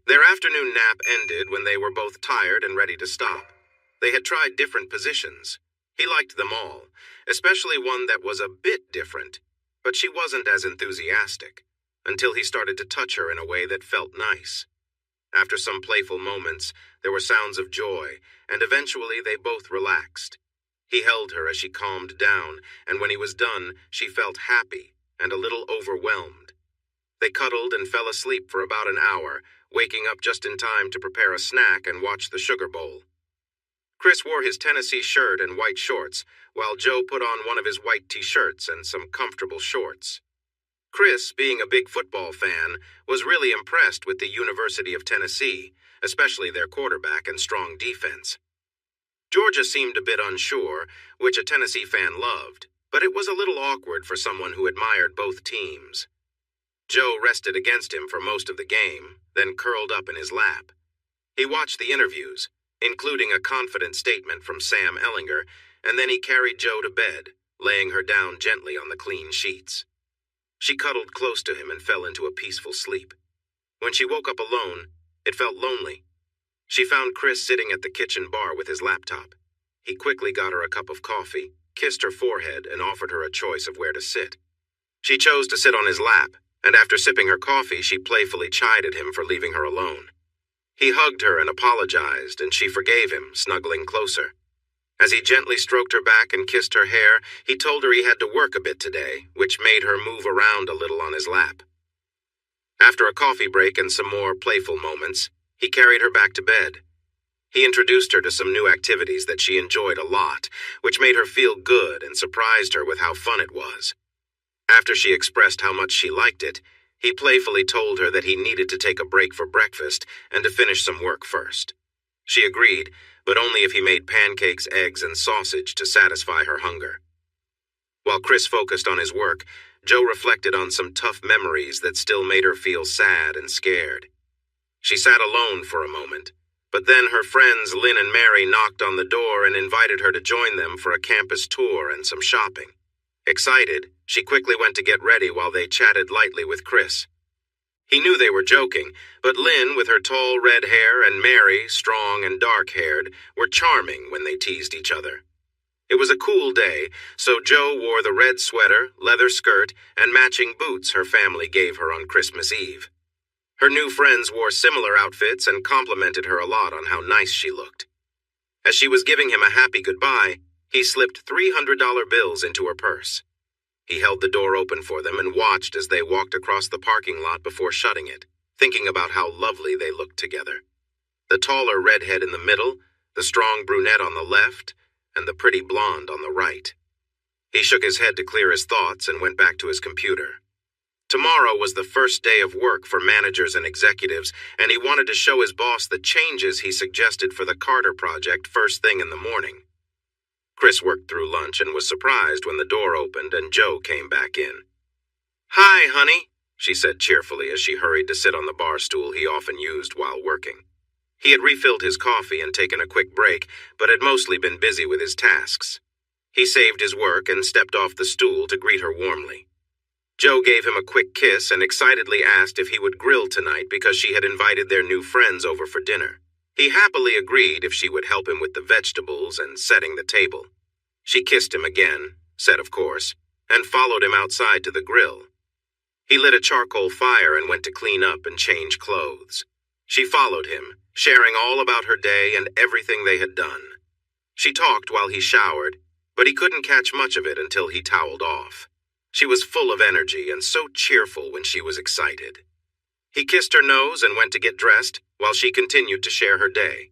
Their afternoon nap ended when they were both tired and ready to stop. They had tried different positions. He liked them all, especially one that was a bit different, but she wasn't as enthusiastic, until he started to touch her in a way that felt nice. After some playful moments, there were sounds of joy, and eventually they both relaxed. He held her as she calmed down, and when he was done, she felt happy and a little overwhelmed. They cuddled and fell asleep for about an hour, waking up just in time to prepare a snack and watch the Sugar Bowl. Chris wore his Tennessee shirt and white shorts, while Joe put on one of his white t-shirts and some comfortable shorts. Chris, being a big football fan, was really impressed with the University of Tennessee, especially their quarterback and strong defense. Georgia seemed a bit unsure, which a Tennessee fan loved, but it was a little awkward for someone who admired both teams. Joe rested against him for most of the game, then curled up in his lap. He watched the interviews, including a confident statement from Sam Ellinger, and then he carried Joe to bed, laying her down gently on the clean sheets. She cuddled close to him and fell into a peaceful sleep. When she woke up alone, it felt lonely. She found Chris sitting at the kitchen bar with his laptop. He quickly got her a cup of coffee, kissed her forehead, and offered her a choice of where to sit. She chose to sit on his lap, and after sipping her coffee, she playfully chided him for leaving her alone. He hugged her and apologized, and she forgave him, snuggling closer. As he gently stroked her back and kissed her hair, he told her he had to work a bit today, which made her move around a little on his lap. After a coffee break and some more playful moments, he carried her back to bed. He introduced her to some new activities that she enjoyed a lot, which made her feel good and surprised her with how fun it was. After she expressed how much she liked it, he playfully told her that he needed to take a break for breakfast and to finish some work first. She agreed, but only if he made pancakes, eggs, and sausage to satisfy her hunger. While Chris focused on his work, Joe reflected on some tough memories that still made her feel sad and scared. She sat alone for a moment, but then her friends Lynn and Mary knocked on the door and invited her to join them for a campus tour and some shopping. Excited, she quickly went to get ready while they chatted lightly with Chris. He knew they were joking, but Lynn, with her tall red hair, and Mary, strong and dark-haired, were charming when they teased each other. It was a cool day, so Joe wore the red sweater, leather skirt, and matching boots her family gave her on Christmas Eve. Her new friends wore similar outfits and complimented her a lot on how nice she looked. As she was giving him a happy goodbye, he slipped $300 bills into her purse. He held the door open for them and watched as they walked across the parking lot before shutting it, thinking about how lovely they looked together. The taller redhead in the middle, the strong brunette on the left, and the pretty blonde on the right. He shook his head to clear his thoughts and went back to his computer. Tomorrow was the first day of work for managers and executives, and he wanted to show his boss the changes he suggested for the Carter project first thing in the morning. Chris worked through lunch and was surprised when the door opened and Joe came back in. "Hi, honey," she said cheerfully as she hurried to sit on the bar stool he often used while working. He had refilled his coffee and taken a quick break, but had mostly been busy with his tasks. He saved his work and stepped off the stool to greet her warmly. Joe gave him a quick kiss and excitedly asked if he would grill tonight because she had invited their new friends over for dinner. He happily agreed if she would help him with the vegetables and setting the table. She kissed him again, said of course, and followed him outside to the grill. He lit a charcoal fire and went to clean up and change clothes. She followed him, sharing all about her day and everything they had done. She talked while he showered, but he couldn't catch much of it until he toweled off. She was full of energy and so cheerful when she was excited. He kissed her nose and went to get dressed, while she continued to share her day.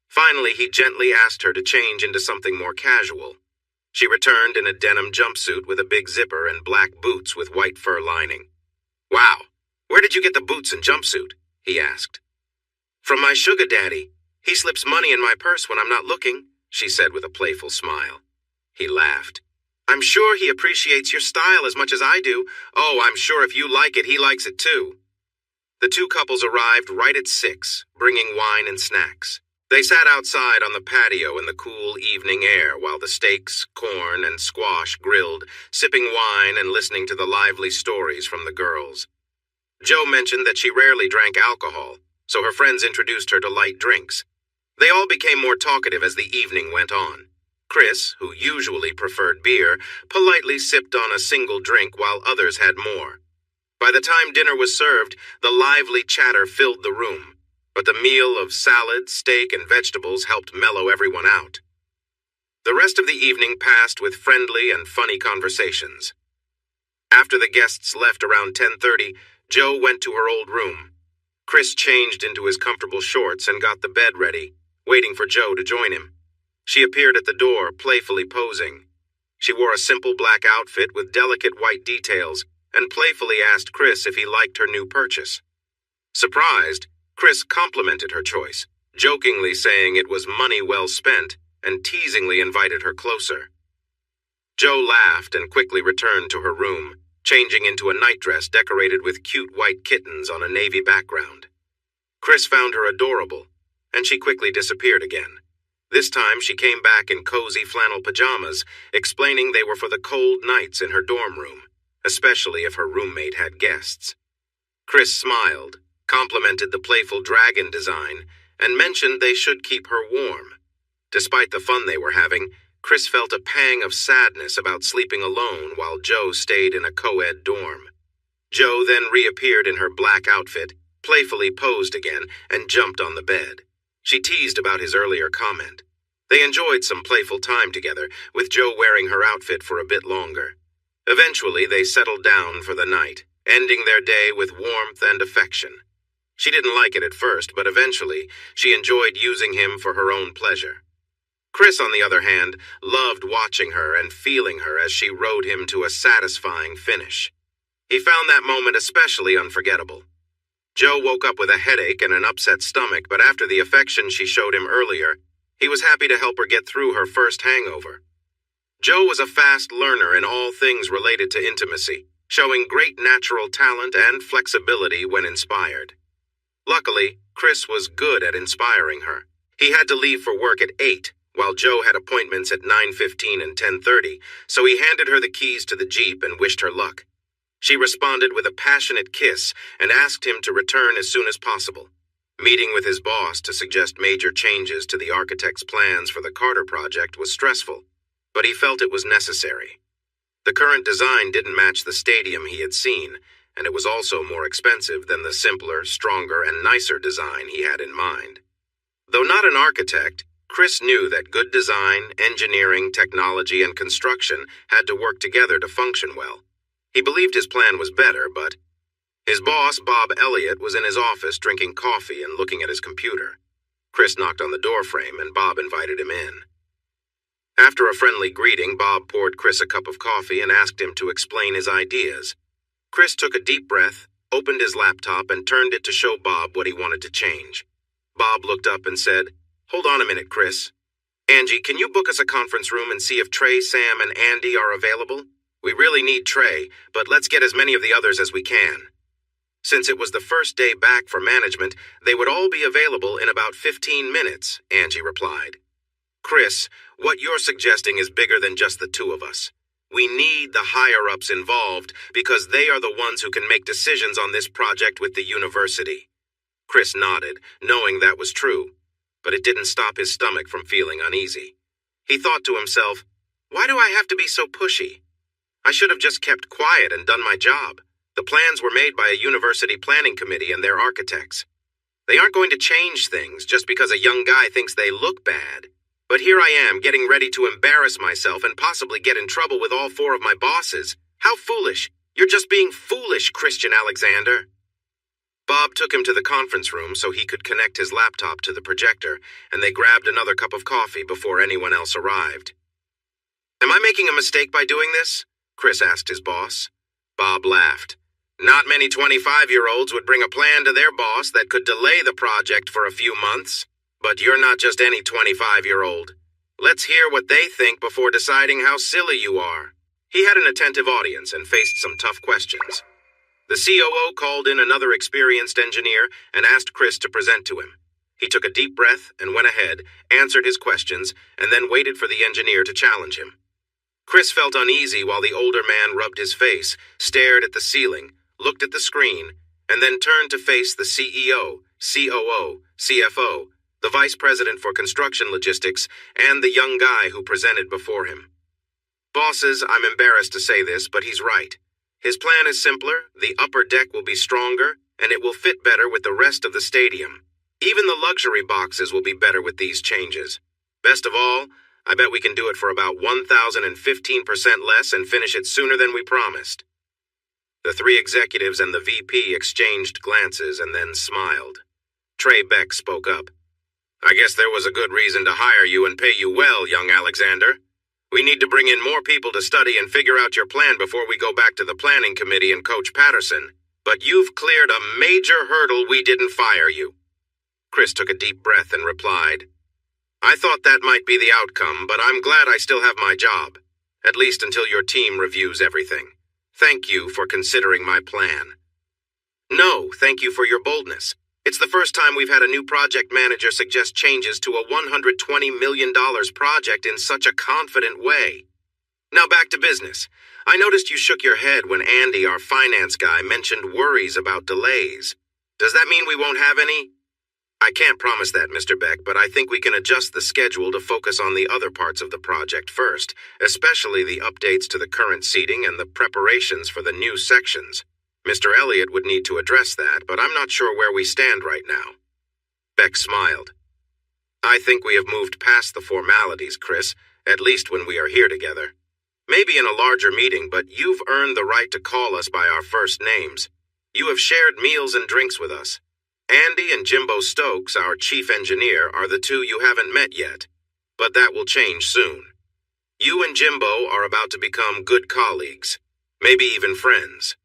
Finally, he gently asked her to change into something more casual. She returned in a denim jumpsuit with a big zipper and black boots with white fur lining. "Wow, where did you get the boots and jumpsuit?" he asked. "From my sugar daddy. He slips money in my purse when I'm not looking," she said with a playful smile. He laughed. "I'm sure he appreciates your style as much as I do. Oh, I'm sure if you like it, he likes it too." The two couples arrived right at 6, bringing wine and snacks. They sat outside on the patio in the cool evening air while the steaks, corn, and squash grilled, sipping wine and listening to the lively stories from the girls. Joe mentioned that she rarely drank alcohol, so her friends introduced her to light drinks. They all became more talkative as the evening went on. Chris, who usually preferred beer, politely sipped on a single drink while others had more. By the time dinner was served, the lively chatter filled the room, but the meal of salad, steak, and vegetables helped mellow everyone out. The rest of the evening passed with friendly and funny conversations. After the guests left around 10:30, Joe went to her old room. Chris changed into his comfortable shorts and got the bed ready, waiting for Joe to join him. She appeared at the door, playfully posing. She wore a simple black outfit with delicate white details and playfully asked Chris if he liked her new purchase. Surprised, Chris complimented her choice, jokingly saying it was money well spent, and teasingly invited her closer. Joe laughed and quickly returned to her room, changing into a nightdress decorated with cute white kittens on a navy background. Chris found her adorable, and she quickly disappeared again. This time she came back in cozy flannel pajamas, explaining they were for the cold nights in her dorm room, especially if her roommate had guests. Chris smiled, complimented the playful dragon design, and mentioned they should keep her warm. Despite the fun they were having, Chris felt a pang of sadness about sleeping alone while Joe stayed in a co-ed dorm. Joe then reappeared in her black outfit, playfully posed again, and jumped on the bed. She teased about his earlier comment. They enjoyed some playful time together, with Joe wearing her outfit for a bit longer. Eventually, they settled down for the night, ending their day with warmth and affection. She didn't like it at first, but eventually, she enjoyed using him for her own pleasure. Chris, on the other hand, loved watching her and feeling her as she rode him to a satisfying finish. He found that moment especially unforgettable. Joe woke up with a headache and an upset stomach, but after the affection she showed him earlier, he was happy to help her get through her first hangover. Joe was a fast learner in all things related to intimacy, showing great natural talent and flexibility when inspired. Luckily, Chris was good at inspiring her. He had to leave for work at 8, while Joe had appointments at 9:15 and 10:30, so he handed her the keys to the Jeep and wished her luck. She responded with a passionate kiss and asked him to return as soon as possible. Meeting with his boss to suggest major changes to the architect's plans for the Carter project was stressful, but he felt it was necessary. The current design didn't match the stadium he had seen, and it was also more expensive than the simpler, stronger, and nicer design he had in mind. Though not an architect, Chris knew that good design, engineering, technology, and construction had to work together to function well. He believed his plan was better, but his boss, Bob Elliott, was in his office drinking coffee and looking at his computer. Chris knocked on the doorframe, and Bob invited him in. After a friendly greeting, Bob poured Chris a cup of coffee and asked him to explain his ideas. Chris took a deep breath, opened his laptop, and turned it to show Bob what he wanted to change. Bob looked up and said, "Hold on a minute, Chris. Angie, can you book us a conference room and see if Trey, Sam, and Andy are available? We really need Trey, but let's get as many of the others as we can." Since it was the first day back for management, they would all be available in about 15 minutes, Angie replied. "Chris, what you're suggesting is bigger than just the two of us. We need the higher-ups involved because they are the ones who can make decisions on this project with the university." Chris nodded, knowing that was true, but it didn't stop his stomach from feeling uneasy. He thought to himself, "Why do I have to be so pushy? I should have just kept quiet and done my job. The plans were made by a university planning committee and their architects. They aren't going to change things just because a young guy thinks they look bad. But here I am getting ready to embarrass myself and possibly get in trouble with all four of my bosses. How foolish. You're just being foolish, Christian Alexander." Bob took him to the conference room so he could connect his laptop to the projector, and they grabbed another cup of coffee before anyone else arrived. "Am I making a mistake by doing this?" Chris asked his boss. Bob laughed. "Not many 25-year-olds would bring a plan to their boss that could delay the project for a few months. But you're not just any 25-year-old. Let's hear what they think before deciding how silly you are." He had an attentive audience and faced some tough questions. The COO called in another experienced engineer and asked Chris to present to him. He took a deep breath and went ahead, answered his questions, and then waited for the engineer to challenge him. Chris felt uneasy while the older man rubbed his face, stared at the ceiling, looked at the screen, and then turned to face the CEO, COO, CFO, the Vice President for Construction Logistics, and the young guy who presented before him. Bosses, I'm embarrassed to say this, but he's right. His plan is simpler, the upper deck will be stronger, and it will fit better with the rest of the stadium. Even the luxury boxes will be better with these changes. Best of all, I bet we can do it for about 1,015% less and finish it sooner than we promised. The three executives and the VP exchanged glances and then smiled. Trey Beck spoke up. I guess there was a good reason to hire you and pay you well, young Alexander. We need to bring in more people to study and figure out your plan before we go back to the planning committee and Coach Patterson. But you've cleared a major hurdle. We didn't fire you. Chris took a deep breath and replied, I thought that might be the outcome, but I'm glad I still have my job, at least until your team reviews everything. Thank you for considering my plan. No, thank you for your boldness. It's the first time we've had a new project manager suggest changes to a $120 million project in such a confident way. Now back to business. I noticed you shook your head when Andy, our finance guy, mentioned worries about delays. Does that mean we won't have any? I can't promise that, Mr. Beck, but I think we can adjust the schedule to focus on the other parts of the project first, especially the updates to the current seating and the preparations for the new sections. Mr. Elliott would need to address that, but I'm not sure where we stand right now. Beck smiled. I think we have moved past the formalities, Chris, at least when we are here together. Maybe in a larger meeting, but you've earned the right to call us by our first names. You have shared meals and drinks with us. Andy and Jimbo Stokes, our chief engineer, are the two you haven't met yet. But that will change soon. You and Jimbo are about to become good colleagues, maybe even friends.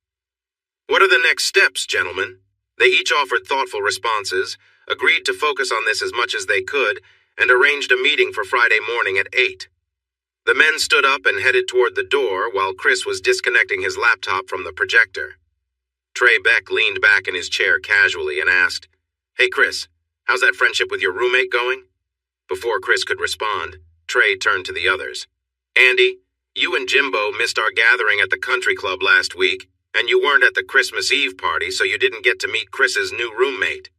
What are the next steps, gentlemen? They each offered thoughtful responses, agreed to focus on this as much as they could, and arranged a meeting for Friday morning at 8. The men stood up and headed toward the door while Chris was disconnecting his laptop from the projector. Trey Beck leaned back in his chair casually and asked, Hey Chris, how's that friendship with your roommate going? Before Chris could respond, Trey turned to the others. Andy, you and Jimbo missed our gathering at the country club last week, and you weren't at the Christmas Eve party, so you didn't get to meet Chris's new roommate.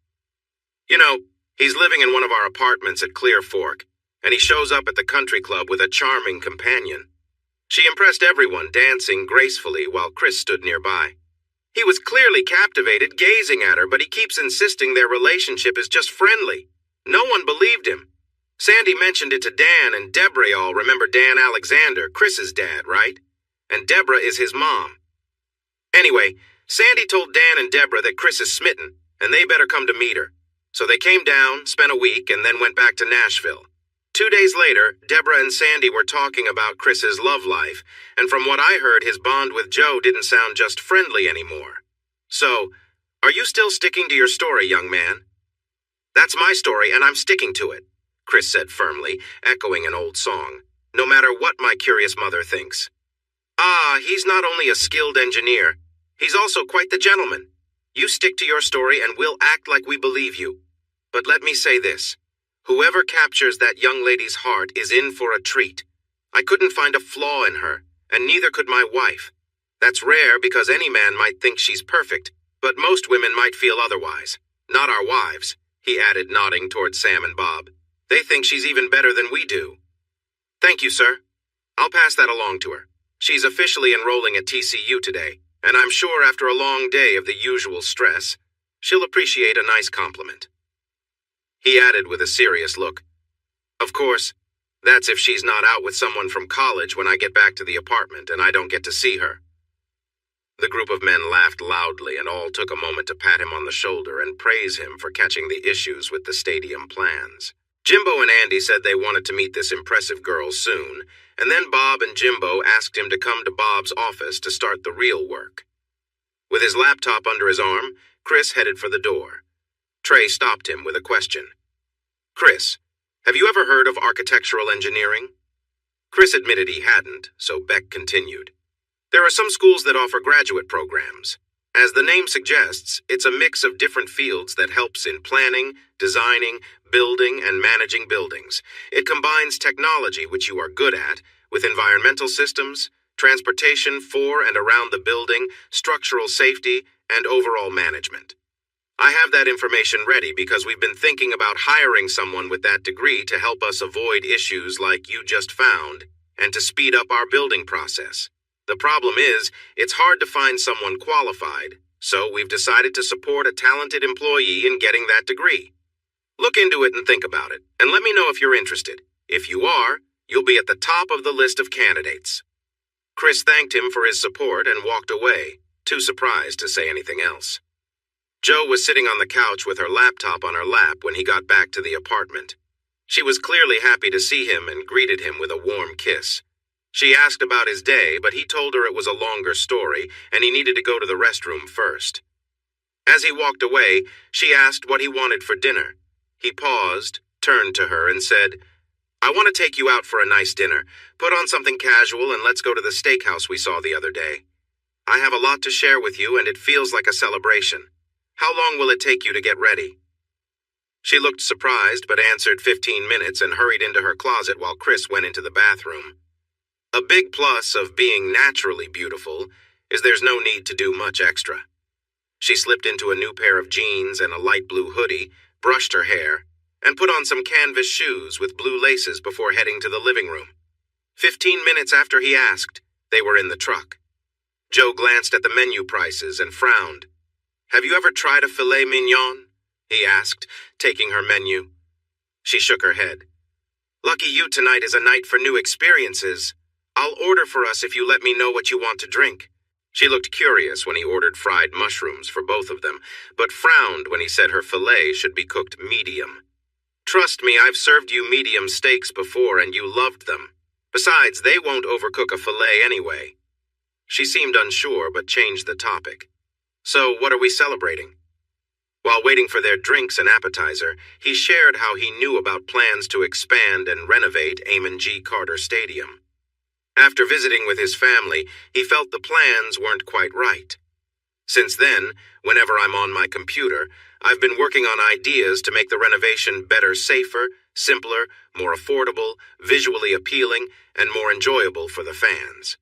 You know, he's living in one of our apartments at Clear Fork, and he shows up at the country club with a charming companion. She impressed everyone, dancing gracefully while Chris stood nearby. He was clearly captivated, gazing at her, but he keeps insisting their relationship is just friendly. No one believed him. Sandy mentioned it to Dan, and Deborah all remember Dan Alexander, Chris's dad, right? And Deborah is his mom. Anyway, Sandy told Dan and Deborah that Chris is smitten, and they better come to meet her. So they came down, spent a week, and then went back to Nashville. 2 days later, Deborah and Sandy were talking about Chris's love life, and from what I heard, his bond with Joe didn't sound just friendly anymore. So, are you still sticking to your story, young man? That's my story, and I'm sticking to it, Chris said firmly, echoing an old song, no matter what my curious mother thinks. He's not only a skilled engineer, he's also quite the gentleman. You stick to your story and we'll act like we believe you. But let me say this. Whoever captures that young lady's heart is in for a treat. I couldn't find a flaw in her, and neither could my wife. That's rare because any man might think she's perfect, but most women might feel otherwise. Not our wives, he added, nodding toward Sam and Bob. They think she's even better than we do. Thank you, sir. I'll pass that along to her. She's officially enrolling at TCU today, and I'm sure after a long day of the usual stress, she'll appreciate a nice compliment. He added with a serious look, Of course, that's if she's not out with someone from college when I get back to the apartment and I don't get to see her. The group of men laughed loudly and all took a moment to pat him on the shoulder and praise him for catching the issues with the stadium plans. Jimbo and Andy said they wanted to meet this impressive girl soon, and then Bob and Jimbo asked him to come to Bob's office to start the real work. With his laptop under his arm, Chris headed for the door. Trey stopped him with a question. Chris, have you ever heard of architectural engineering? Chris admitted he hadn't, so Beck continued. There are some schools that offer graduate programs. As the name suggests, it's a mix of different fields that helps in planning, designing, building, and managing buildings. It combines technology, which you are good at, with environmental systems, transportation for and around the building, structural safety, and overall management. I have that information ready because we've been thinking about hiring someone with that degree to help us avoid issues like you just found and to speed up our building process. The problem is, it's hard to find someone qualified, so we've decided to support a talented employee in getting that degree. Look into it and think about it, and let me know if you're interested. If you are, you'll be at the top of the list of candidates. Chris thanked him for his support and walked away, too surprised to say anything else. Jo was sitting on the couch with her laptop on her lap when he got back to the apartment. She was clearly happy to see him and greeted him with a warm kiss. She asked about his day, but he told her it was a longer story and he needed to go to the restroom first. As he walked away, she asked what he wanted for dinner. He paused, turned to her, and said, "I want to take you out for a nice dinner. Put on something casual and let's go to the steakhouse we saw the other day. I have a lot to share with you and it feels like a celebration. How long will it take you to get ready?" She looked surprised but answered 15 minutes and hurried into her closet while Chris went into the bathroom. A big plus of being naturally beautiful is there's no need to do much extra. She slipped into a new pair of jeans and a light blue hoodie, brushed her hair, and put on some canvas shoes with blue laces before heading to the living room. 15 minutes after he asked, they were in the truck. Jo glanced at the menu prices and frowned. "Have you ever tried a filet mignon?" he asked, taking her menu. She shook her head. "Lucky you, tonight is a night for new experiences. I'll order for us if you let me know what you want to drink." She looked curious when he ordered fried mushrooms for both of them, but frowned when he said her filet should be cooked medium. "Trust me, I've served you medium steaks before and you loved them. Besides, they won't overcook a filet anyway." She seemed unsure but changed the topic. "So, what are we celebrating?" While waiting for their drinks and appetizer, he shared how he knew about plans to expand and renovate Amon G. Carter Stadium. After visiting with his family, he felt the plans weren't quite right. Since then, whenever I'm on my computer, I've been working on ideas to make the renovation better, safer, simpler, more affordable, visually appealing, and more enjoyable for the fans.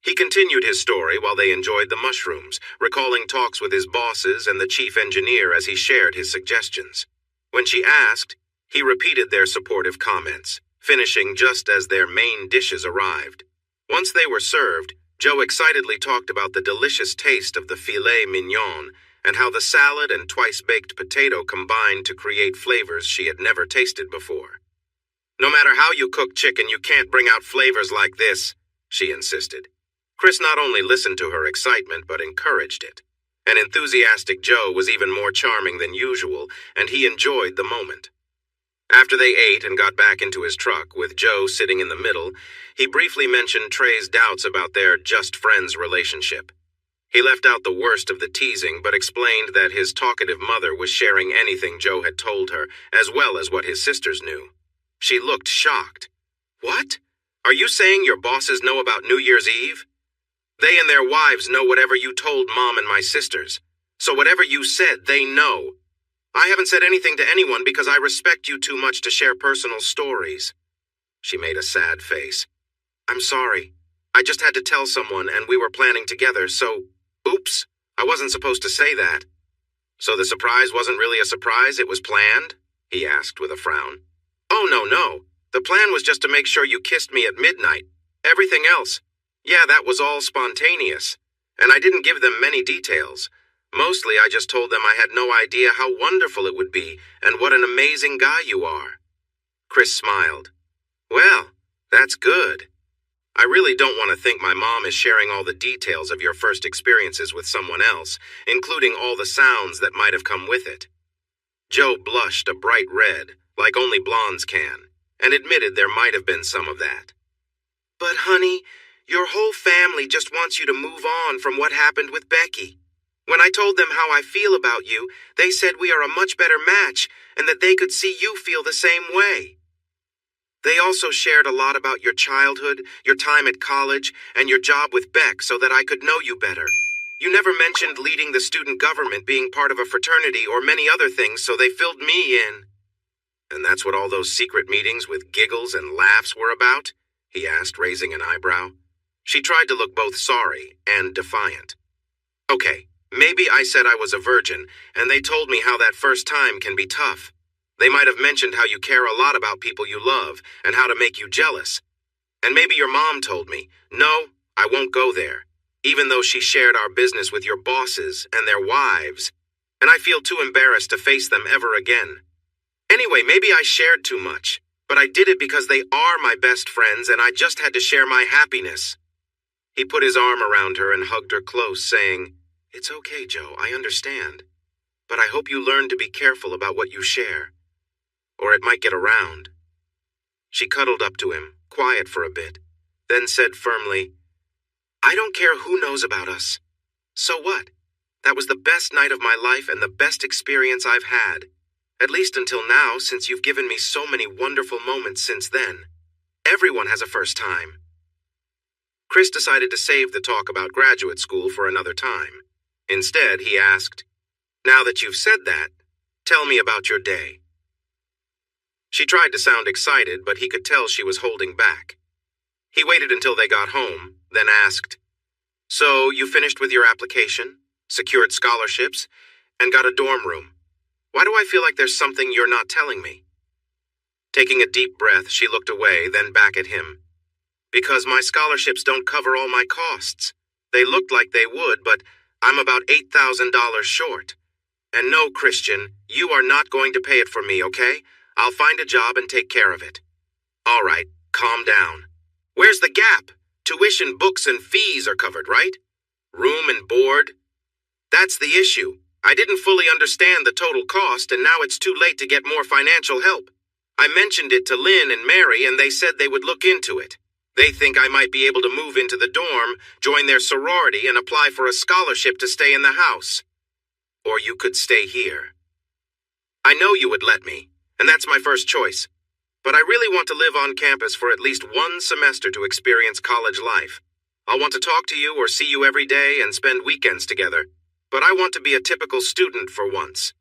He continued his story while they enjoyed the mushrooms, recalling talks with his bosses and the chief engineer as he shared his suggestions. When she asked, he repeated their supportive comments, finishing just as their main dishes arrived. Once they were served, Jo excitedly talked about the delicious taste of the filet mignon and how the salad and twice-baked potato combined to create flavors she had never tasted before. "No matter how you cook chicken, you can't bring out flavors like this," she insisted. Chris not only listened to her excitement but encouraged it. An enthusiastic Jo was even more charming than usual, and he enjoyed the moment. After they ate and got back into his truck, with Jo sitting in the middle, he briefly mentioned Trey's doubts about their just friends relationship. He left out the worst of the teasing but explained that his talkative mother was sharing anything Jo had told her, as well as what his sisters knew. She looked shocked. "What? Are you saying your bosses know about New Year's Eve?" "They and their wives know whatever you told Mom and my sisters. So whatever you said, they know. I haven't said anything to anyone because I respect you too much to share personal stories." She made a sad face. "I'm sorry. I just had to tell someone and we were planning together, so... Oops, I wasn't supposed to say that." "So the surprise wasn't really a surprise, it was planned?" he asked with a frown. "Oh, no. The plan was just to make sure you kissed me at midnight. Everything else... Yeah, that was all spontaneous. And I didn't give them many details. Mostly I just told them I had no idea how wonderful it would be and what an amazing guy you are." Chris smiled. "Well, that's good. I really don't want to think my mom is sharing all the details of your first experiences with someone else, including all the sounds that might have come with it." Jo blushed a bright red, like only blondes can, and admitted there might have been some of that. "But honey, your whole family just wants you to move on from what happened with Becky. When I told them how I feel about you, they said we are a much better match and that they could see you feel the same way. They also shared a lot about your childhood, your time at college, and your job with Beck so that I could know you better. You never mentioned leading the student government, being part of a fraternity, or many other things, so they filled me in." "And that's what all those secret meetings with giggles and laughs were about?" he asked, raising an eyebrow. She tried to look both sorry and defiant. "Okay, Maybe I said I was a virgin, and they told me how that first time can be tough. They might have mentioned how you care a lot about people you love and how to make you jealous. And maybe your mom told me, no, I won't go there, even though she shared our business with your bosses and their wives, and I feel too embarrassed to face them ever again. Anyway, maybe I shared too much, but I did it because they are my best friends and I just had to share my happiness. He put his arm around her and hugged her close, saying, "It's okay, Joe, I understand. But I hope you learn to be careful about what you share, or it might get around." She cuddled up to him, quiet for a bit, then said firmly, "I don't care who knows about us. So what? That was the best night of my life and the best experience I've had. At least until now, since you've given me so many wonderful moments since then. Everyone has a first time." Chris decided to save the talk about graduate school for another time. Instead, he asked, "Now that you've said that, tell me about your day." She tried to sound excited, but he could tell she was holding back. He waited until they got home, then asked, "So you finished with your application, secured scholarships, and got a dorm room? Why do I feel like there's something you're not telling me?" Taking a deep breath, she looked away, then back at him. "Because my scholarships don't cover all my costs. They looked like they would, but I'm about $8,000 short. And no, Christian, you are not going to pay it for me, okay? I'll find a job and take care of it." "All right, calm down. Where's the gap? Tuition, books, and fees are covered, right? Room and board? That's the issue. I didn't fully understand the total cost, and now it's too late to get more financial help. I mentioned it to Lynn and Mary, and they said they would look into it. They think I might be able to move into the dorm, join their sorority, and apply for a scholarship to stay in the house. Or you could stay here. I know you would let me, and that's my first choice. But I really want to live on campus for at least one semester to experience college life. I'll want to talk to you or see you every day and spend weekends together. But I want to be a typical student for once."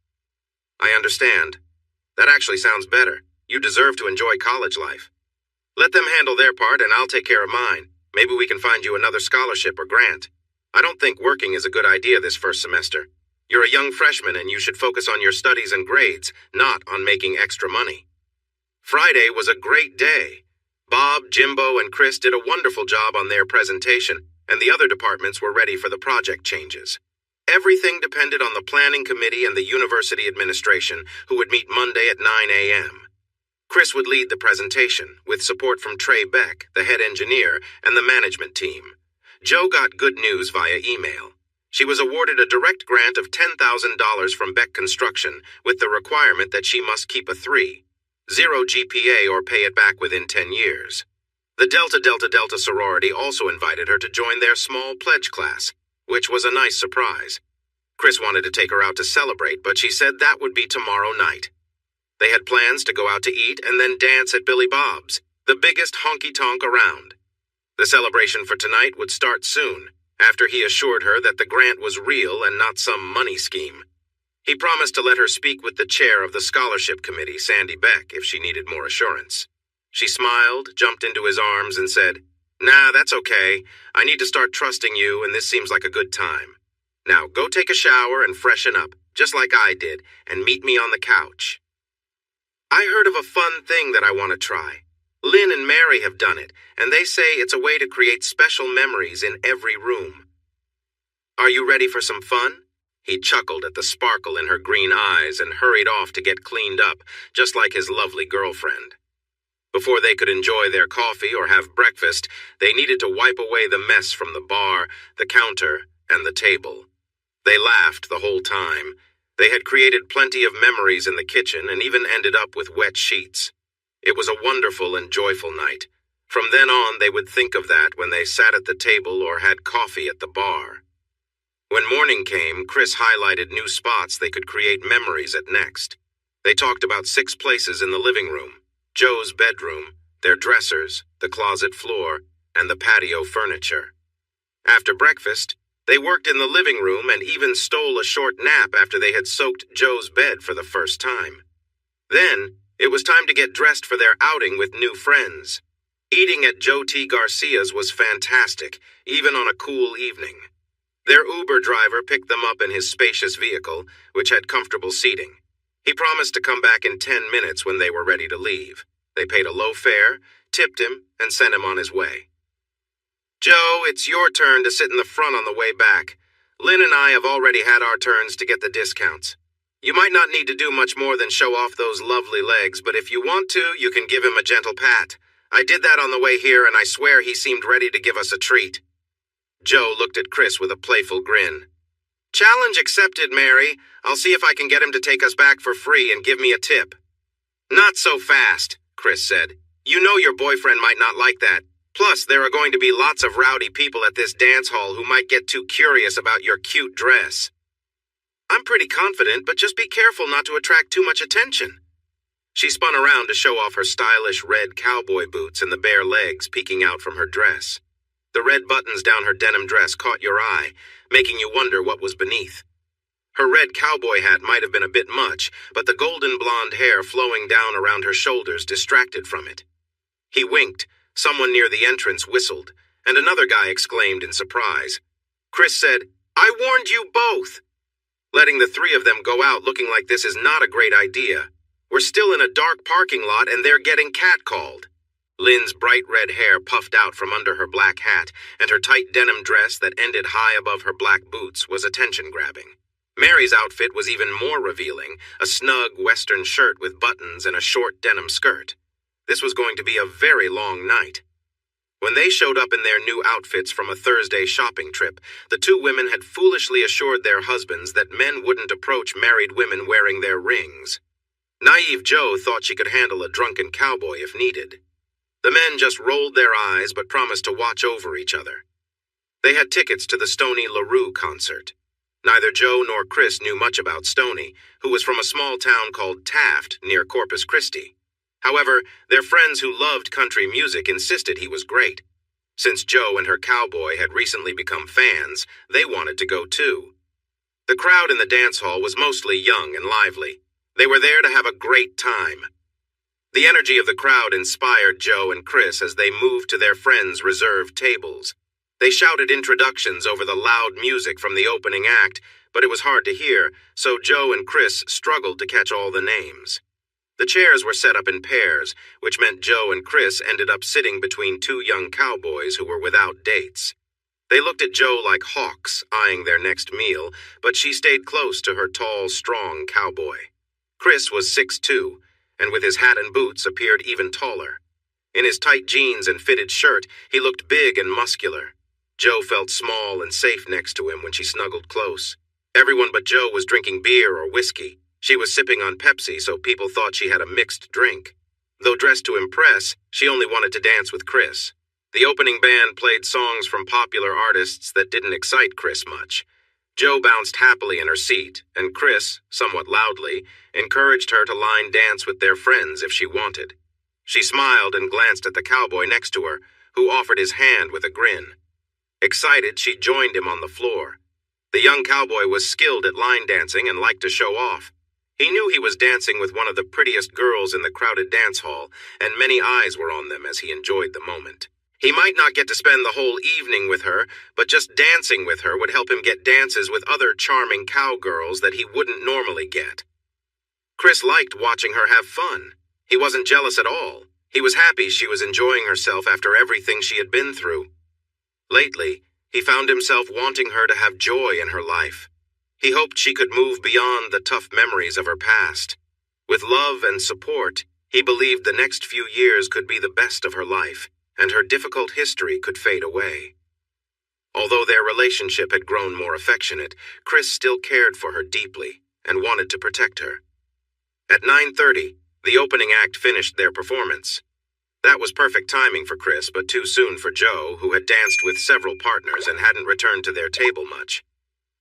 "I understand. That actually sounds better. You deserve to enjoy college life. Let them handle their part and I'll take care of mine. Maybe we can find you another scholarship or grant. I don't think working is a good idea this first semester. You're a young freshman and you should focus on your studies and grades, not on making extra money." Friday was a great day. Bob, Jimbo, and Chris did a wonderful job on their presentation, and the other departments were ready for the project changes. Everything depended on the planning committee and the university administration, who would meet Monday at 9 a.m. Chris would lead the presentation, with support from Trey Beck, the head engineer, and the management team. Joe got good news via email. She was awarded a direct grant of $10,000 from Beck Construction, with the requirement that she must keep a 3.0 GPA or pay it back within 10 years. The Delta Delta Delta sorority also invited her to join their small pledge class, which was a nice surprise. Chris wanted to take her out to celebrate, but she said that would be tomorrow night. They had plans to go out to eat and then dance at Billy Bob's, the biggest honky-tonk around. The celebration for tonight would start soon, after he assured her that the grant was real and not some money scheme. He promised to let her speak with the chair of the scholarship committee, Sandy Beck, if she needed more assurance. She smiled, jumped into his arms, and said, "Nah, that's okay. I need to start trusting you, and this seems like a good time. Now go take a shower and freshen up, just like I did, and meet me on the couch." "I heard of a fun thing that I want to try. Lynn and Mary have done it, and they say it's a way to create special memories in every room. Are you ready for some fun?" He chuckled at the sparkle in her green eyes and hurried off to get cleaned up, just like his lovely girlfriend. Before they could enjoy their coffee or have breakfast, they needed to wipe away the mess from the bar, the counter, and the table. They laughed the whole time. They had created plenty of memories in the kitchen and even ended up with wet sheets. It was a wonderful and joyful night. From then on, they would think of that when they sat at the table or had coffee at the bar. When morning came, Chris highlighted new spots they could create memories at next. They talked about 6 places in the living room: Joe's bedroom, their dressers, the closet floor, and the patio furniture. After breakfast, they worked in the living room and even stole a short nap after they had soaked Joe's bed for the first time. Then, it was time to get dressed for their outing with new friends. Eating at Joe T. Garcia's was fantastic, even on a cool evening. Their Uber driver picked them up in his spacious vehicle, which had comfortable seating. He promised to come back in 10 minutes when they were ready to leave. They paid a low fare, tipped him, and sent him on his way. "Joe, it's your turn to sit in the front on the way back. Lynn and I have already had our turns to get the discounts. You might not need to do much more than show off those lovely legs, but if you want to, you can give him a gentle pat. I did that on the way here, and I swear he seemed ready to give us a treat." Joe looked at Chris with a playful grin. "Challenge accepted, Mary. I'll see if I can get him to take us back for free and give me a tip." "Not so fast," Chris said. "You know your boyfriend might not like that. Plus, there are going to be lots of rowdy people at this dance hall who might get too curious about your cute dress." "I'm pretty confident, but just be careful not to attract too much attention." She spun around to show off her stylish red cowboy boots and the bare legs peeking out from her dress. The red buttons down her denim dress caught your eye, making you wonder what was beneath. Her red cowboy hat might have been a bit much, but the golden blonde hair flowing down around her shoulders distracted from it. He winked, someone near the entrance whistled, and another guy exclaimed in surprise. Chris said, "I warned you both!" Letting the three of them go out looking like this is not a great idea. We're still in a dark parking lot and they're getting catcalled. Lynn's bright red hair puffed out from under her black hat, and her tight denim dress that ended high above her black boots was attention-grabbing. Mary's outfit was even more revealing, a snug western shirt with buttons and a short denim skirt. This was going to be a very long night. When they showed up in their new outfits from a Thursday shopping trip, the two women had foolishly assured their husbands that men wouldn't approach married women wearing their rings. Naive Joe thought she could handle a drunken cowboy if needed. The men just rolled their eyes but promised to watch over each other. They had tickets to the Stoney LaRue concert. Neither Joe nor Chris knew much about Stoney, who was from a small town called Taft near Corpus Christi. However, their friends who loved country music insisted he was great. Since Joe and her cowboy had recently become fans, they wanted to go too. The crowd in the dance hall was mostly young and lively. They were there to have a great time. The energy of the crowd inspired Joe and Chris as they moved to their friends' reserved tables. They shouted introductions over the loud music from the opening act, but it was hard to hear, so Joe and Chris struggled to catch all the names. The chairs were set up in pairs, which meant Joe and Chris ended up sitting between two young cowboys who were without dates. They looked at Joe like hawks, eyeing their next meal, but she stayed close to her tall, strong cowboy. Chris was 6'2", and with his hat and boots appeared even taller. In his tight jeans and fitted shirt, he looked big and muscular. Joe felt small and safe next to him when she snuggled close. Everyone but Joe was drinking beer or whiskey. She was sipping on Pepsi, so people thought she had a mixed drink. Though dressed to impress, she only wanted to dance with Chris. The opening band played songs from popular artists that didn't excite Chris much. Joe bounced happily in her seat, and Chris, somewhat loudly, encouraged her to line dance with their friends if she wanted. She smiled and glanced at the cowboy next to her, who offered his hand with a grin. Excited, she joined him on the floor. The young cowboy was skilled at line dancing and liked to show off. He knew he was dancing with one of the prettiest girls in the crowded dance hall, and many eyes were on them as he enjoyed the moment. He might not get to spend the whole evening with her, but just dancing with her would help him get dances with other charming cowgirls that he wouldn't normally get. Chris liked watching her have fun. He wasn't jealous at all. He was happy she was enjoying herself after everything she had been through. Lately, he found himself wanting her to have joy in her life. He hoped she could move beyond the tough memories of her past. With love and support, he believed the next few years could be the best of her life, and her difficult history could fade away. Although their relationship had grown more affectionate, Chris still cared for her deeply and wanted to protect her. At 9:30, the opening act finished their performance. That was perfect timing for Chris, but too soon for Joe, who had danced with several partners and hadn't returned to their table much.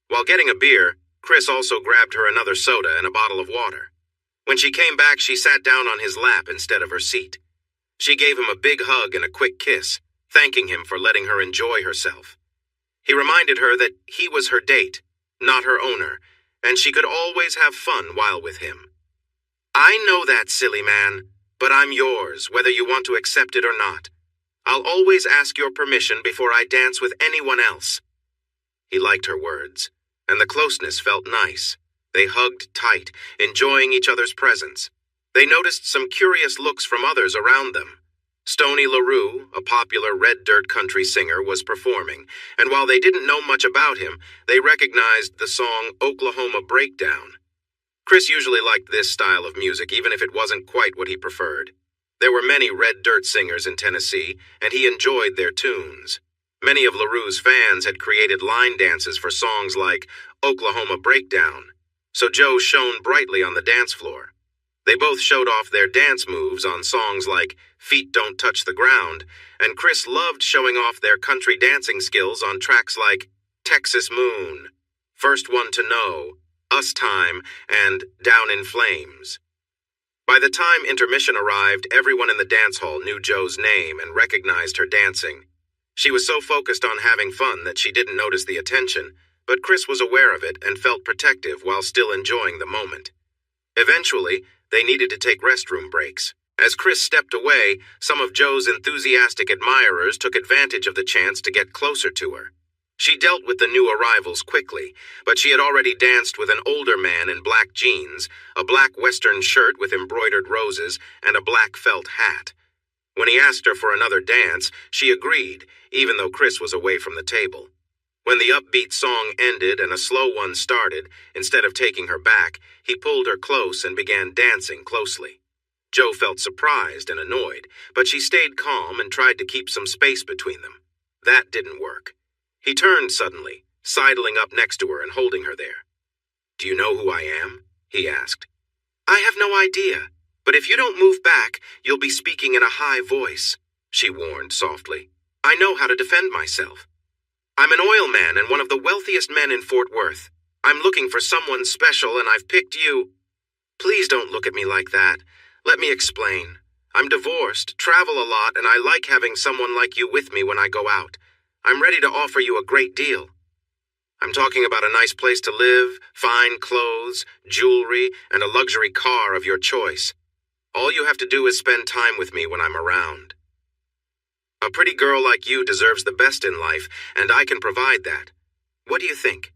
While getting a beer, Chris also grabbed her another soda and a bottle of water. When she came back, she sat down on his lap instead of her seat. She gave him a big hug and a quick kiss, thanking him for letting her enjoy herself. He reminded her that he was her date, not her owner, and she could always have fun while with him. "I know that, silly man, but I'm yours, whether you want to accept it or not. I'll always ask your permission before I dance with anyone else." He liked her words, and the closeness felt nice. They hugged tight, enjoying each other's presence. They noticed some curious looks from others around them. Stoney LaRue, a popular red dirt country singer, was performing, and while they didn't know much about him, they recognized the song Oklahoma Breakdown. Chris usually liked this style of music, even if it wasn't quite what he preferred. There were many red dirt singers in Tennessee, and he enjoyed their tunes. Many of LaRue's fans had created line dances for songs like Oklahoma Breakdown, so Joe shone brightly on the dance floor. They both showed off their dance moves on songs like Feet Don't Touch the Ground, and Chris loved showing off their country dancing skills on tracks like Texas Moon, First One to Know, Us Time, and Down in Flames. By the time intermission arrived, everyone in the dance hall knew Joe's name and recognized her dancing. She was so focused on having fun that she didn't notice the attention, but Chris was aware of it and felt protective while still enjoying the moment. Eventually, they needed to take restroom breaks. As Chris stepped away, some of Joe's enthusiastic admirers took advantage of the chance to get closer to her. She dealt with the new arrivals quickly, but she had already danced with an older man in black jeans, a black Western shirt with embroidered roses, and a black felt hat. When he asked her for another dance, she agreed, even though Chris was away from the table. When the upbeat song ended and a slow one started, instead of taking her back, he pulled her close and began dancing closely. Joe felt surprised and annoyed, but she stayed calm and tried to keep some space between them. That didn't work. He turned suddenly, sidling up next to her and holding her there. "Do you know who I am?" he asked. "I have no idea, but if you don't move back, you'll be speaking in a high voice," she warned softly. "I know how to defend myself. I'm an oil man and one of the wealthiest men in Fort Worth. I'm looking for someone special and I've picked you." "Please don't look at me like that. Let me explain. I'm divorced, travel a lot, and I like having someone like you with me when I go out. I'm ready to offer you a great deal. I'm talking about a nice place to live, fine clothes, jewelry, and a luxury car of your choice. All you have to do is spend time with me when I'm around. A pretty girl like you deserves the best in life, and I can provide that. What do you think?"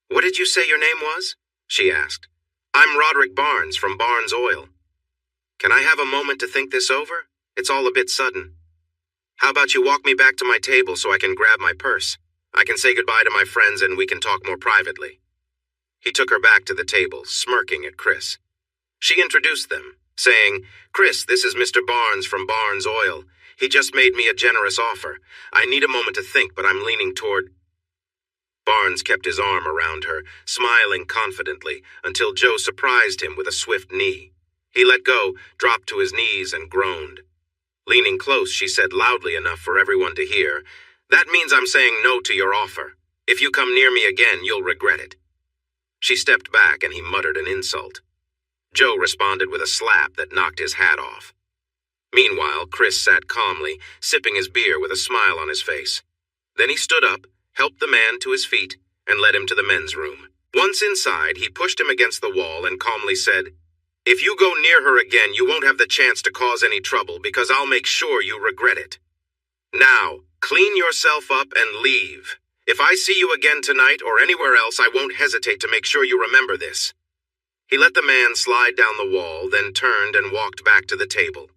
"What did you say your name was?" she asked. "I'm Roderick Barnes from Barnes Oil. Can I have a moment to think this over? It's all a bit sudden. How about you walk me back to my table so I can grab my purse? I can say goodbye to my friends and we can talk more privately." He took her back to the table, smirking at Chris. She introduced them, saying, "Chris, this is Mr. Barnes from Barnes Oil. He just made me a generous offer. I need a moment to think, but I'm leaning toward—" Barnes kept his arm around her, smiling confidently, until Joe surprised him with a swift knee. He let go, dropped to his knees, and groaned. Leaning close, she said loudly enough for everyone to hear, "That means I'm saying no to your offer. If you come near me again, you'll regret it." She stepped back and he muttered an insult. Joe responded with a slap that knocked his hat off. Meanwhile, Chris sat calmly, sipping his beer with a smile on his face. Then he stood up, helped the man to his feet, and led him to the men's room. Once inside, he pushed him against the wall and calmly said, "If you go near her again, you won't have the chance to cause any trouble because I'll make sure you regret it. Now, clean yourself up and leave. If I see you again tonight or anywhere else, I won't hesitate to make sure you remember this." He let the man slide down the wall, then turned and walked back to the table.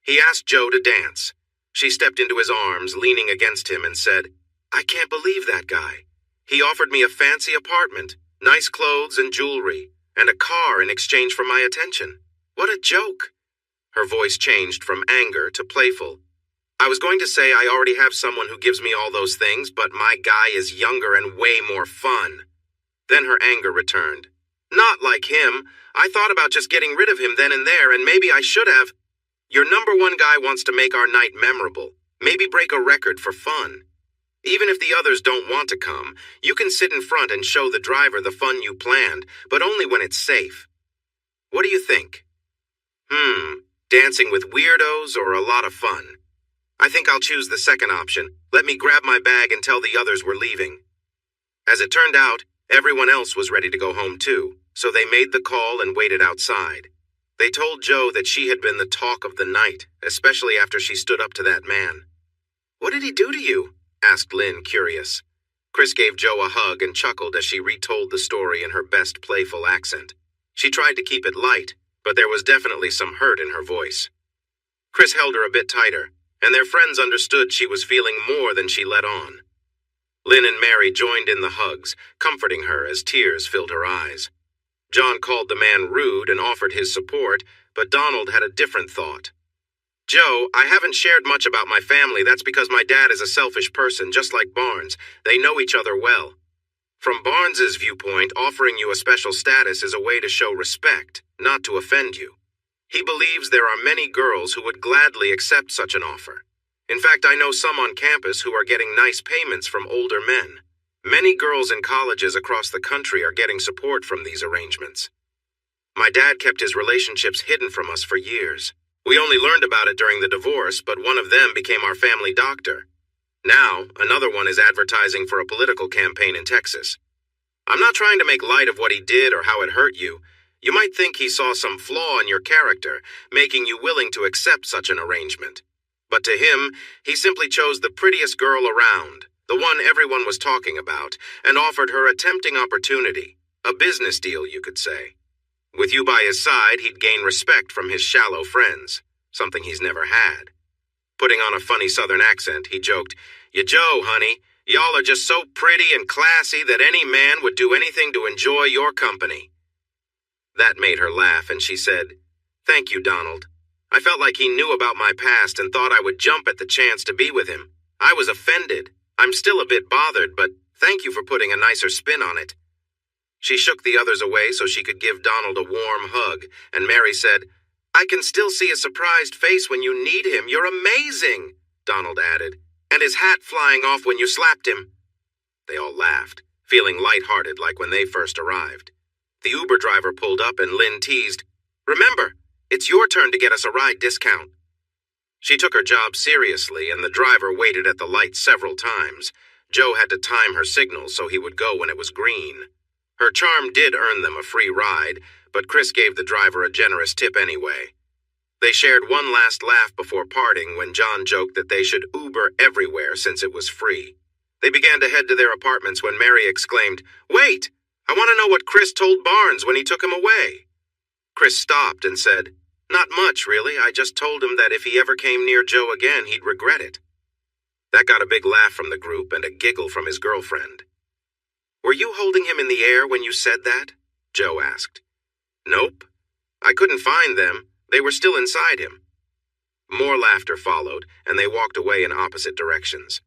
He asked Joe to dance. She stepped into his arms, leaning against him, and said, "I can't believe that guy. He offered me a fancy apartment, nice clothes and jewelry, and a car in exchange for my attention. What a joke." Her voice changed from anger to playful. "I was going to say I already have someone who gives me all those things, but my guy is younger and way more fun." Then her anger returned. "Not like him. I thought about just getting rid of him then and there, and maybe I should have. Your number one guy wants to make our night memorable, maybe break a record for fun. Even if the others don't want to come, you can sit in front and show the driver the fun you planned, but only when it's safe. What do you think? Dancing with weirdos or a lot of fun? I think I'll choose the second option. Let me grab my bag and tell the others we're leaving." As it turned out, everyone else was ready to go home too, so they made the call and waited outside. They told Joe that she had been the talk of the night, especially after she stood up to that man. "What did he do to you?" asked Lynn, curious. Chris gave Joe a hug and chuckled as she retold the story in her best playful accent. She tried to keep it light, but there was definitely some hurt in her voice. Chris held her a bit tighter, and their friends understood she was feeling more than she let on. Lynn and Mary joined in the hugs, comforting her as tears filled her eyes. John called the man rude and offered his support, but Donald had a different thought. "Joe, I haven't shared much about my family. That's because my dad is a selfish person, just like Barnes. They know each other well. From Barnes's viewpoint, offering you a special status is a way to show respect, not to offend you. He believes there are many girls who would gladly accept such an offer. In fact, I know some on campus who are getting nice payments from older men. Many girls in colleges across the country are getting support from these arrangements. My dad kept his relationships hidden from us for years. We only learned about it during the divorce, but one of them became our family doctor. Now, another one is advertising for a political campaign in Texas. I'm not trying to make light of what he did or how it hurt you. You might think he saw some flaw in your character, making you willing to accept such an arrangement. But to him, he simply chose the prettiest girl around, the one everyone was talking about, and offered her a tempting opportunity, a business deal, you could say. With you by his side, he'd gain respect from his shallow friends, something he's never had. Putting on a funny southern accent, he joked, "You Joe, honey, y'all are just so pretty and classy that any man would do anything to enjoy your company." That made her laugh, and she said, "Thank you, Donald. I felt like he knew about my past and thought I would jump at the chance to be with him. I was offended. I'm still a bit bothered, but thank you for putting a nicer spin on it." She shook the others away so she could give Donald a warm hug, and Mary said, "I can still see a surprised face when you need him. You're amazing," Donald added, "and his hat flying off when you slapped him." They all laughed, feeling lighthearted like when they first arrived. The Uber driver pulled up and Lynn teased, "Remember, it's your turn to get us a ride discount." She took her job seriously, and the driver waited at the light several times. Joe had to time her signals so he would go when it was green. Her charm did earn them a free ride, but Chris gave the driver a generous tip anyway. They shared one last laugh before parting when John joked that they should Uber everywhere since it was free. They began to head to their apartments when Mary exclaimed, "Wait! I want to know what Chris told Barnes when he took him away." Chris stopped and said, "Not much, really. I just told him that if he ever came near Joe again, he'd regret it." That got a big laugh from the group and a giggle from his girlfriend. "Were you holding him in the air when you said that?" Joe asked. "Nope. I couldn't find them. They were still inside him." More laughter followed, and they walked away in opposite directions.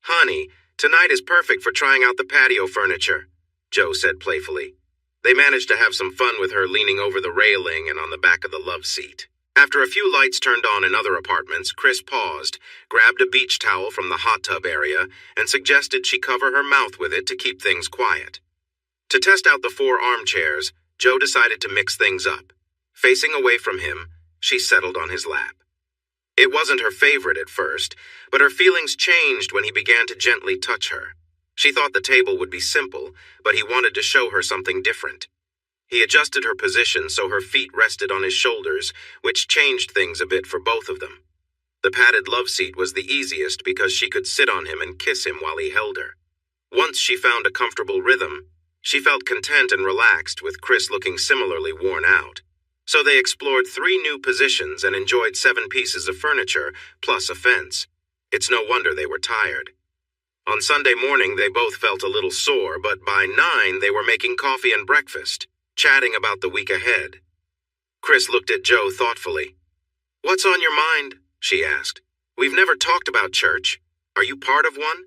"Honey, tonight is perfect for trying out the patio furniture," Joe said playfully. They managed to have some fun with her leaning over the railing and on the back of the love seat. After a few lights turned on in other apartments, Chris paused, grabbed a beach towel from the hot tub area, and suggested she cover her mouth with it to keep things quiet. To test out the 4 armchairs, Joe decided to mix things up. Facing away from him, she settled on his lap. It wasn't her favorite at first, but her feelings changed when he began to gently touch her. She thought the table would be simple, but he wanted to show her something different. He adjusted her position so her feet rested on his shoulders, which changed things a bit for both of them. The padded love seat was the easiest because she could sit on him and kiss him while he held her. Once she found a comfortable rhythm, she felt content and relaxed, with Chris looking similarly worn out. So they explored 3 new positions and enjoyed 7 pieces of furniture, plus a fence. It's no wonder they were tired. On Sunday morning, they both felt a little sore, but by 9 they were making coffee and breakfast, chatting about the week ahead. Chris looked at Joe thoughtfully. "What's on your mind?" she asked. "We've never talked about church. Are you part of one?"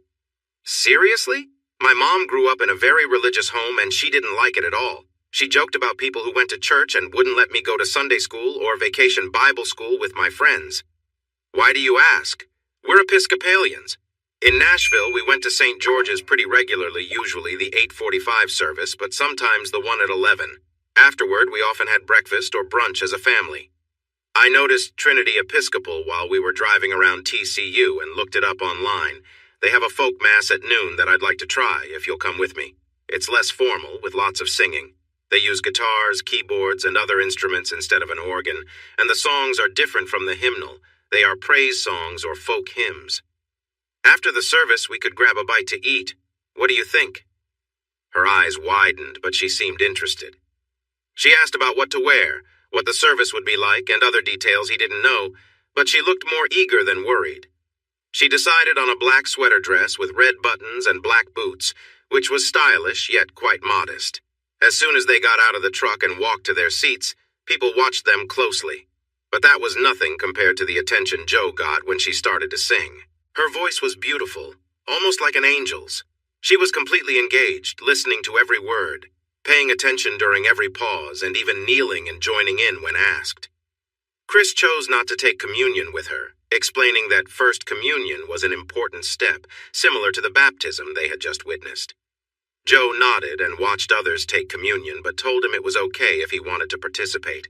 "Seriously? My mom grew up in a very religious home and she didn't like it at all. She joked about people who went to church and wouldn't let me go to Sunday school or vacation Bible school with my friends." "Why do you ask? We're Episcopalians. In Nashville, we went to St. George's pretty regularly, usually the 8:45 service, but sometimes the one at 11. Afterward, we often had breakfast or brunch as a family. I noticed Trinity Episcopal while we were driving around TCU and looked it up online. They have a folk mass at noon that I'd like to try, if you'll come with me. It's less formal, with lots of singing. They use guitars, keyboards, and other instruments instead of an organ, and the songs are different from the hymnal. They are praise songs or folk hymns. After the service, we could grab a bite to eat. What do you think?" Her eyes widened, but she seemed interested. She asked about what to wear, what the service would be like, and other details he didn't know, but she looked more eager than worried. She decided on a black sweater dress with red buttons and black boots, which was stylish yet quite modest. As soon as they got out of the truck and walked to their seats, people watched them closely. But that was nothing compared to the attention Jo got when she started to sing. Her voice was beautiful, almost like an angel's. She was completely engaged, listening to every word, paying attention during every pause, and even kneeling and joining in when asked. Chris chose not to take communion with her, explaining that First Communion was an important step, similar to the baptism they had just witnessed. Jo nodded and watched others take communion, but told him it was okay if he wanted to participate.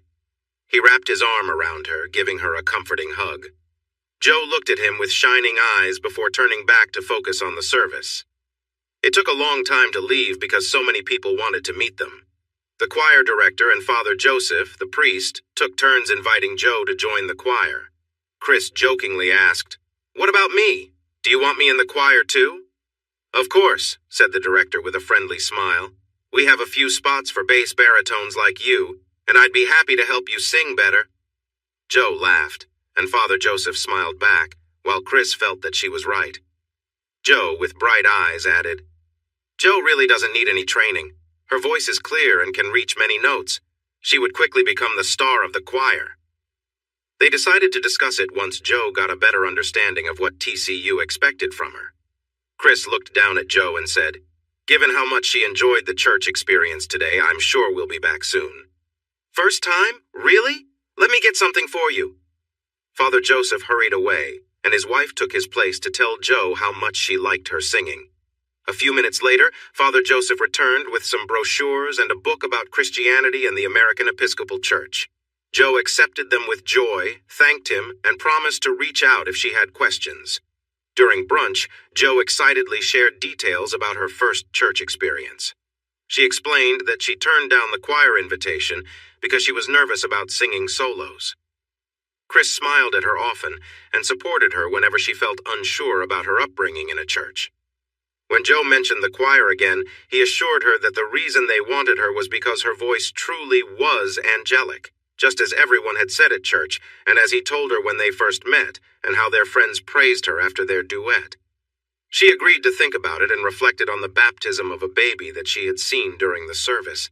He wrapped his arm around her, giving her a comforting hug. Jo looked at him with shining eyes before turning back to focus on the service. It took a long time to leave because so many people wanted to meet them. The choir director and Father Joseph, the priest, took turns inviting Jo to join the choir. Chris jokingly asked, "What about me? Do you want me in the choir too?" "Of course," said the director with a friendly smile. "We have a few spots for bass baritones like you, and I'd be happy to help you sing better." Jo laughed, and Father Joseph smiled back, while Chris felt that she was right. Jo, with bright eyes, added, "Jo really doesn't need any training. Her voice is clear and can reach many notes. She would quickly become the star of the choir." They decided to discuss it once Jo got a better understanding of what TCU expected from her. Chris looked down at Jo and said, "Given how much she enjoyed the church experience today, I'm sure we'll be back soon." "First time? Really? Let me get something for you." Father Joseph hurried away, and his wife took his place to tell Jo how much she liked her singing. A few minutes later, Father Joseph returned with some brochures and a book about Christianity and the American Episcopal Church. Jo accepted them with joy, thanked him, and promised to reach out if she had questions. During brunch, Jo excitedly shared details about her first church experience. She explained that she turned down the choir invitation because she was nervous about singing solos. Chris smiled at her often and supported her whenever she felt unsure about her upbringing in a church. When Jo mentioned the choir again, he assured her that the reason they wanted her was because her voice truly was angelic, just as everyone had said at church, and as he told her when they first met, and how their friends praised her after their duet. She agreed to think about it and reflected on the baptism of a baby that she had seen during the service.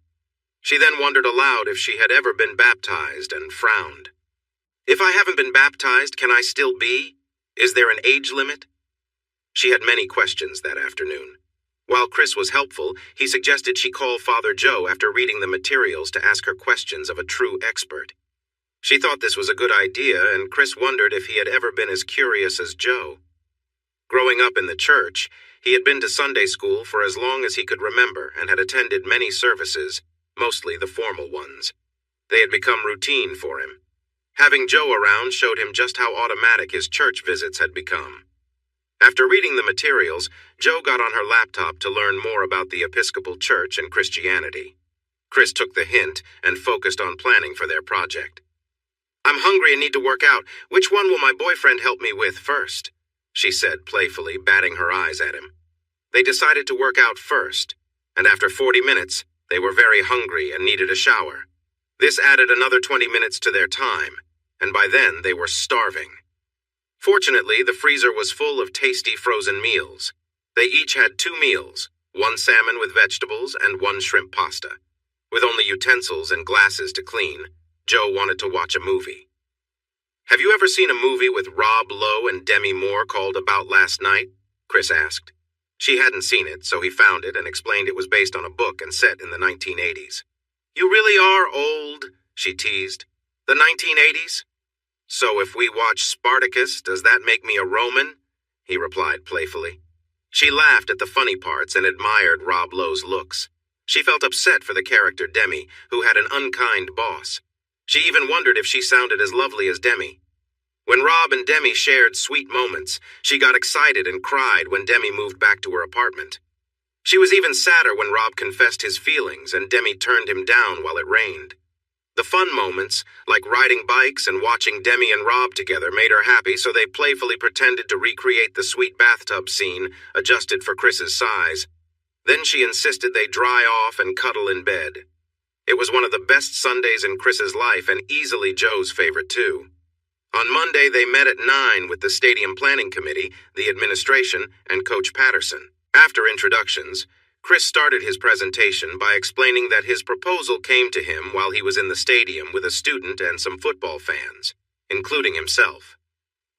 She then wondered aloud if she had ever been baptized and frowned. "If I haven't been baptized, can I still be? Is there an age limit?" She had many questions that afternoon. While Chris was helpful, he suggested she call Father Joe after reading the materials to ask her questions of a true expert. She thought this was a good idea, and Chris wondered if he had ever been as curious as Jo. Growing up in the church, he had been to Sunday school for as long as he could remember and had attended many services, mostly the formal ones. They had become routine for him. Having Jo around showed him just how automatic his church visits had become. After reading the materials, Jo got on her laptop to learn more about the Episcopal Church and Christianity. Chris took the hint and focused on planning for their project. "I'm hungry and need to work out. Which one will my boyfriend help me with first?" she said playfully, batting her eyes at him. They decided to work out first, and after 40 minutes, they were very hungry and needed a shower. This added another 20 minutes to their time, and by then they were starving. Fortunately, the freezer was full of tasty frozen meals. They each had 2 meals, 1 salmon with vegetables and 1 shrimp pasta. With only utensils and glasses to clean, Jo wanted to watch a movie. "Have you ever seen a movie with Rob Lowe and Demi Moore called About Last Night?" Chris asked. She hadn't seen it, so he found it and explained it was based on a book and set in the 1980s. "You really are old," she teased. "The 1980s? So if we watch Spartacus, does that make me a Roman?" he replied playfully. She laughed at the funny parts and admired Rob Lowe's looks. She felt upset for the character Demi, who had an unkind boss. She even wondered if she sounded as lovely as Demi. When Rob and Demi shared sweet moments, she got excited and cried when Demi moved back to her apartment. She was even sadder when Rob confessed his feelings and Demi turned him down while it rained. The fun moments, like riding bikes and watching Demi and Rob together, made her happy, so they playfully pretended to recreate the sweet bathtub scene, adjusted for Chris's size. Then she insisted they dry off and cuddle in bed. It was one of the best Sundays in Chris's life and easily Joe's favorite too. On Monday, they met at 9 with the Stadium Planning Committee, the administration, and Coach Patterson. After introductions, Chris started his presentation by explaining that his proposal came to him while he was in the stadium with a student and some football fans, including himself.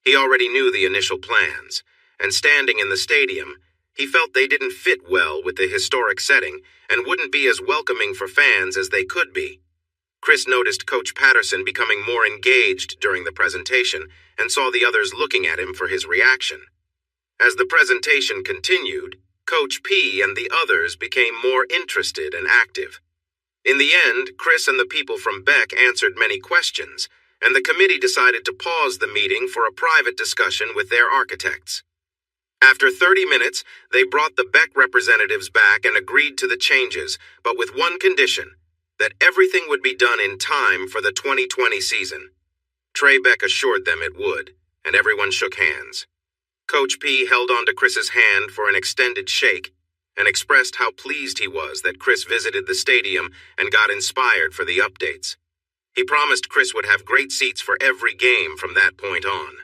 He already knew the initial plans, and standing in the stadium, he felt they didn't fit well with the historic setting and wouldn't be as welcoming for fans as they could be. Chris noticed Coach Patterson becoming more engaged during the presentation and saw the others looking at him for his reaction. As the presentation continued, Coach P and the others became more interested and active. In the end, Chris and the people from Beck answered many questions, and the committee decided to pause the meeting for a private discussion with their architects. After 30 minutes, they brought the Beck representatives back and agreed to the changes, but with one condition, that everything would be done in time for the 2020 season. Trey Beck assured them it would, and everyone shook hands. Coach P held onto Chris's hand for an extended shake and expressed how pleased he was that Chris visited the stadium and got inspired for the updates. He promised Chris would have great seats for every game from that point on.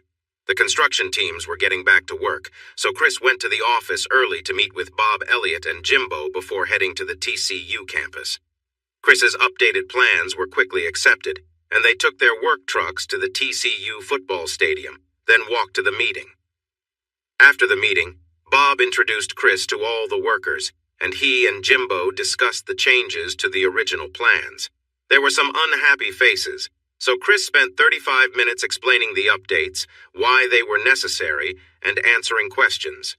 The construction teams were getting back to work, so Chris went to the office early to meet with Bob Elliott and Jimbo before heading to the TCU campus. Chris's updated plans were quickly accepted, and they took their work trucks to the TCU football stadium, then walked to the meeting. After the meeting, Bob introduced Chris to all the workers, and he and Jimbo discussed the changes to the original plans. There were some unhappy faces, so Chris spent 35 minutes explaining the updates, why they were necessary, and answering questions.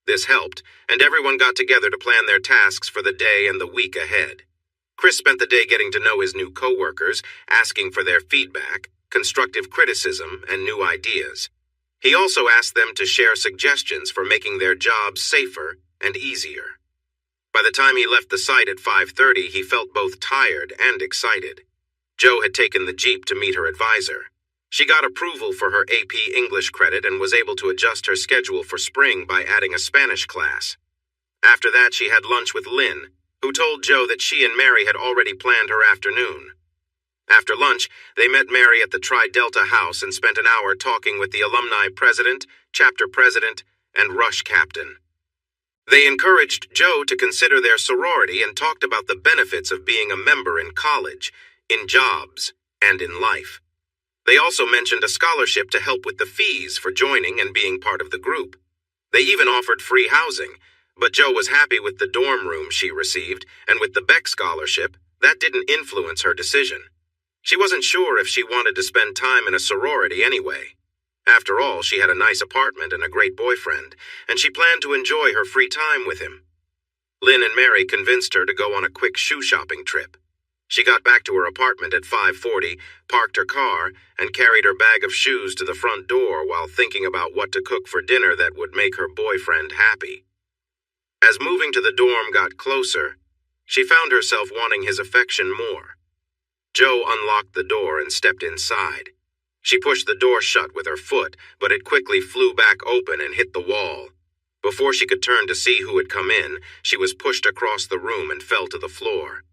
This helped, and everyone got together to plan their tasks for the day and the week ahead. Chris spent the day getting to know his new coworkers, asking for their feedback, constructive criticism, and new ideas. He also asked them to share suggestions for making their jobs safer and easier. By the time he left the site at 5:30, he felt both tired and excited. Joe had taken the Jeep to meet her advisor. She got approval for her AP English credit and was able to adjust her schedule for spring by adding a Spanish class. After that, she had lunch with Lynn, who told Joe that she and Mary had already planned her afternoon. After lunch, they met Mary at the Tri Delta house and spent an hour talking with the alumni president, chapter president, and rush captain. They encouraged Joe to consider their sorority and talked about the benefits of being a member in college, in jobs, and in life. They also mentioned a scholarship to help with the fees for joining and being part of the group. They even offered free housing, but Joe was happy with the dorm room she received, and with the Beck scholarship, that didn't influence her decision. She wasn't sure if she wanted to spend time in a sorority anyway. After all, she had a nice apartment and a great boyfriend, and she planned to enjoy her free time with him. Lynn and Mary convinced her to go on a quick shoe shopping trip. She got back to her apartment at 5:40, parked her car, and carried her bag of shoes to the front door while thinking about what to cook for dinner that would make her boyfriend happy. As moving to the dorm got closer, she found herself wanting his affection more. Joe unlocked the door and stepped inside. She pushed the door shut with her foot, but it quickly flew back open and hit the wall. Before she could turn to see who had come in, she was pushed across the room and fell to the floor.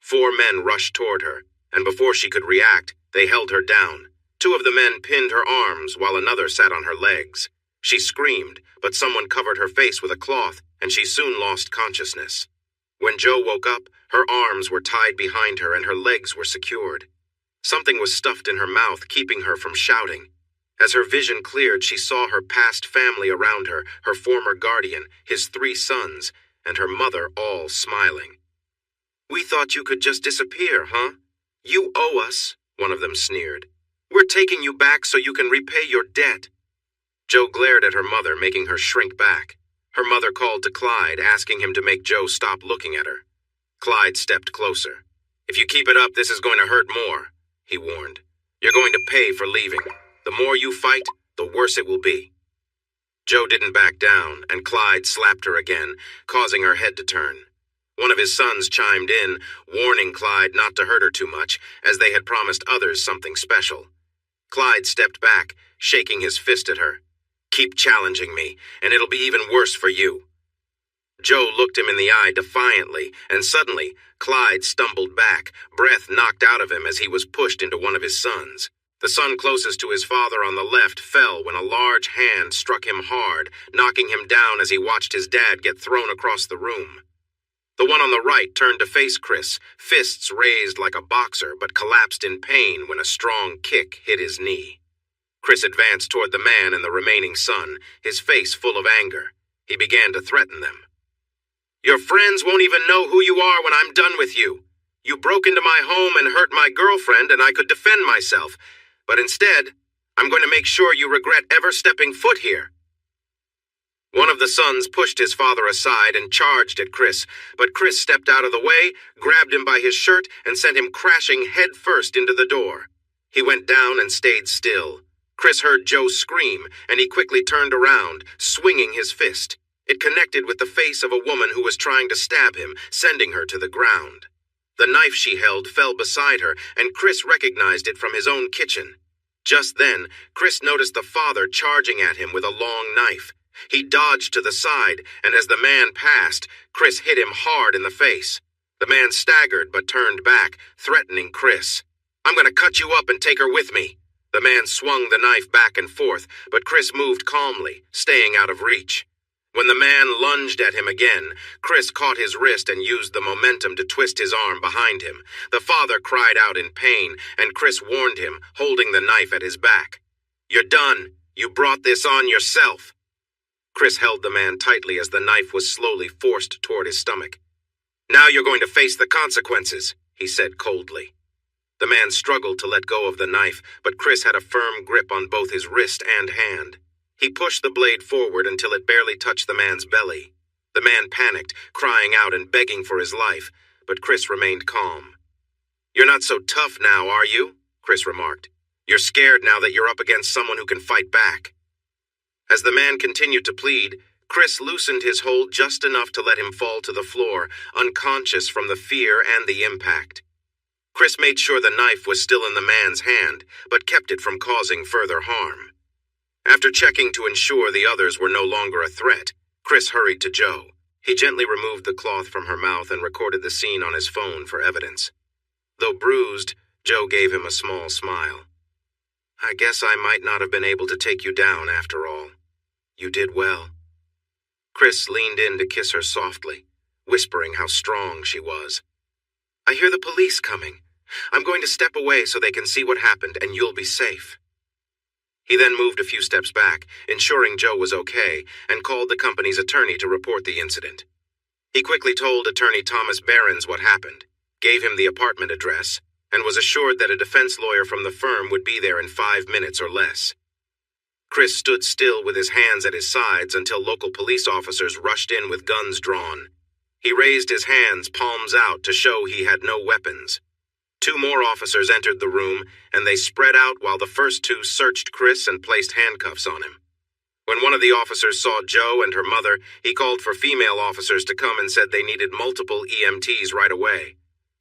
4 men rushed toward her, and before she could react, they held her down. 2 of the men pinned her arms while another sat on her legs. She screamed, but someone covered her face with a cloth, and she soon lost consciousness. When Joe woke up, her arms were tied behind her and her legs were secured. Something was stuffed in her mouth, keeping her from shouting. As her vision cleared, she saw her past family around her, her former guardian, his 3 sons, and her mother all smiling. "We thought you could just disappear, huh? You owe us," one of them sneered. "We're taking you back so you can repay your debt." Joe glared at her mother, making her shrink back. Her mother called to Clyde, asking him to make Joe stop looking at her. Clyde stepped closer. "If you keep it up, this is going to hurt more," he warned. "You're going to pay for leaving. The more you fight, the worse it will be." Joe didn't back down, and Clyde slapped her again, causing her head to turn. One of his sons chimed in, warning Clyde not to hurt her too much, as they had promised others something special. Clyde stepped back, shaking his fist at her. "Keep challenging me, and it'll be even worse for you." Joe looked him in the eye defiantly, and suddenly, Clyde stumbled back, breath knocked out of him as he was pushed into one of his sons. The son closest to his father on the left fell when a large hand struck him hard, knocking him down as he watched his dad get thrown across the room. The one on the right turned to face Chris, fists raised like a boxer, but collapsed in pain when a strong kick hit his knee. Chris advanced toward the man and the remaining son, his face full of anger. He began to threaten them. "Your friends won't even know who you are when I'm done with you. You broke into my home and hurt my girlfriend, and I could defend myself. But instead, I'm going to make sure you regret ever stepping foot here." One of the sons pushed his father aside and charged at Chris, but Chris stepped out of the way, grabbed him by his shirt, and sent him crashing head-first into the door. He went down and stayed still. Chris heard Joe scream, and he quickly turned around, swinging his fist. It connected with the face of a woman who was trying to stab him, sending her to the ground. The knife she held fell beside her, and Chris recognized it from his own kitchen. Just then, Chris noticed the father charging at him with a long knife. He dodged to the side, and as the man passed, Chris hit him hard in the face. The man staggered but turned back, threatening Chris. "I'm going to cut you up and take her with me." The man swung the knife back and forth, but Chris moved calmly, staying out of reach. When the man lunged at him again, Chris caught his wrist and used the momentum to twist his arm behind him. The father cried out in pain, and Chris warned him, holding the knife at his back. "You're done. You brought this on yourself." Chris held the man tightly as the knife was slowly forced toward his stomach. "Now you're going to face the consequences," he said coldly. The man struggled to let go of the knife, but Chris had a firm grip on both his wrist and hand. He pushed the blade forward until it barely touched the man's belly. The man panicked, crying out and begging for his life, but Chris remained calm. "You're not so tough now, are you?" Chris remarked. "You're scared now that you're up against someone who can fight back." As the man continued to plead, Chris loosened his hold just enough to let him fall to the floor, unconscious from the fear and the impact. Chris made sure the knife was still in the man's hand, but kept it from causing further harm. After checking to ensure the others were no longer a threat, Chris hurried to Joe. He gently removed the cloth from her mouth and recorded the scene on his phone for evidence. Though bruised, Joe gave him a small smile. "I guess I might not have been able to take you down after all. You did well." Chris leaned in to kiss her softly, whispering how strong she was. "I hear the police coming. I'm going to step away so they can see what happened and you'll be safe." He then moved a few steps back, ensuring Joe was okay, and called the company's attorney to report the incident. He quickly told attorney Thomas Behrens what happened, gave him the apartment address, and was assured that a defense lawyer from the firm would be there in 5 minutes or less. Chris stood still with his hands at his sides until local police officers rushed in with guns drawn. He raised his hands, palms out, to show he had no weapons. 2 more officers entered the room, and they spread out while the first 2 searched Chris and placed handcuffs on him. When one of the officers saw Joe and her mother, he called for female officers to come and said they needed multiple EMTs right away.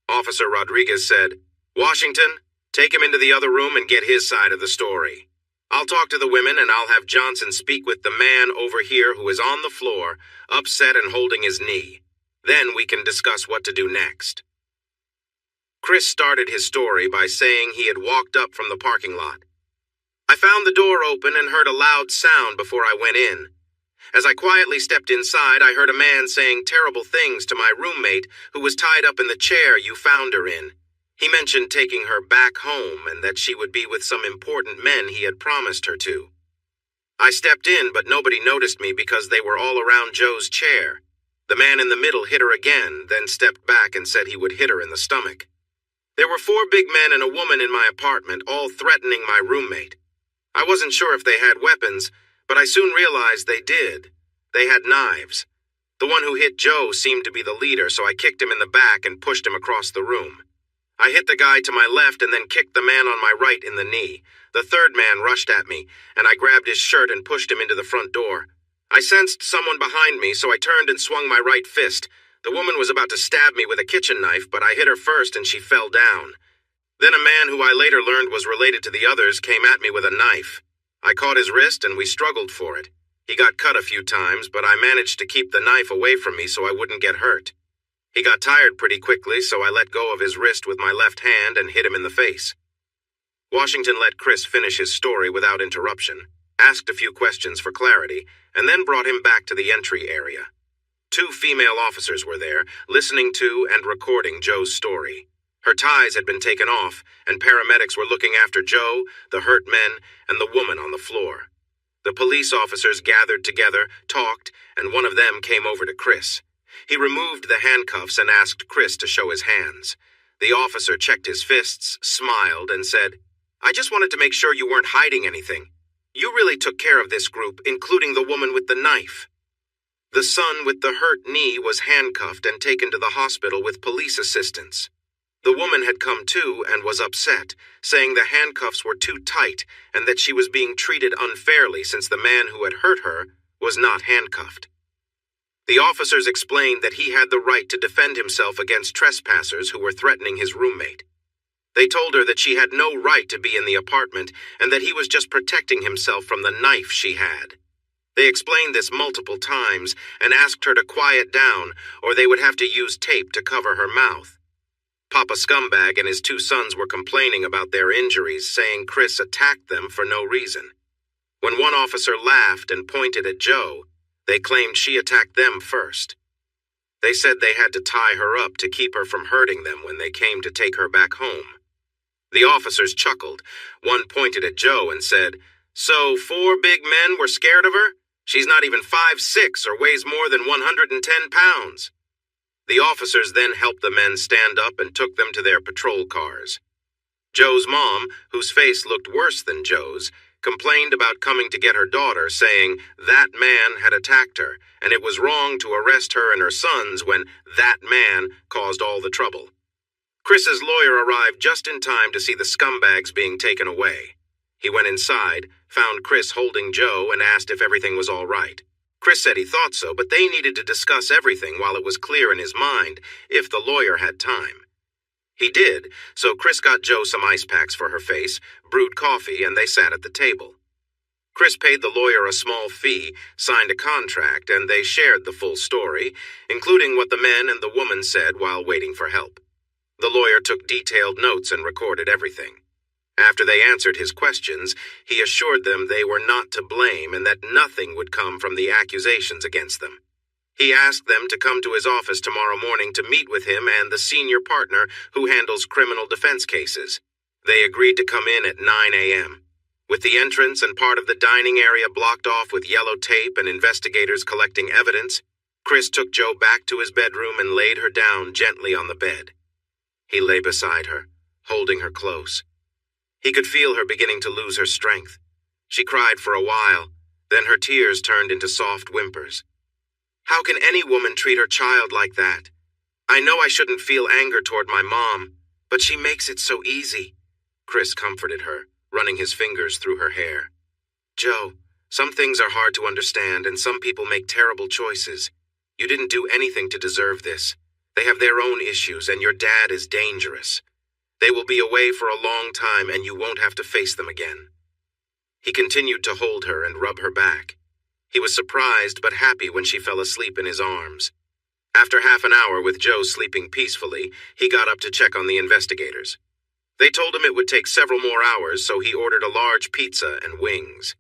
Officer Rodriguez said, "Washington, take him into the other room and get his side of the story. I'll talk to the women and I'll have Johnson speak with the man over here who is on the floor, upset and holding his knee. Then we can discuss what to do next." Chris started his story by saying he had walked up from the parking lot. "I found the door open and heard a loud sound before I went in. As I quietly stepped inside, I heard a man saying terrible things to my roommate who was tied up in the chair you found her in. He mentioned taking her back home and that she would be with some important men he had promised her to. I stepped in, but nobody noticed me because they were all around Joe's chair. The man in the middle hit her again, then stepped back and said he would hit her in the stomach. There were 4 big men and a woman in my apartment, all threatening my roommate. I wasn't sure if they had weapons, but I soon realized they did. They had knives. The one who hit Joe seemed to be the leader, so I kicked him in the back and pushed him across the room. I hit the guy to my left and then kicked the man on my right in the knee. The 3rd man rushed at me, and I grabbed his shirt and pushed him into the front door. I sensed someone behind me, so I turned and swung my right fist. The woman was about to stab me with a kitchen knife, but I hit her first and she fell down. Then a man who I later learned was related to the others came at me with a knife. I caught his wrist and we struggled for it. He got cut a few times, but I managed to keep the knife away from me so I wouldn't get hurt. He got tired pretty quickly, so I let go of his wrist with my left hand and hit him in the face. Washington let Chris finish his story without interruption, asked a few questions for clarity, and then brought him back to the entry area. 2 female officers were there, listening to and recording Joe's story. Her ties had been taken off, and paramedics were looking after Joe, the hurt men, and the woman on the floor. The police officers gathered together, talked, and one of them came over to Chris. He removed the handcuffs and asked Chris to show his hands. The officer checked his fists, smiled, and said, "I just wanted to make sure you weren't hiding anything. You really took care of this group, including the woman with the knife." The son with the hurt knee was handcuffed and taken to the hospital with police assistance. The woman had come to and was upset, saying the handcuffs were too tight and that she was being treated unfairly since the man who had hurt her was not handcuffed. The officers explained that he had the right to defend himself against trespassers who were threatening his roommate. They told her that she had no right to be in the apartment and that he was just protecting himself from the knife she had. They explained this multiple times and asked her to quiet down or they would have to use tape to cover her mouth. Papa Scumbag and his 2 sons were complaining about their injuries, saying Chris attacked them for no reason. When one officer laughed and pointed at Joe, they claimed she attacked them first. They said they had to tie her up to keep her from hurting them when they came to take her back home. The officers chuckled. One pointed at Joe and said, "So 4 big men were scared of her? She's not even 5'6" or weighs more than 110 pounds. The officers then helped the men stand up and took them to their patrol cars. Joe's mom, whose face looked worse than Joe's, complained about coming to get her daughter, saying that man had attacked her, and it was wrong to arrest her and her sons when that man caused all the trouble. Chris's lawyer arrived just in time to see the scumbags being taken away. He went inside, found Chris holding Joe, and asked if everything was all right. Chris said he thought so, but they needed to discuss everything while it was clear in his mind, if the lawyer had time. He did, so Chris got Joe some ice packs for her face, brewed coffee, and they sat at the table. Chris paid the lawyer a small fee, signed a contract, and they shared the full story, including what the men and the woman said while waiting for help. The lawyer took detailed notes and recorded everything. After they answered his questions, he assured them they were not to blame and that nothing would come from the accusations against them. He asked them to come to his office tomorrow morning to meet with him and the senior partner who handles criminal defense cases. They agreed to come in at 9 a.m. With the entrance and part of the dining area blocked off with yellow tape and investigators collecting evidence, Chris took Joe back to his bedroom and laid her down gently on the bed. He lay beside her, holding her close. He could feel her beginning to lose her strength. She cried for a while, then her tears turned into soft whimpers. How can any woman treat her child like that? I know I shouldn't feel anger toward my mom, but she makes it so easy. Chris comforted her, running his fingers through her hair. Joe, some things are hard to understand and some people make terrible choices. You didn't do anything to deserve this. They have their own issues and your dad is dangerous. They will be away for a long time and you won't have to face them again. He continued to hold her and rub her back. He was surprised but happy when she fell asleep in his arms. After half an hour with Joe sleeping peacefully, he got up to check on the investigators. They told him it would take several more hours, so he ordered a large pizza and wings.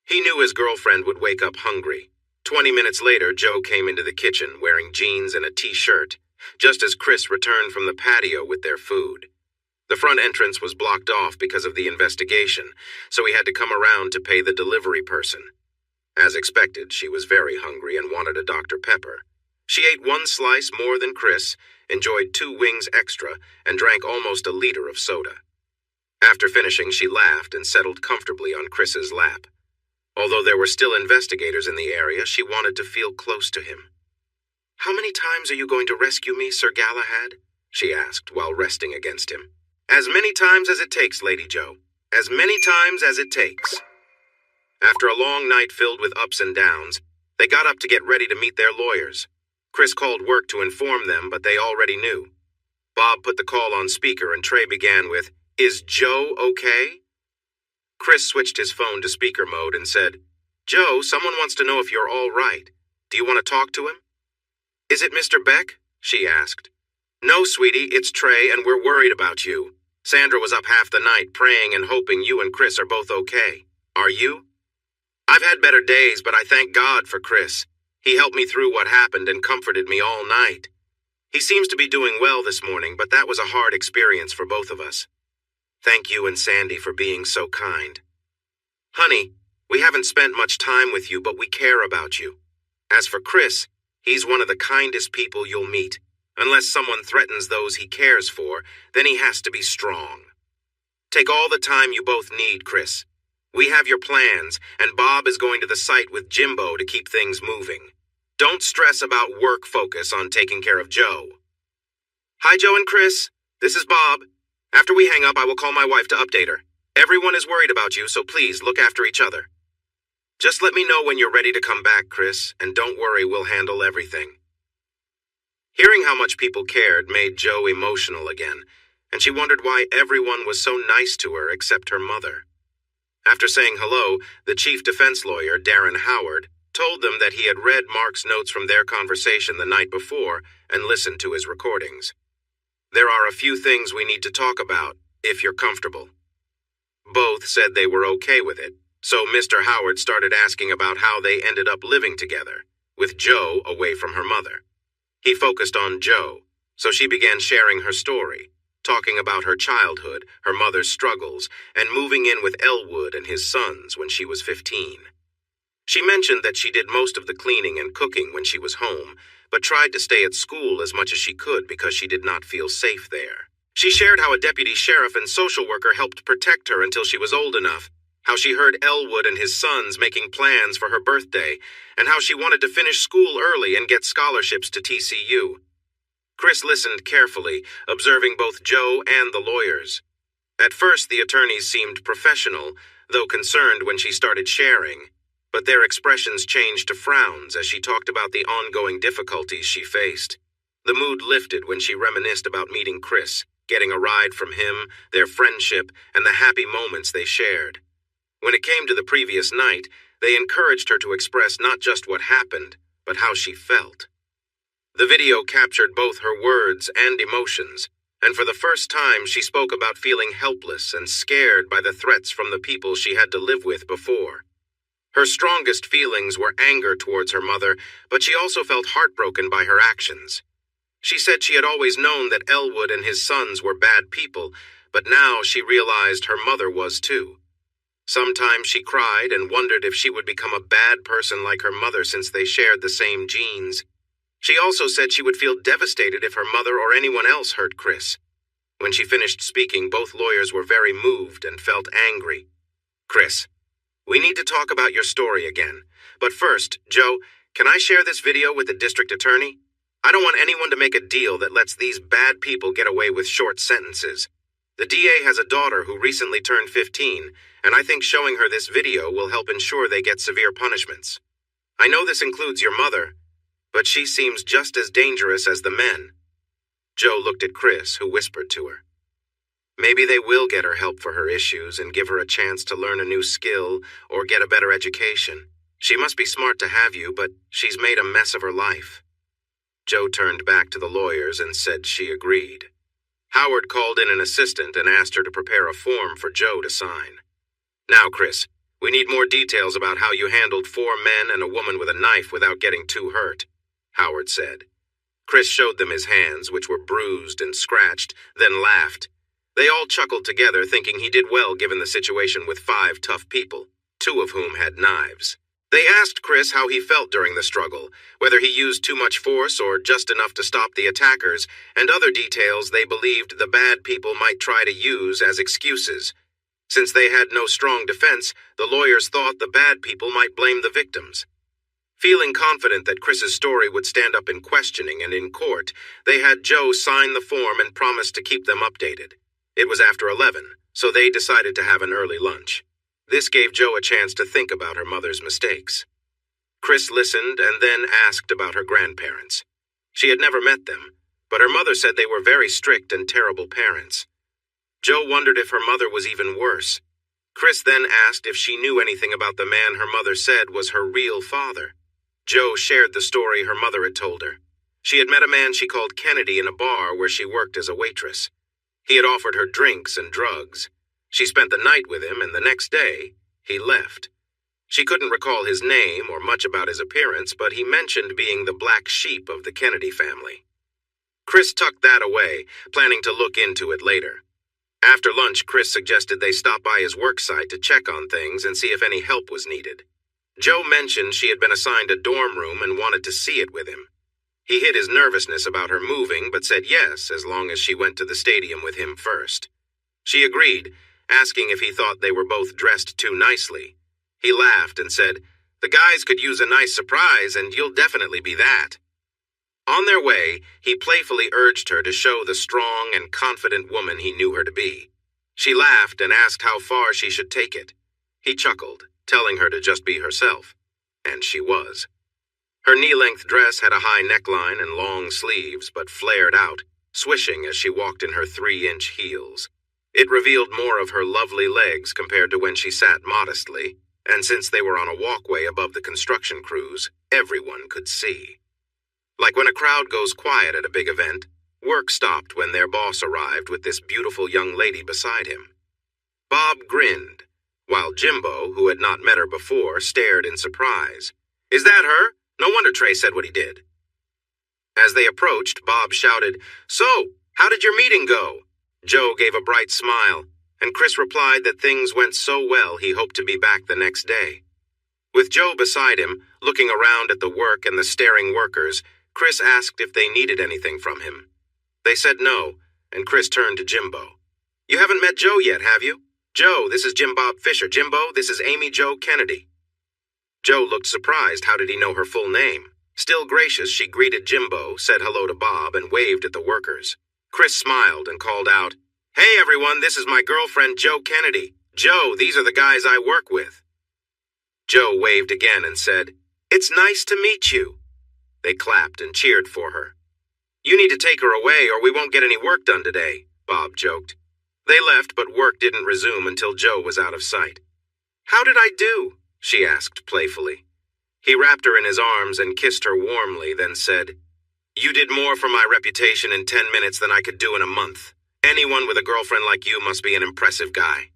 He knew his girlfriend would wake up hungry. 20 minutes later, Joe came into the kitchen wearing jeans and a t-shirt, just as Chris returned from the patio with their food. The front entrance was blocked off because of the investigation, so he had to come around to pay the delivery person. As expected, she was very hungry and wanted a Dr. Pepper. She ate 1 slice more than Chris, enjoyed 2 wings extra, and drank almost a liter of soda. After finishing, she laughed and settled comfortably on Chris's lap. Although there were still investigators in the area, she wanted to feel close to him. "How many times are you going to rescue me, Sir Galahad?" she asked while resting against him. "As many times as it takes, Lady Joe. As many times as it takes." After a long night filled with ups and downs, they got up to get ready to meet their lawyers. Chris called work to inform them, but they already knew. Bob put the call on speaker and Trey began with, "Is Joe okay?" Chris switched his phone to speaker mode and said, "Joe, someone wants to know if you're all right. Do you want to talk to him?" "Is it Mr. Beck?" she asked. "No, sweetie, it's Trey, and we're worried about you. Sandra was up half the night praying and hoping you and Chris are both okay. Are you?" "I've had better days, but I thank God for Chris. He helped me through what happened and comforted me all night. He seems to be doing well this morning, but that was a hard experience for both of us. Thank you and Sandy for being so kind. Honey, we haven't spent much time with you, but we care about you. As for Chris, he's one of the kindest people you'll meet. Unless someone threatens those he cares for, then he has to be strong. Take all the time you both need, Chris. We have your plans, and Bob is going to the site with Jimbo to keep things moving. Don't stress about work, focus on taking care of Joe." "Hi, Joe and Chris. This is Bob. After we hang up, I will call my wife to update her. Everyone is worried about you, so please look after each other. Just let me know when you're ready to come back, Chris, and don't worry, we'll handle everything." Hearing how much people cared made Joe emotional again, and she wondered why everyone was so nice to her except her mother. After saying hello, the chief defense lawyer, Darren Howard, told them that he had read Mark's notes from their conversation the night before and listened to his recordings. "There are a few things we need to talk about, if you're comfortable." Both said they were okay with it, so Mr. Howard started asking about how they ended up living together, with Joe away from her mother. He focused on Joe, so she began sharing her story, talking about her childhood, her mother's struggles, and moving in with Elwood and his sons when she was 15. She mentioned that she did most of the cleaning and cooking when she was home, but tried to stay at school as much as she could because she did not feel safe there. She shared how a deputy sheriff and social worker helped protect her until she was old enough, how she heard Elwood and his sons making plans for her birthday, and how she wanted to finish school early and get scholarships to TCU. Chris listened carefully, observing both Joe and the lawyers. At first, the attorneys seemed professional, though concerned when she started sharing, but their expressions changed to frowns as she talked about the ongoing difficulties she faced. The mood lifted when she reminisced about meeting Chris, getting a ride from him, their friendship, and the happy moments they shared. When it came to the previous night, they encouraged her to express not just what happened, but how she felt. The video captured both her words and emotions, and for the first time she spoke about feeling helpless and scared by the threats from the people she had to live with before. Her strongest feelings were anger towards her mother, but she also felt heartbroken by her actions. She said she had always known that Elwood and his sons were bad people, but now she realized her mother was too. Sometimes she cried and wondered if she would become a bad person like her mother since they shared the same genes. She also said she would feel devastated if her mother or anyone else hurt Chris. When she finished speaking, both lawyers were very moved and felt angry. "Chris, we need to talk about your story again. But first, Joe, can I share this video with the district attorney? I don't want anyone to make a deal that lets these bad people get away with short sentences. The DA has a daughter who recently turned 15, and I think showing her this video will help ensure they get severe punishments. I know this includes your mother, but she seems just as dangerous as the men." Joe looked at Chris, who whispered to her. "Maybe they will get her help for her issues and give her a chance to learn a new skill or get a better education. She must be smart to have you, but she's made a mess of her life." Joe turned back to the lawyers and said she agreed. Howard called in an assistant and asked her to prepare a form for Joe to sign. "Now, Chris, we need more details about how you handled 4 men and a woman with a knife without getting too hurt," Howard said. Chris showed them his hands, which were bruised and scratched, then laughed. They all chuckled together, thinking he did well given the situation with 5 tough people, 2 of whom had knives. They asked Chris how he felt during the struggle, whether he used too much force or just enough to stop the attackers, and other details they believed the bad people might try to use as excuses. Since they had no strong defense, the lawyers thought the bad people might blame the victims. Feeling confident that Chris's story would stand up in questioning and in court, they had Joe sign the form and promised to keep them updated. It was after 11, so they decided to have an early lunch. This gave Joe a chance to think about her mother's mistakes. Chris listened and then asked about her grandparents. She had never met them, but her mother said they were very strict and terrible parents. Joe wondered if her mother was even worse. Chris then asked if she knew anything about the man her mother said was her real father. Jo shared the story her mother had told her. She had met a man she called Kennedy in a bar where she worked as a waitress. He had offered her drinks and drugs. She spent the night with him, and the next day, he left. She couldn't recall his name or much about his appearance, but he mentioned being the black sheep of the Kennedy family. Chris tucked that away, planning to look into it later. After lunch, Chris suggested they stop by his work site to check on things and see if any help was needed. Jo mentioned she had been assigned a dorm room and wanted to see it with him. He hid his nervousness about her moving, but said yes as long as she went to the stadium with him first. She agreed, asking if he thought they were both dressed too nicely. He laughed and said, "The guys could use a nice surprise, and you'll definitely be that." On their way, he playfully urged her to show the strong and confident woman he knew her to be. She laughed and asked how far she should take it. He chuckled, telling her to just be herself. And she was. Her knee-length dress had a high neckline and long sleeves, but flared out, swishing as she walked in her 3-inch heels. It revealed more of her lovely legs compared to when she sat modestly, and since they were on a walkway above the construction crews, everyone could see. Like when a crowd goes quiet at a big event, work stopped when their boss arrived with this beautiful young lady beside him. Bob grinned, while Jimbo, who had not met her before, stared in surprise. "Is that her? No wonder Trey said what he did." As they approached, Bob shouted, "So, how did your meeting go?" Jo gave a bright smile, and Chris replied that things went so well he hoped to be back the next day. With Jo beside him, looking around at the work and the staring workers, Chris asked if they needed anything from him. They said no, and Chris turned to Jimbo. "You haven't met Jo yet, have you? Jo, this is Jim Bob Fisher. Jimbo, this is Amy Jo Kennedy." Jo looked surprised. How did he know her full name? Still gracious, she greeted Jimbo, said hello to Bob, and waved at the workers. Chris smiled and called out, "Hey everyone, this is my girlfriend Jo Kennedy. Jo, these are the guys I work with." Jo waved again and said, "It's nice to meet you." They clapped and cheered for her. "You need to take her away or we won't get any work done today," Bob joked. They left, but work didn't resume until Jo was out of sight. "How did I do?" she asked playfully. He wrapped her in his arms and kissed her warmly, then said, "You did more for my reputation in 10 minutes than I could do in a month. Anyone with a girlfriend like you must be an impressive guy."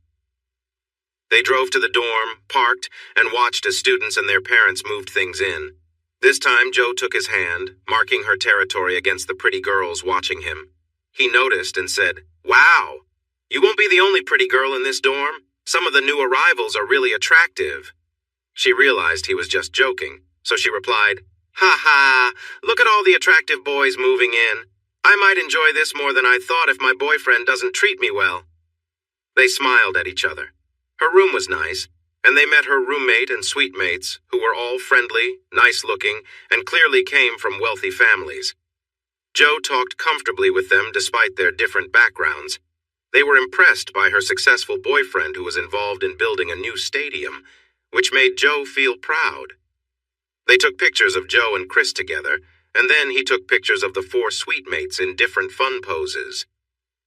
They drove to the dorm, parked, and watched as students and their parents moved things in. This time, Jo took his hand, marking her territory against the pretty girls watching him. He noticed and said, "Wow, you won't be the only pretty girl in this dorm. Some of the new arrivals are really attractive." She realized he was just joking, so she replied, "Ha ha, look at all the attractive boys moving in. I might enjoy this more than I thought if my boyfriend doesn't treat me well." They smiled at each other. Her room was nice, and they met her roommate and suite mates, who were all friendly, nice-looking, and clearly came from wealthy families. Jo talked comfortably with them despite their different backgrounds. They were impressed by her successful boyfriend who was involved in building a new stadium, which made Jo feel proud. They took pictures of Jo and Chris together, and then he took pictures of the 4 suite mates in different fun poses.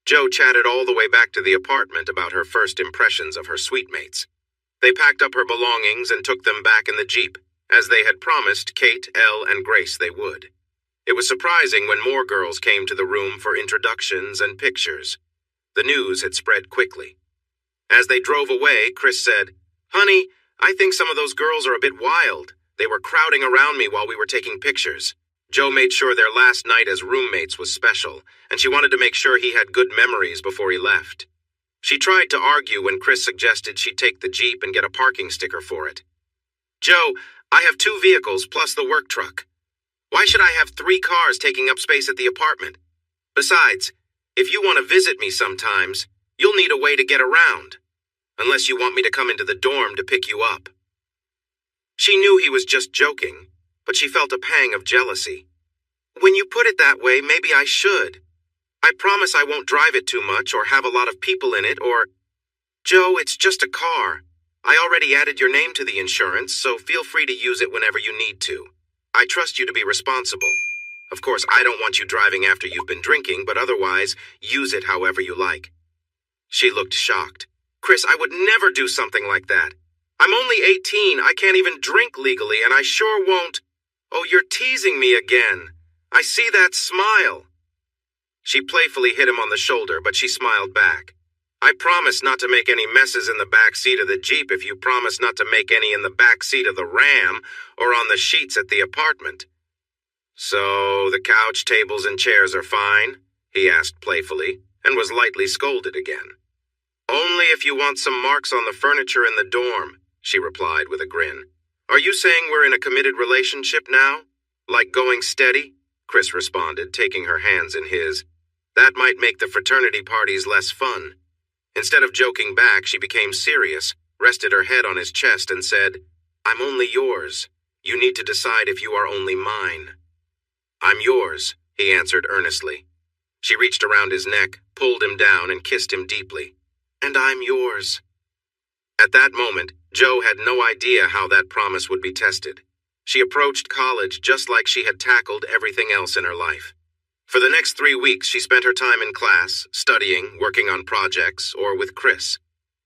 Jo chatted all the way back to the apartment about her first impressions of her suite mates. They packed up her belongings and took them back in the Jeep, as they had promised Kate, Elle, and Grace they would. It was surprising when more girls came to the room for introductions and pictures. The news had spread quickly. As they drove away, Chris said, "Honey, I think some of those girls are a bit wild. They were crowding around me while we were taking pictures." Jo made sure their last night as roommates was special, and she wanted to make sure he had good memories before he left. She tried to argue when Chris suggested she take the Jeep and get a parking sticker for it. "Jo, I have 2 vehicles plus the work truck. Why should I have 3 cars taking up space at the apartment? Besides, if you want to visit me sometimes, you'll need a way to get around. Unless you want me to come into the dorm to pick you up." She knew he was just joking, but she felt a pang of jealousy. "When you put it that way, maybe I should. I promise I won't drive it too much or have a lot of people in it or—" "Jo, it's just a car. I already added your name to the insurance, so feel free to use it whenever you need to. I trust you to be responsible. Of course, I don't want you driving after you've been drinking, but otherwise, use it however you like." She looked shocked. Chris, I would never do something like that. I'm only 18, I can't even drink legally, and I sure won't. Oh, you're teasing me again. I see that smile. She playfully hit him on the shoulder, but she smiled back. I promise not to make any messes in the back seat of the Jeep if you promise not to make any in the back seat of the Ram or on the sheets at the apartment. So, the couch, tables, and chairs are fine? He asked playfully, and was lightly scolded again. Only if you want some marks on the furniture in the dorm, she replied with a grin. Are you saying we're in a committed relationship now? Like going steady? Chris responded, taking her hands in his. That might make the fraternity parties less fun. Instead of joking back, she became serious, rested her head on his chest, and said, I'm only yours. You need to decide if you are only mine. I'm yours, he answered earnestly. She reached around his neck, pulled him down, and kissed him deeply. And I'm yours. At that moment, Jo had no idea how that promise would be tested. She approached college just like she had tackled everything else in her life. For the next 3 weeks, she spent her time in class, studying, working on projects, or with Chris.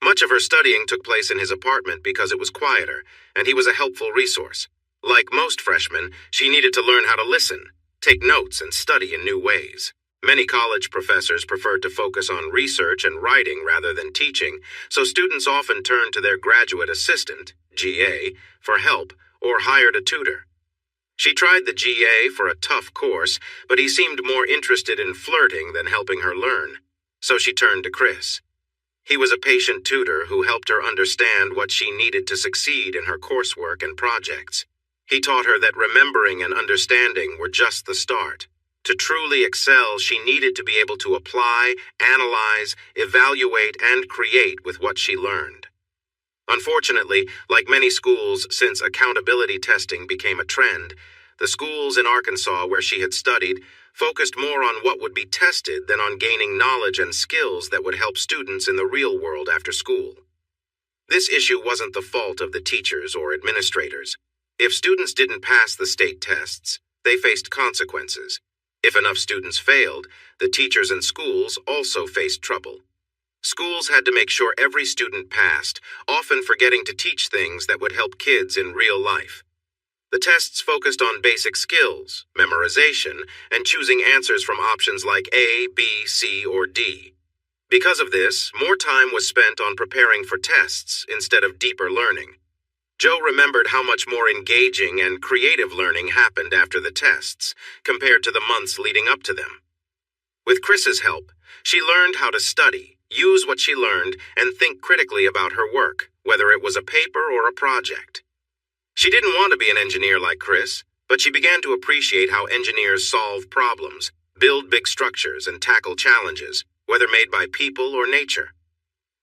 Much of her studying took place in his apartment because it was quieter, and he was a helpful resource. Like most freshmen, she needed to learn how to listen, take notes, and study in new ways. Many college professors preferred to focus on research and writing rather than teaching, so students often turned to their graduate assistant, GA, for help or hired a tutor. She tried the GA for a tough course, but he seemed more interested in flirting than helping her learn, so she turned to Chris. He was a patient tutor who helped her understand what she needed to succeed in her coursework and projects. He taught her that remembering and understanding were just the start. To truly excel, she needed to be able to apply, analyze, evaluate, and create with what she learned. Unfortunately, like many schools, since accountability testing became a trend, the schools in Arkansas where she had studied focused more on what would be tested than on gaining knowledge and skills that would help students in the real world after school. This issue wasn't the fault of the teachers or administrators. If students didn't pass the state tests, they faced consequences. If enough students failed, the teachers and schools also faced trouble. Schools had to make sure every student passed, often forgetting to teach things that would help kids in real life. The tests focused on basic skills, memorization, and choosing answers from options like A, B, C, or D. Because of this, more time was spent on preparing for tests instead of deeper learning. Jo remembered how much more engaging and creative learning happened after the tests, compared to the months leading up to them. With Chris's help, she learned how to study, use what she learned, and think critically about her work, whether it was a paper or a project. She didn't want to be an engineer like Chris, but she began to appreciate how engineers solve problems, build big structures, and tackle challenges, whether made by people or nature.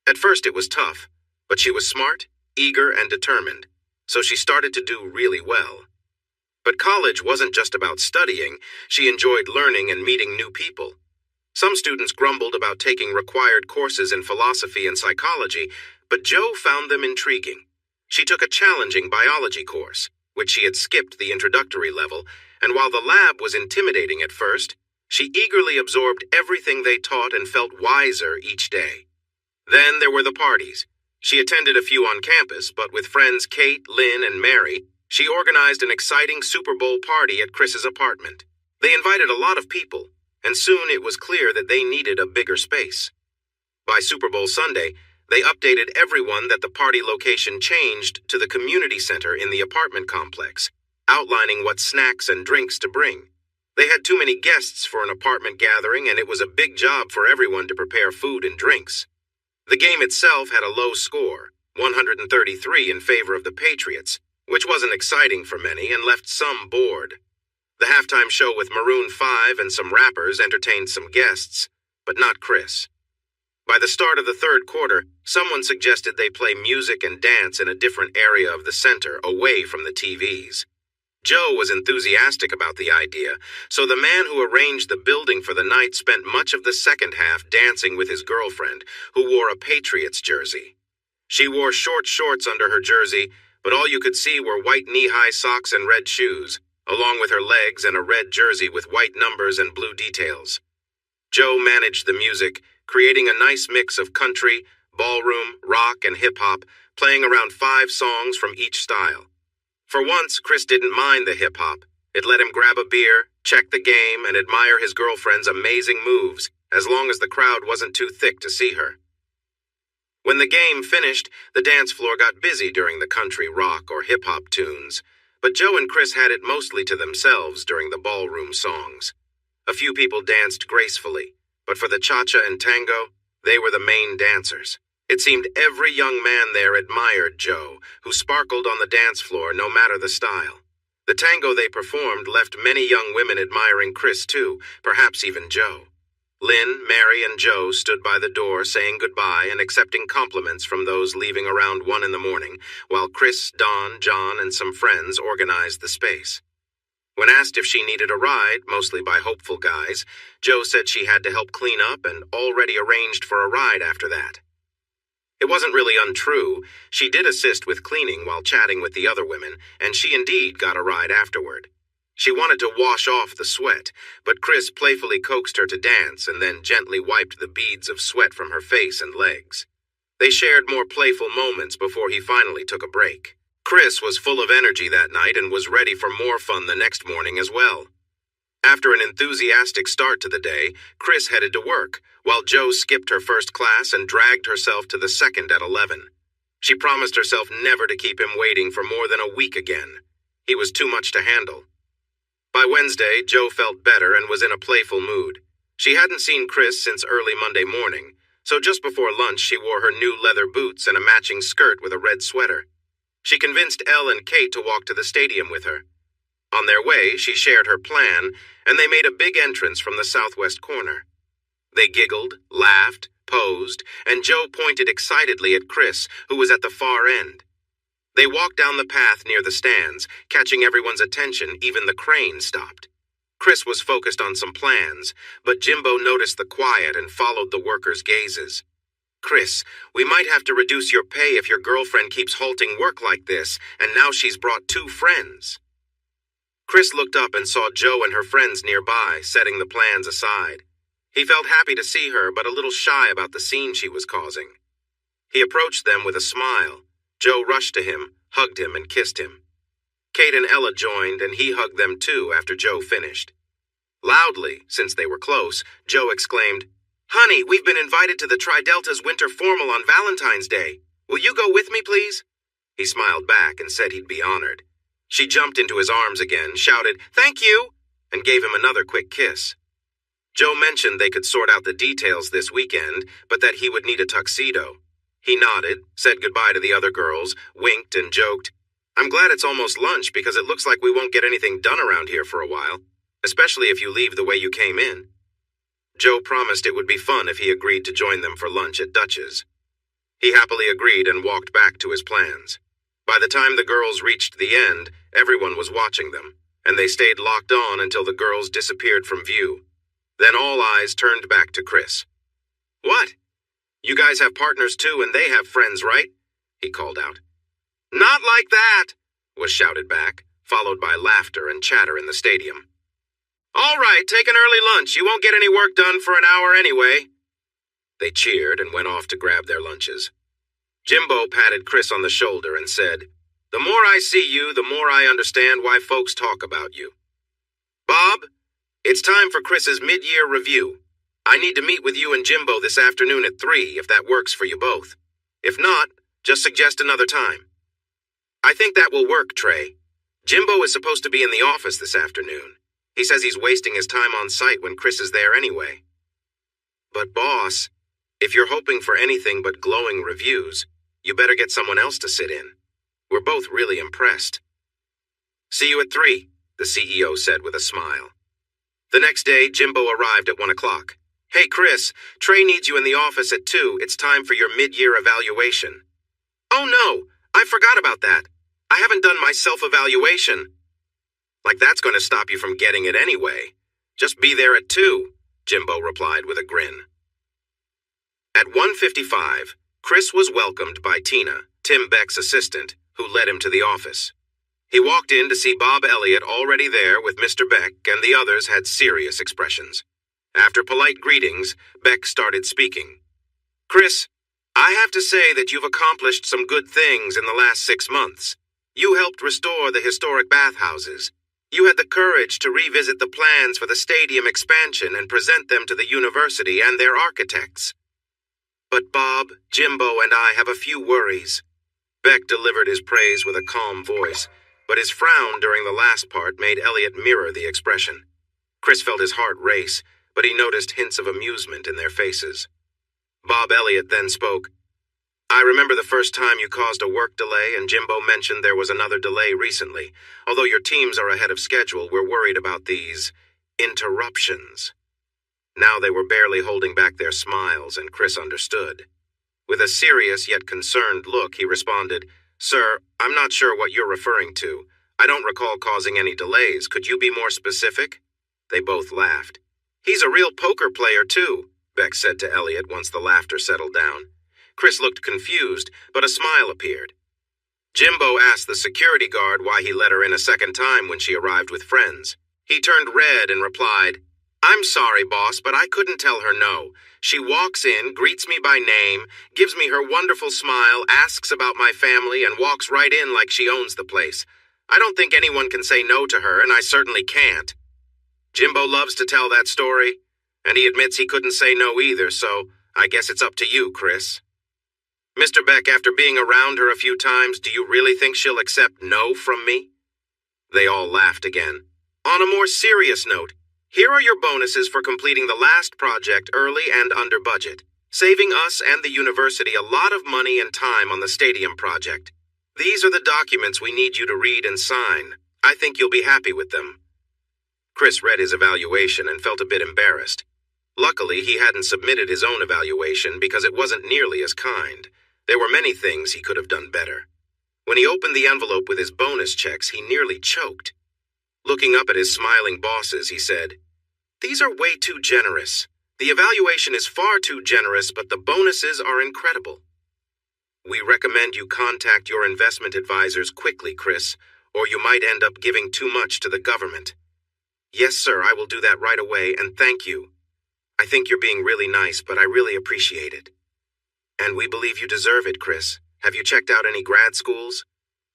At first it was tough, but she was smart, eager, and determined, so she started to do really well. But college wasn't just about studying. She enjoyed learning and meeting new people. Some students grumbled about taking required courses in philosophy and psychology, but Jo found them intriguing. She took a challenging biology course, which she had skipped the introductory level, and while the lab was intimidating at first, she eagerly absorbed everything they taught and felt wiser each day. Then there were the parties. She attended a few on campus, but with friends Kate, Lynn, and Mary, she organized an exciting Super Bowl party at Chris's apartment. They invited a lot of people, and soon it was clear that they needed a bigger space. By Super Bowl Sunday, they updated everyone that the party location changed to the community center in the apartment complex, outlining what snacks and drinks to bring. They had too many guests for an apartment gathering, and it was a big job for everyone to prepare food and drinks. The game itself had a low score, 133 in favor of the Patriots, which wasn't exciting for many and left some bored. The halftime show with Maroon 5 and some rappers entertained some guests, but not Chris. By the start of the third quarter, someone suggested they play music and dance in a different area of the center, away from the TVs. Jo was enthusiastic about the idea, so the man who arranged the building for the night spent much of the second half dancing with his girlfriend, who wore a Patriots jersey. She wore short shorts under her jersey, but all you could see were white knee-high socks and red shoes, along with her legs and a red jersey with white numbers and blue details. Jo managed the music, creating a nice mix of country, ballroom, rock, and hip-hop, playing around 5 songs from each style. For once, Chris didn't mind the hip-hop. It let him grab a beer, check the game, and admire his girlfriend's amazing moves, as long as the crowd wasn't too thick to see her. When the game finished, the dance floor got busy during the country, rock, or hip-hop tunes, but Joe and Chris had it mostly to themselves during the ballroom songs. A few people danced gracefully, but for the cha-cha and tango, they were the main dancers. It seemed every young man there admired Joe, who sparkled on the dance floor no matter the style. The tango they performed left many young women admiring Chris too, perhaps even Joe. Lynn, Mary, and Joe stood by the door saying goodbye and accepting compliments from those leaving around 1 in the morning, while Chris, Don, John, and some friends organized the space. When asked if she needed a ride, mostly by hopeful guys, Joe said she had to help clean up and already arranged for a ride after that. It wasn't really untrue. She did assist with cleaning while chatting with the other women, and she indeed got a ride afterward. She wanted to wash off the sweat, but Chris playfully coaxed her to dance and then gently wiped the beads of sweat from her face and legs. They shared more playful moments before he finally took a break. Chris was full of energy that night and was ready for more fun the next morning as well. After an enthusiastic start to the day, Chris headed to work, while Joe skipped her first class and dragged herself to the second at 11. She promised herself never to keep him waiting for more than a week again. He was too much to handle. By Wednesday, Joe felt better and was in a playful mood. She hadn't seen Chris since early Monday morning, so just before lunch she wore her new leather boots and a matching skirt with a red sweater. She convinced Elle and Kate to walk to the stadium with her. On their way, she shared her plan, and they made a big entrance from the southwest corner. They giggled, laughed, posed, and Joe pointed excitedly at Chris, who was at the far end. They walked down the path near the stands, catching everyone's attention. Even the crane stopped. Chris was focused on some plans, but Jimbo noticed the quiet and followed the workers' gazes. "Chris, we might have to reduce your pay if your girlfriend keeps halting work like this, and now she's brought 2 friends. Chris looked up and saw Joe and her friends nearby, setting the plans aside. He felt happy to see her, but a little shy about the scene she was causing. He approached them with a smile. Joe rushed to him, hugged him, and kissed him. Kate and Ella joined, and he hugged them too after Joe finished. Loudly, since they were close, Joe exclaimed, "Honey, we've been invited to the Tri-Delta's winter formal on Valentine's Day. Will you go with me, please?" He smiled back and said he'd be honored. She jumped into his arms again, shouted, "Thank you," and gave him another quick kiss. Joe mentioned they could sort out the details this weekend, but that he would need a tuxedo. He nodded, said goodbye to the other girls, winked, and joked, "I'm glad it's almost lunch because it looks like we won't get anything done around here for a while, especially if you leave the way you came in." Joe promised it would be fun if he agreed to join them for lunch at Dutch's. He happily agreed and walked back to his plans. By the time the girls reached the end, everyone was watching them, and they stayed locked on until the girls disappeared from view. Then all eyes turned back to Chris. "What? You guys have partners too, and they have friends, right?" he called out. "Not like that," was shouted back, followed by laughter and chatter in the stadium. "All right, take an early lunch. You won't get any work done for an hour anyway." They cheered and went off to grab their lunches. Jimbo patted Chris on the shoulder and said, "The more I see you, the more I understand why folks talk about you. Bob, it's time for Chris's mid-year review. I need to meet with you and Jimbo this afternoon at 3 if that works for you both. If not, just suggest another time." "I think that will work, Trey. Jimbo is supposed to be in the office this afternoon. He says he's wasting his time on site when Chris is there anyway." "But boss, if you're hoping for anything but glowing reviews, you better get someone else to sit in. We're both really impressed." "See you at 3, the CEO said with a smile. The next day, Jimbo arrived at 1 o'clock. "Hey, Chris, Trey needs you in the office at 2. It's time for your mid-year evaluation." "Oh no, I forgot about that. I haven't done my self-evaluation." "Like that's going to stop you from getting it anyway. Just be there at 2, Jimbo replied with a grin. At 1:55, Chris was welcomed by Tina, Tim Beck's assistant, who led him to the office. He walked in to see Bob Elliott already there with Mr. Beck, and the others had serious expressions. After polite greetings, Beck started speaking. "Chris, I have to say that you've accomplished some good things in the last 6 months. You helped restore the historic bathhouses. You had the courage to revisit the plans for the stadium expansion and present them to the university and their architects. But Bob, Jimbo, and I have a few worries. Beck delivered his praise with a calm voice, but his frown during the last part made Elliot mirror the expression. Chris felt his heart race, but he noticed hints of amusement in their faces. Bob Elliott then spoke. I remember the first time you caused a work delay, and Jimbo mentioned there was another delay recently. Although your teams are ahead of schedule, we're worried about these interruptions. Now they were barely holding back their smiles, and Chris understood. With a serious yet concerned look, he responded, Sir, I'm not sure what you're referring to. I don't recall causing any delays. Could you be more specific? They both laughed. He's a real poker player, too, Beck said to Elliot once the laughter settled down. Chris looked confused, but a smile appeared. Jimbo asked the security guard why he let her in a second time when she arrived with friends. He turned red and replied, I'm sorry, boss, but I couldn't tell her no. She walks in, greets me by name, gives me her wonderful smile, asks about my family, and walks right in like she owns the place. I don't think anyone can say no to her, and I certainly can't. Jimbo loves to tell that story, and he admits he couldn't say no either, so I guess it's up to you, Chris. Mr. Beck, after being around her a few times, do you really think she'll accept no from me? They all laughed again. On a more serious note, here are your bonuses for completing the last project early and under budget, saving us and the university a lot of money and time on the stadium project. These are the documents we need you to read and sign. I think you'll be happy with them. Chris read his evaluation and felt a bit embarrassed. Luckily, he hadn't submitted his own evaluation because it wasn't nearly as kind. There were many things he could have done better. When he opened the envelope with his bonus checks, he nearly choked. Looking up at his smiling bosses, he said, These are way too generous. The evaluation is far too generous, but the bonuses are incredible. We recommend you contact your investment advisors quickly, Chris, or you might end up giving too much to the government. Yes, sir, I will do that right away, and thank you. I think you're being really nice, but I really appreciate it. And we believe you deserve it, Chris. Have you checked out any grad schools?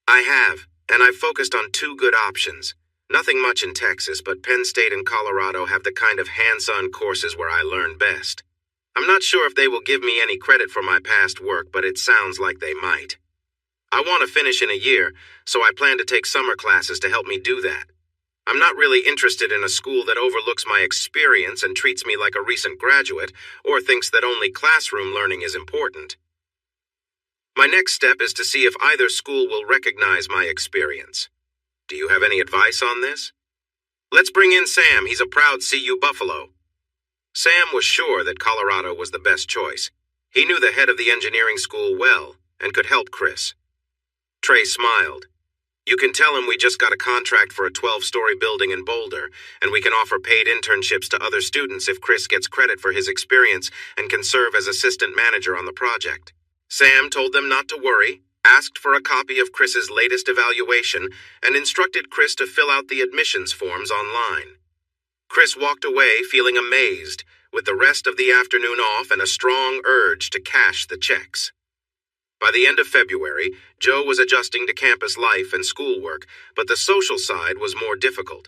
I have, and I've focused on 2 good options. Nothing much in Texas, but Penn State and Colorado have the kind of hands-on courses where I learn best. I'm not sure if they will give me any credit for my past work, but it sounds like they might. I want to finish in a year, so I plan to take summer classes to help me do that. I'm not really interested in a school that overlooks my experience and treats me like a recent graduate, or thinks that only classroom learning is important. My next step is to see if either school will recognize my experience. Do you have any advice on this? Let's bring in Sam. He's a proud CU Buffalo. Sam was sure that Colorado was the best choice. He knew the head of the engineering school well and could help Chris. Trey smiled. You can tell him we just got a contract for a 12-story building in Boulder, and we can offer paid internships to other students if Chris gets credit for his experience and can serve as assistant manager on the project. Sam told them not to worry, asked for a copy of Chris's latest evaluation, and instructed Chris to fill out the admissions forms online. Chris walked away feeling amazed, with the rest of the afternoon off and a strong urge to cash the checks. By the end of February, Joe was adjusting to campus life and schoolwork, but the social side was more difficult.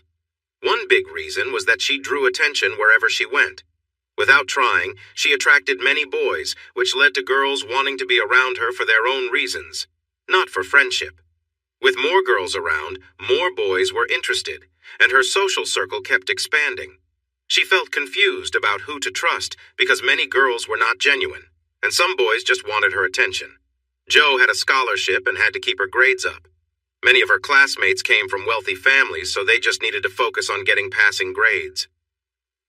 One big reason was that she drew attention wherever she went. Without trying, she attracted many boys, which led to girls wanting to be around her for their own reasons, not for friendship. With more girls around, more boys were interested, and her social circle kept expanding. She felt confused about who to trust because many girls were not genuine, and some boys just wanted her attention. Joe had a scholarship and had to keep her grades up. Many of her classmates came from wealthy families, so they just needed to focus on getting passing grades.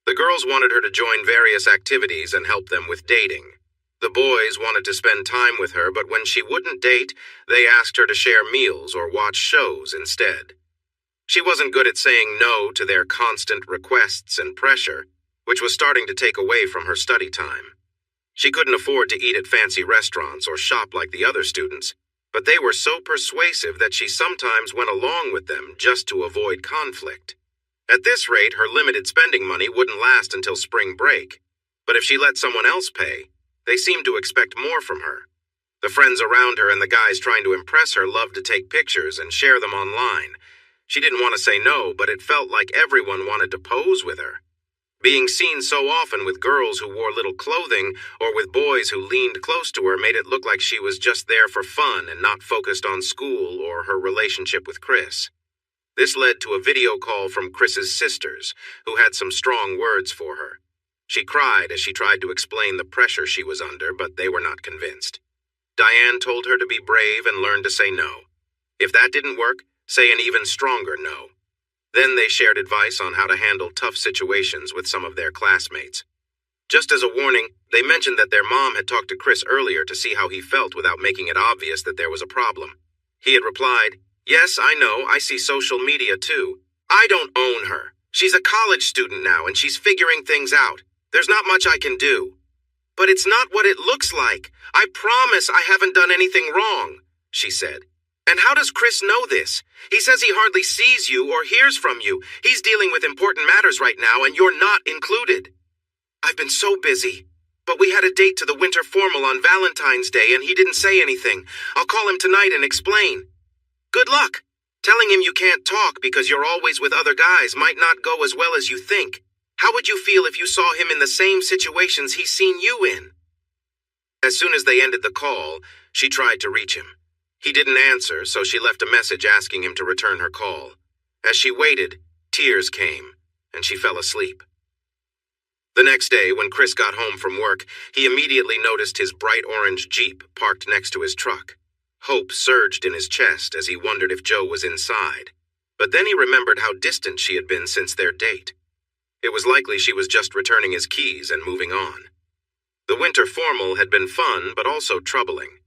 The girls wanted her to join various activities and help them with dating. The boys wanted to spend time with her, but when she wouldn't date, they asked her to share meals or watch shows instead. She wasn't good at saying no to their constant requests and pressure, which was starting to take away from her study time. She couldn't afford to eat at fancy restaurants or shop like the other students, but they were so persuasive that she sometimes went along with them just to avoid conflict. At this rate, her limited spending money wouldn't last until spring break, but if she let someone else pay, They seemed to expect more from her. The friends around her and the guys trying to impress her loved to take pictures and share them online. She didn't want to say no, but it felt like everyone wanted to pose with her. Being seen so often with girls who wore little clothing or with boys who leaned close to her made it look like she was just there for fun and not focused on school or her relationship with Chris. This led to a video call from Chris's sisters, who had some strong words for her. She cried as she tried to explain the pressure she was under, but they were not convinced. Diane told her to be brave and learn to say no. If that didn't work, say an even stronger no. Then they shared advice on how to handle tough situations with some of their classmates. Just as a warning, they mentioned that their mom had talked to Chris earlier to see how he felt without making it obvious that there was a problem. He had replied, "Yes, I know, I see social media too. I don't own her. She's a college student now and she's figuring things out. There's not much I can do." "But it's not what it looks like. I promise I haven't done anything wrong," she said. "And how does Chris know this? He says he hardly sees you or hears from you. He's dealing with important matters right now, and you're not included." "I've been so busy. But we had a date to the winter formal on Valentine's Day, and he didn't say anything. I'll call him tonight and explain." "Good luck. Telling him you can't talk because you're always with other guys might not go as well as you think. How would you feel if you saw him in the same situations he's seen you in?" As soon as they ended the call, she tried to reach him. He didn't answer, so she left a message asking him to return her call. As she waited, tears came, and she fell asleep. The next day, when Chris got home from work, he immediately noticed his bright orange Jeep parked next to his truck. Hope surged in his chest as he wondered if Joe was inside. But then he remembered how distant she had been since their date. It was likely she was just returning his keys and moving on. The winter formal had been fun, but also troubling.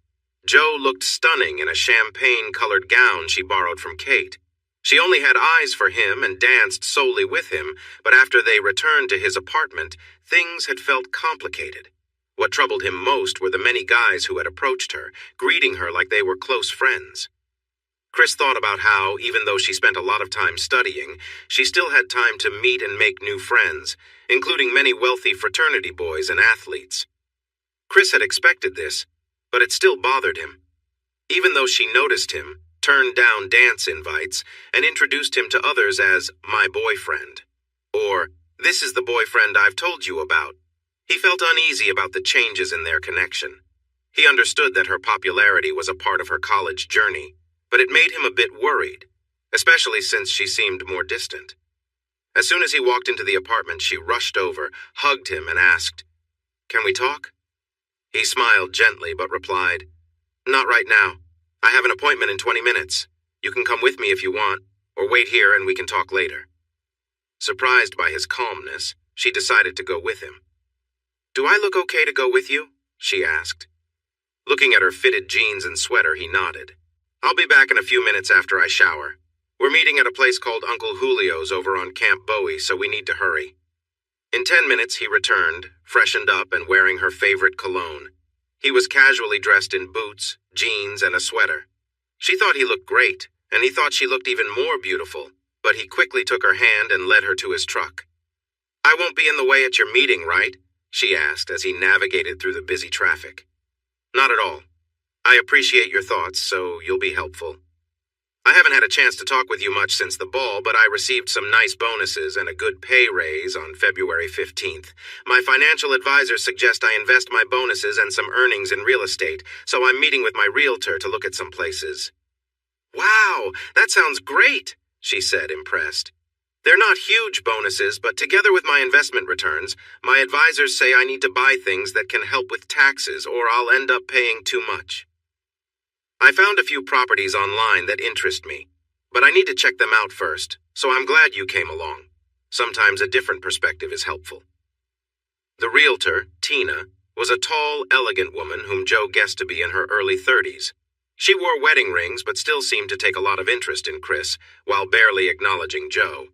Joe looked stunning in a champagne-colored gown she borrowed from Kate. She only had eyes for him and danced solely with him, but after they returned to his apartment, things had felt complicated. What troubled him most were the many guys who had approached her, greeting her like they were close friends. Chris thought about how, even though she spent a lot of time studying, she still had time to meet and make new friends, including many wealthy fraternity boys and athletes. Chris had expected this, but it still bothered him. Even though she noticed him, turned down dance invites, and introduced him to others as "my boyfriend," or "this is the boyfriend I've told you about," he felt uneasy about the changes in their connection. He understood that her popularity was a part of her college journey, but it made him a bit worried, especially since she seemed more distant. As soon as he walked into the apartment, she rushed over, hugged him, and asked, "Can we talk?" He smiled gently but replied, "Not right now. I have an appointment in 20 minutes. You can come with me if you want, or wait here and we can talk later." Surprised by his calmness, she decided to go with him. "Do I look okay to go with you?" she asked. Looking at her fitted jeans and sweater, he nodded. "I'll be back in a few minutes after I shower. We're meeting at a place called Uncle Julio's over on Camp Bowie, so we need to hurry." In 10 minutes, he returned, freshened up and wearing her favorite cologne. He was casually dressed in boots, jeans, and a sweater. She thought he looked great, and he thought she looked even more beautiful, but he quickly took her hand and led her to his truck. "I won't be in the way at your meeting, right?" she asked as he navigated through the busy traffic. "Not at all. I appreciate your thoughts, so you'll be helpful. I haven't had a chance to talk with you much since the ball, but I received some nice bonuses and a good pay raise on February 15th. My financial advisors suggest I invest my bonuses and some earnings in real estate, so I'm meeting with my realtor to look at some places." "Wow, that sounds great," she said, impressed. "They're not huge bonuses, but together with my investment returns, my advisors say I need to buy things that can help with taxes or I'll end up paying too much. I found a few properties online that interest me, but I need to check them out first, so I'm glad you came along. Sometimes a different perspective is helpful." The realtor, Tina, was a tall, elegant woman whom Joe guessed to be in her early 30s. She wore wedding rings but still seemed to take a lot of interest in Chris, while barely acknowledging Joe.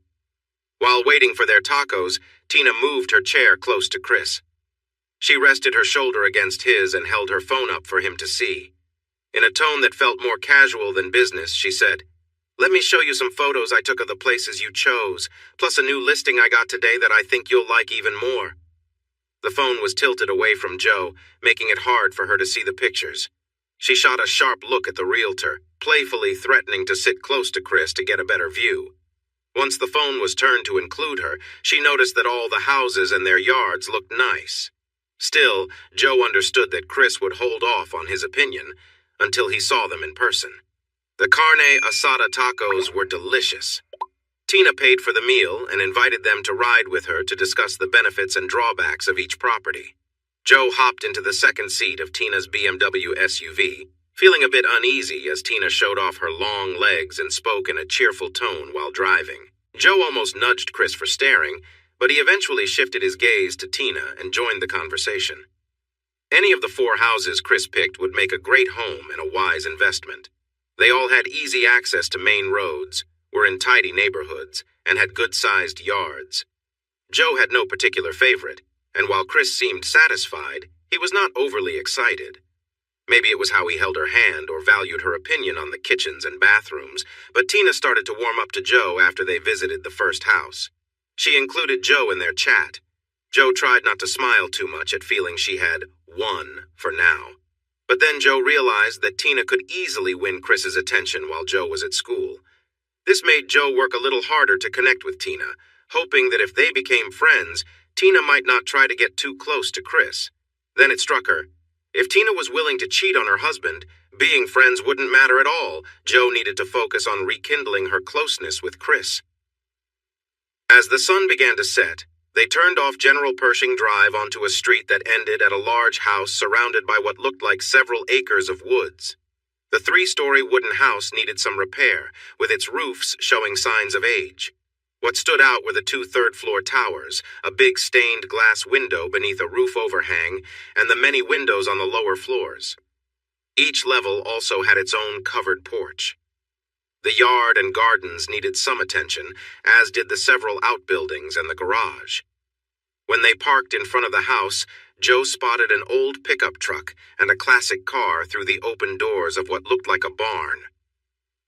While waiting for their tacos, Tina moved her chair close to Chris. She rested her shoulder against his and held her phone up for him to see. In a tone that felt more casual than business, she said, "Let me show you some photos I took of the places you chose, plus a new listing I got today that I think you'll like even more." The phone was tilted away from Joe, making it hard for her to see the pictures. She shot a sharp look at the realtor, playfully threatening to sit close to Chris to get a better view. Once the phone was turned to include her, she noticed that all the houses and their yards looked nice. Still, Joe understood that Chris would hold off on his opinion until he saw them in person. The carne asada tacos were delicious. Tina paid for the meal and invited them to ride with her to discuss the benefits and drawbacks of each property. Joe hopped into the second seat of Tina's BMW SUV, feeling a bit uneasy as Tina showed off her long legs and spoke in a cheerful tone while driving. Joe almost nudged Chris for staring, but he eventually shifted his gaze to Tina and joined the conversation. Any of the 4 houses Chris picked would make a great home and a wise investment. They all had easy access to main roads, were in tidy neighborhoods, and had good-sized yards. Joe had no particular favorite, and while Chris seemed satisfied, he was not overly excited. Maybe it was how he held her hand or valued her opinion on the kitchens and bathrooms, but Tina started to warm up to Joe after they visited the first house. She included Joe in their chat. Joe tried not to smile too much at feeling she had won for now. But then Joe realized that Tina could easily win Chris's attention while Joe was at school. This made Joe work a little harder to connect with Tina, hoping that if they became friends, Tina might not try to get too close to Chris. Then it struck her. If Tina was willing to cheat on her husband, being friends wouldn't matter at all. Joe needed to focus on rekindling her closeness with Chris. As the sun began to set, they turned off General Pershing Drive onto a street that ended at a large house surrounded by what looked like several acres of woods. The 3-story wooden house needed some repair, with its roofs showing signs of age. What stood out were the 2 third-floor towers, a big stained glass window beneath a roof overhang, and the many windows on the lower floors. Each level also had its own covered porch. The yard and gardens needed some attention, as did the several outbuildings and the garage. When they parked in front of the house, Joe spotted an old pickup truck and a classic car through the open doors of what looked like a barn.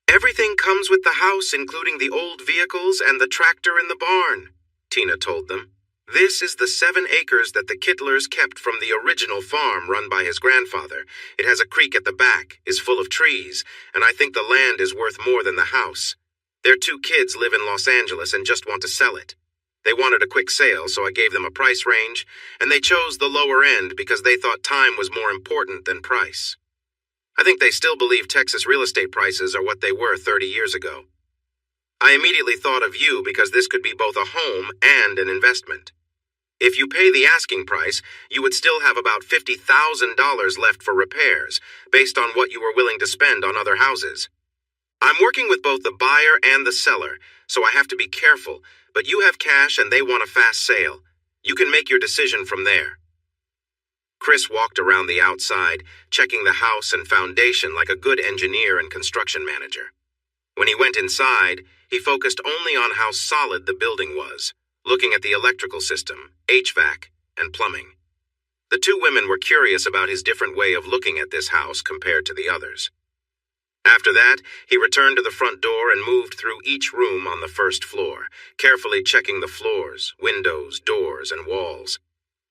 "Everything comes with the house, including the old vehicles and the tractor in the barn," Tina told them. "This is the 7 acres that the Kittlers kept from the original farm run by his grandfather. It has a creek at the back, is full of trees, and I think the land is worth more than the house. Their 2 kids live in Los Angeles and just want to sell it. They wanted a quick sale, so I gave them a price range, and they chose the lower end because they thought time was more important than price. I think they still believe Texas real estate prices are what they were 30 years ago. I immediately thought of you because this could be both a home and an investment. If you pay the asking price, you would still have about $50,000 left for repairs, based on what you were willing to spend on other houses. I'm working with both the buyer and the seller, so I have to be careful, but you have cash and they want a fast sale. You can make your decision from there." Chris walked around the outside, checking the house and foundation like a good engineer and construction manager. When he went inside, he focused only on how solid the building was, looking at the electrical system, HVAC, and plumbing. The 2 women were curious about his different way of looking at this house compared to the others. After that, he returned to the front door and moved through each room on the first floor, carefully checking the floors, windows, doors, and walls.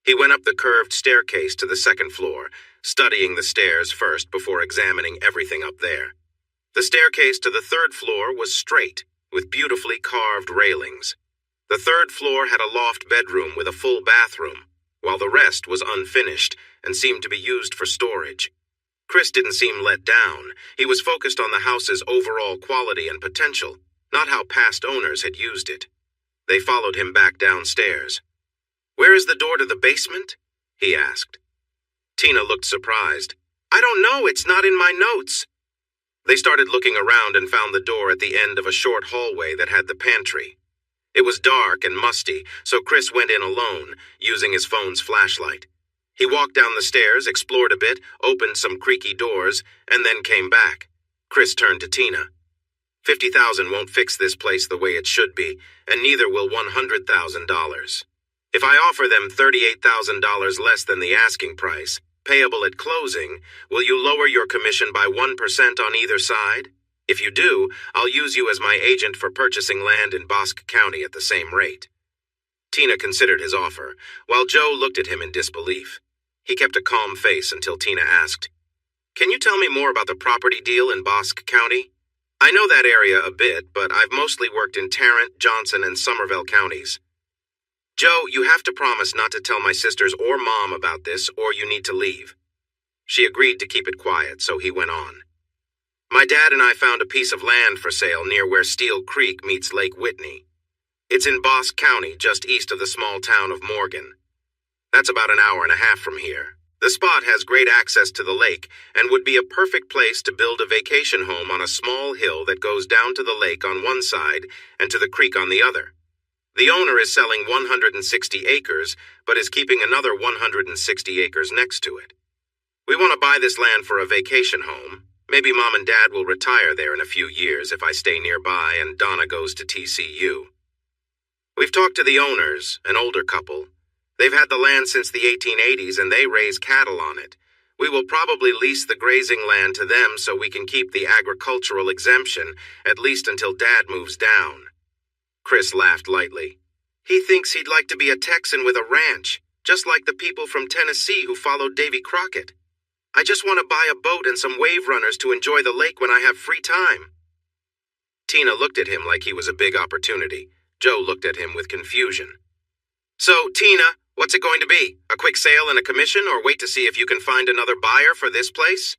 He went up the curved staircase to the second floor, studying the stairs first before examining everything up there. The staircase to the 3rd floor was straight, with beautifully carved railings. The 3rd floor had a loft bedroom with a full bathroom, while the rest was unfinished and seemed to be used for storage. Chris didn't seem let down. He was focused on the house's overall quality and potential, not how past owners had used it. They followed him back downstairs. "Where is the door to the basement?" he asked. Tina looked surprised. "I don't know, it's not in my notes." They started looking around and found the door at the end of a short hallway that had the pantry. It was dark and musty, so Chris went in alone, using his phone's flashlight. He walked down the stairs, explored a bit, opened some creaky doors, and then came back. Chris turned to Tina. $50,000 won't fix this place the way it should be, and neither will $100,000. If I offer them $38,000 less than the asking price, payable at closing, will you lower your commission by 1% on either side? If you do, I'll use you as my agent for purchasing land in Bosque County at the same rate. Tina considered his offer, while Joe looked at him in disbelief. He kept a calm face until Tina asked, "Can you tell me more about the property deal in Bosque County? I know that area a bit, but I've mostly worked in Tarrant, Johnson, and Somervell counties." "Joe, you have to promise not to tell my sisters or Mom about this, or you need to leave." She agreed to keep it quiet, so he went on. "My dad and I found a piece of land for sale near where Steel Creek meets Lake Whitney. It's in Bosque County, just east of the small town of Morgan. That's about an hour and a half from here. The spot has great access to the lake and would be a perfect place to build a vacation home on a small hill that goes down to the lake on one side and to the creek on the other. The owner is selling 160 acres, but is keeping another 160 acres next to it. We want to buy this land for a vacation home. Maybe Mom and Dad will retire there in a few years if I stay nearby and Donna goes to TCU. We've talked to the owners, an older couple. They've had the land since the 1880s and they raise cattle on it. We will probably lease the grazing land to them so we can keep the agricultural exemption, at least until Dad moves down." Chris laughed lightly. "He thinks he'd like to be a Texan with a ranch, just like the people from Tennessee who followed Davy Crockett. I just want to buy a boat and some wave runners to enjoy the lake when I have free time." Tina looked at him like he was a big opportunity. Joe looked at him with confusion. "So, Tina, what's it going to be? A quick sale and a commission, or wait to see if you can find another buyer for this place?"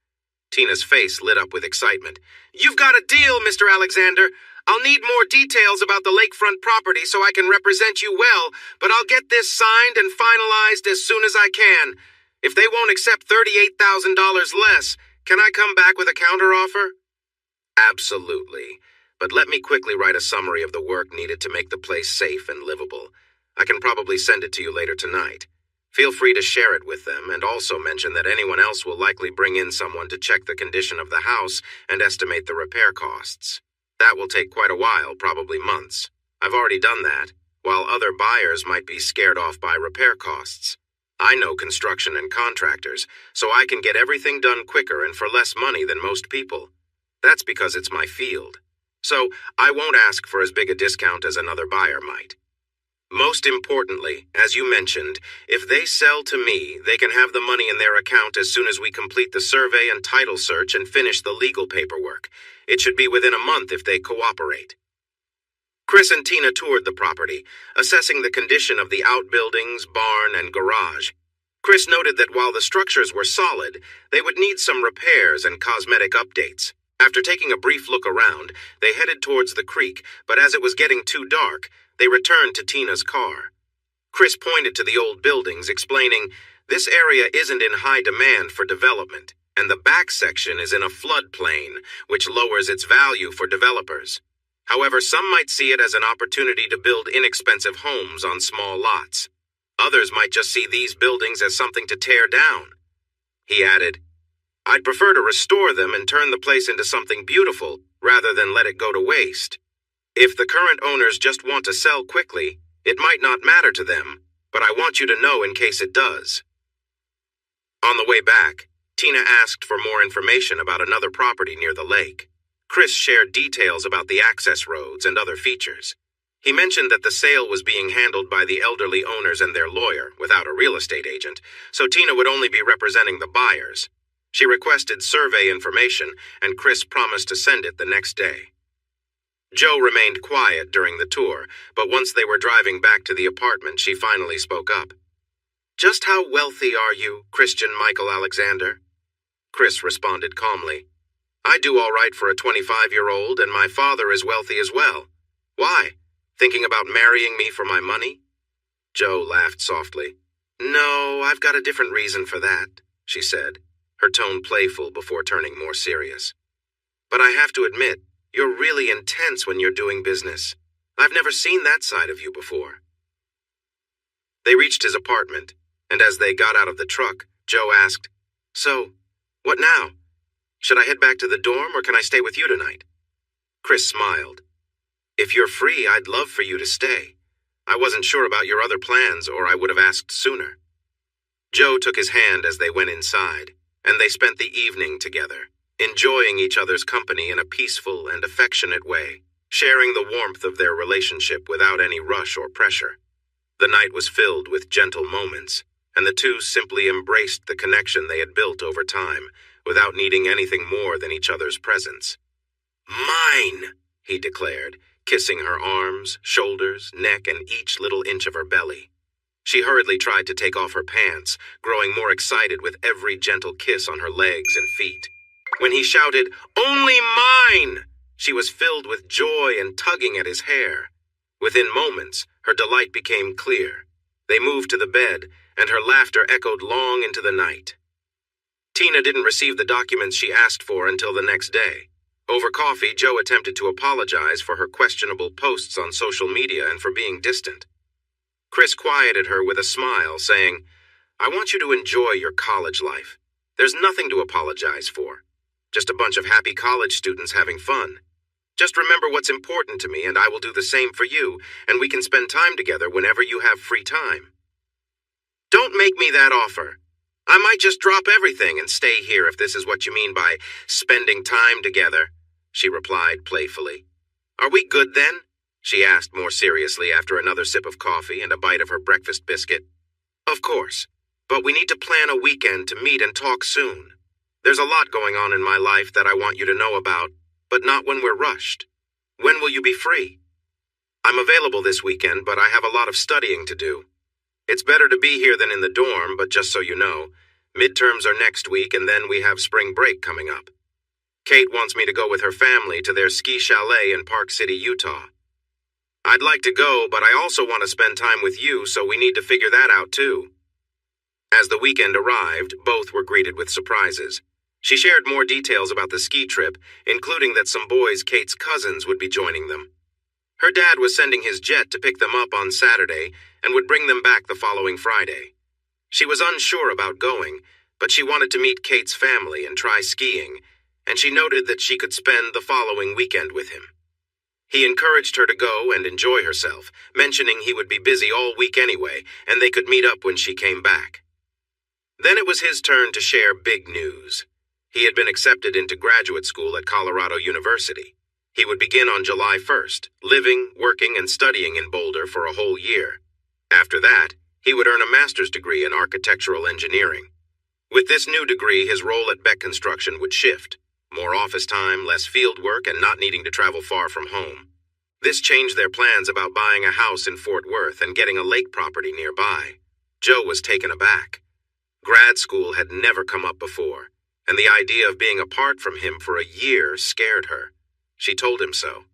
Tina's face lit up with excitement. "You've got a deal, Mr. Alexander. I'll need more details about the lakefront property so I can represent you well, but I'll get this signed and finalized as soon as I can. If they won't accept $38,000 less, can I come back with a counteroffer?" "Absolutely. But let me quickly write a summary of the work needed to make the place safe and livable. I can probably send it to you later tonight. Feel free to share it with them, and also mention that anyone else will likely bring in someone to check the condition of the house and estimate the repair costs. That will take quite a while, probably months. I've already done that, while other buyers might be scared off by repair costs. I know construction and contractors, so I can get everything done quicker and for less money than most people. That's because it's my field. So I won't ask for as big a discount as another buyer might. Most importantly, as you mentioned, if they sell to me, they can have the money in their account as soon as we complete the survey and title search and finish the legal paperwork. It should be within a month if they cooperate." Chris and Tina toured the property, assessing the condition of the outbuildings, barn, and garage. Chris noted that while the structures were solid, they would need some repairs and cosmetic updates. After taking a brief look around, they headed towards the creek, but as it was getting too dark, they returned to Tina's car. Chris pointed to the old buildings, explaining, "This area isn't in high demand for development, and the back section is in a floodplain, which lowers its value for developers. However, some might see it as an opportunity to build inexpensive homes on small lots. Others might just see these buildings as something to tear down." He added, "I'd prefer to restore them and turn the place into something beautiful, rather than let it go to waste. If the current owners just want to sell quickly, it might not matter to them, but I want you to know in case it does." On the way back, Tina asked for more information about another property near the lake. Chris shared details about the access roads and other features. He mentioned that the sale was being handled by the elderly owners and their lawyer, without a real estate agent, so Tina would only be representing the buyers. She requested survey information, and Chris promised to send it the next day. Joe remained quiet during the tour, but once they were driving back to the apartment, she finally spoke up. "Just how wealthy are you, Christian Michael Alexander?" Chris responded calmly. "I do all right for a 25-year-old, and my father is wealthy as well. Why? Thinking about marrying me for my money?" Joe laughed softly. "No, I've got a different reason for that," she said, her tone playful before turning more serious. "But I have to admit, you're really intense when you're doing business. I've never seen that side of you before." They reached his apartment, and as they got out of the truck, Joe asked, "So, what now? Should I head back to the dorm, or can I stay with you tonight?" Chris smiled. "If you're free, I'd love for you to stay. I wasn't sure about your other plans, or I would have asked sooner." Joe took his hand as they went inside, and they spent the evening together, enjoying each other's company in a peaceful and affectionate way, sharing the warmth of their relationship without any rush or pressure. The night was filled with gentle moments, and the two simply embraced the connection they had built over time, without needing anything more than each other's presence. "Mine," he declared, kissing her arms, shoulders, neck, and each little inch of her belly. She hurriedly tried to take off her pants, growing more excited with every gentle kiss on her legs and feet. When he shouted, "Only mine!" she was filled with joy and tugging at his hair. Within moments, her delight became clear. They moved to the bed, and her laughter echoed long into the night. Tina didn't receive the documents she asked for until the next day. Over coffee, Joe attempted to apologize for her questionable posts on social media and for being distant. Chris quieted her with a smile, saying, "I want you to enjoy your college life. There's nothing to apologize for. Just a bunch of happy college students having fun. Just remember what's important to me, and I will do the same for you, and we can spend time together whenever you have free time." "Don't make me that offer. I might just drop everything and stay here if this is what you mean by spending time together," she replied playfully. "Are we good then?" she asked more seriously after another sip of coffee and a bite of her breakfast biscuit. "Of course, but we need to plan a weekend to meet and talk soon. There's a lot going on in my life that I want you to know about, but not when we're rushed. When will you be free?" "I'm available this weekend, but I have a lot of studying to do. It's better to be here than in the dorm, but just so you know, midterms are next week and then we have spring break coming up. Kate wants me to go with her family to their ski chalet in Park City, Utah. I'd like to go, but I also want to spend time with you, so we need to figure that out too." As the weekend arrived, both were greeted with surprises. She shared more details about the ski trip, including that some boys Kate's cousins would be joining them. Her dad was sending his jet to pick them up on Saturday and would bring them back the following Friday. She was unsure about going, but she wanted to meet Kate's family and try skiing, and she noted that she could spend the following weekend with him. He encouraged her to go and enjoy herself, mentioning he would be busy all week anyway, and they could meet up when she came back. Then it was his turn to share big news. He had been accepted into graduate school at Colorado University. He would begin on July 1st, living, working, and studying in Boulder for a whole year. After that, he would earn a master's degree in architectural engineering. With this new degree, his role at Beck Construction would shift. More office time, less field work, and not needing to travel far from home. This changed their plans about buying a house in Fort Worth and getting a lake property nearby. Joe was taken aback. Grad school had never come up before, and the idea of being apart from him for a year scared her. She told him so.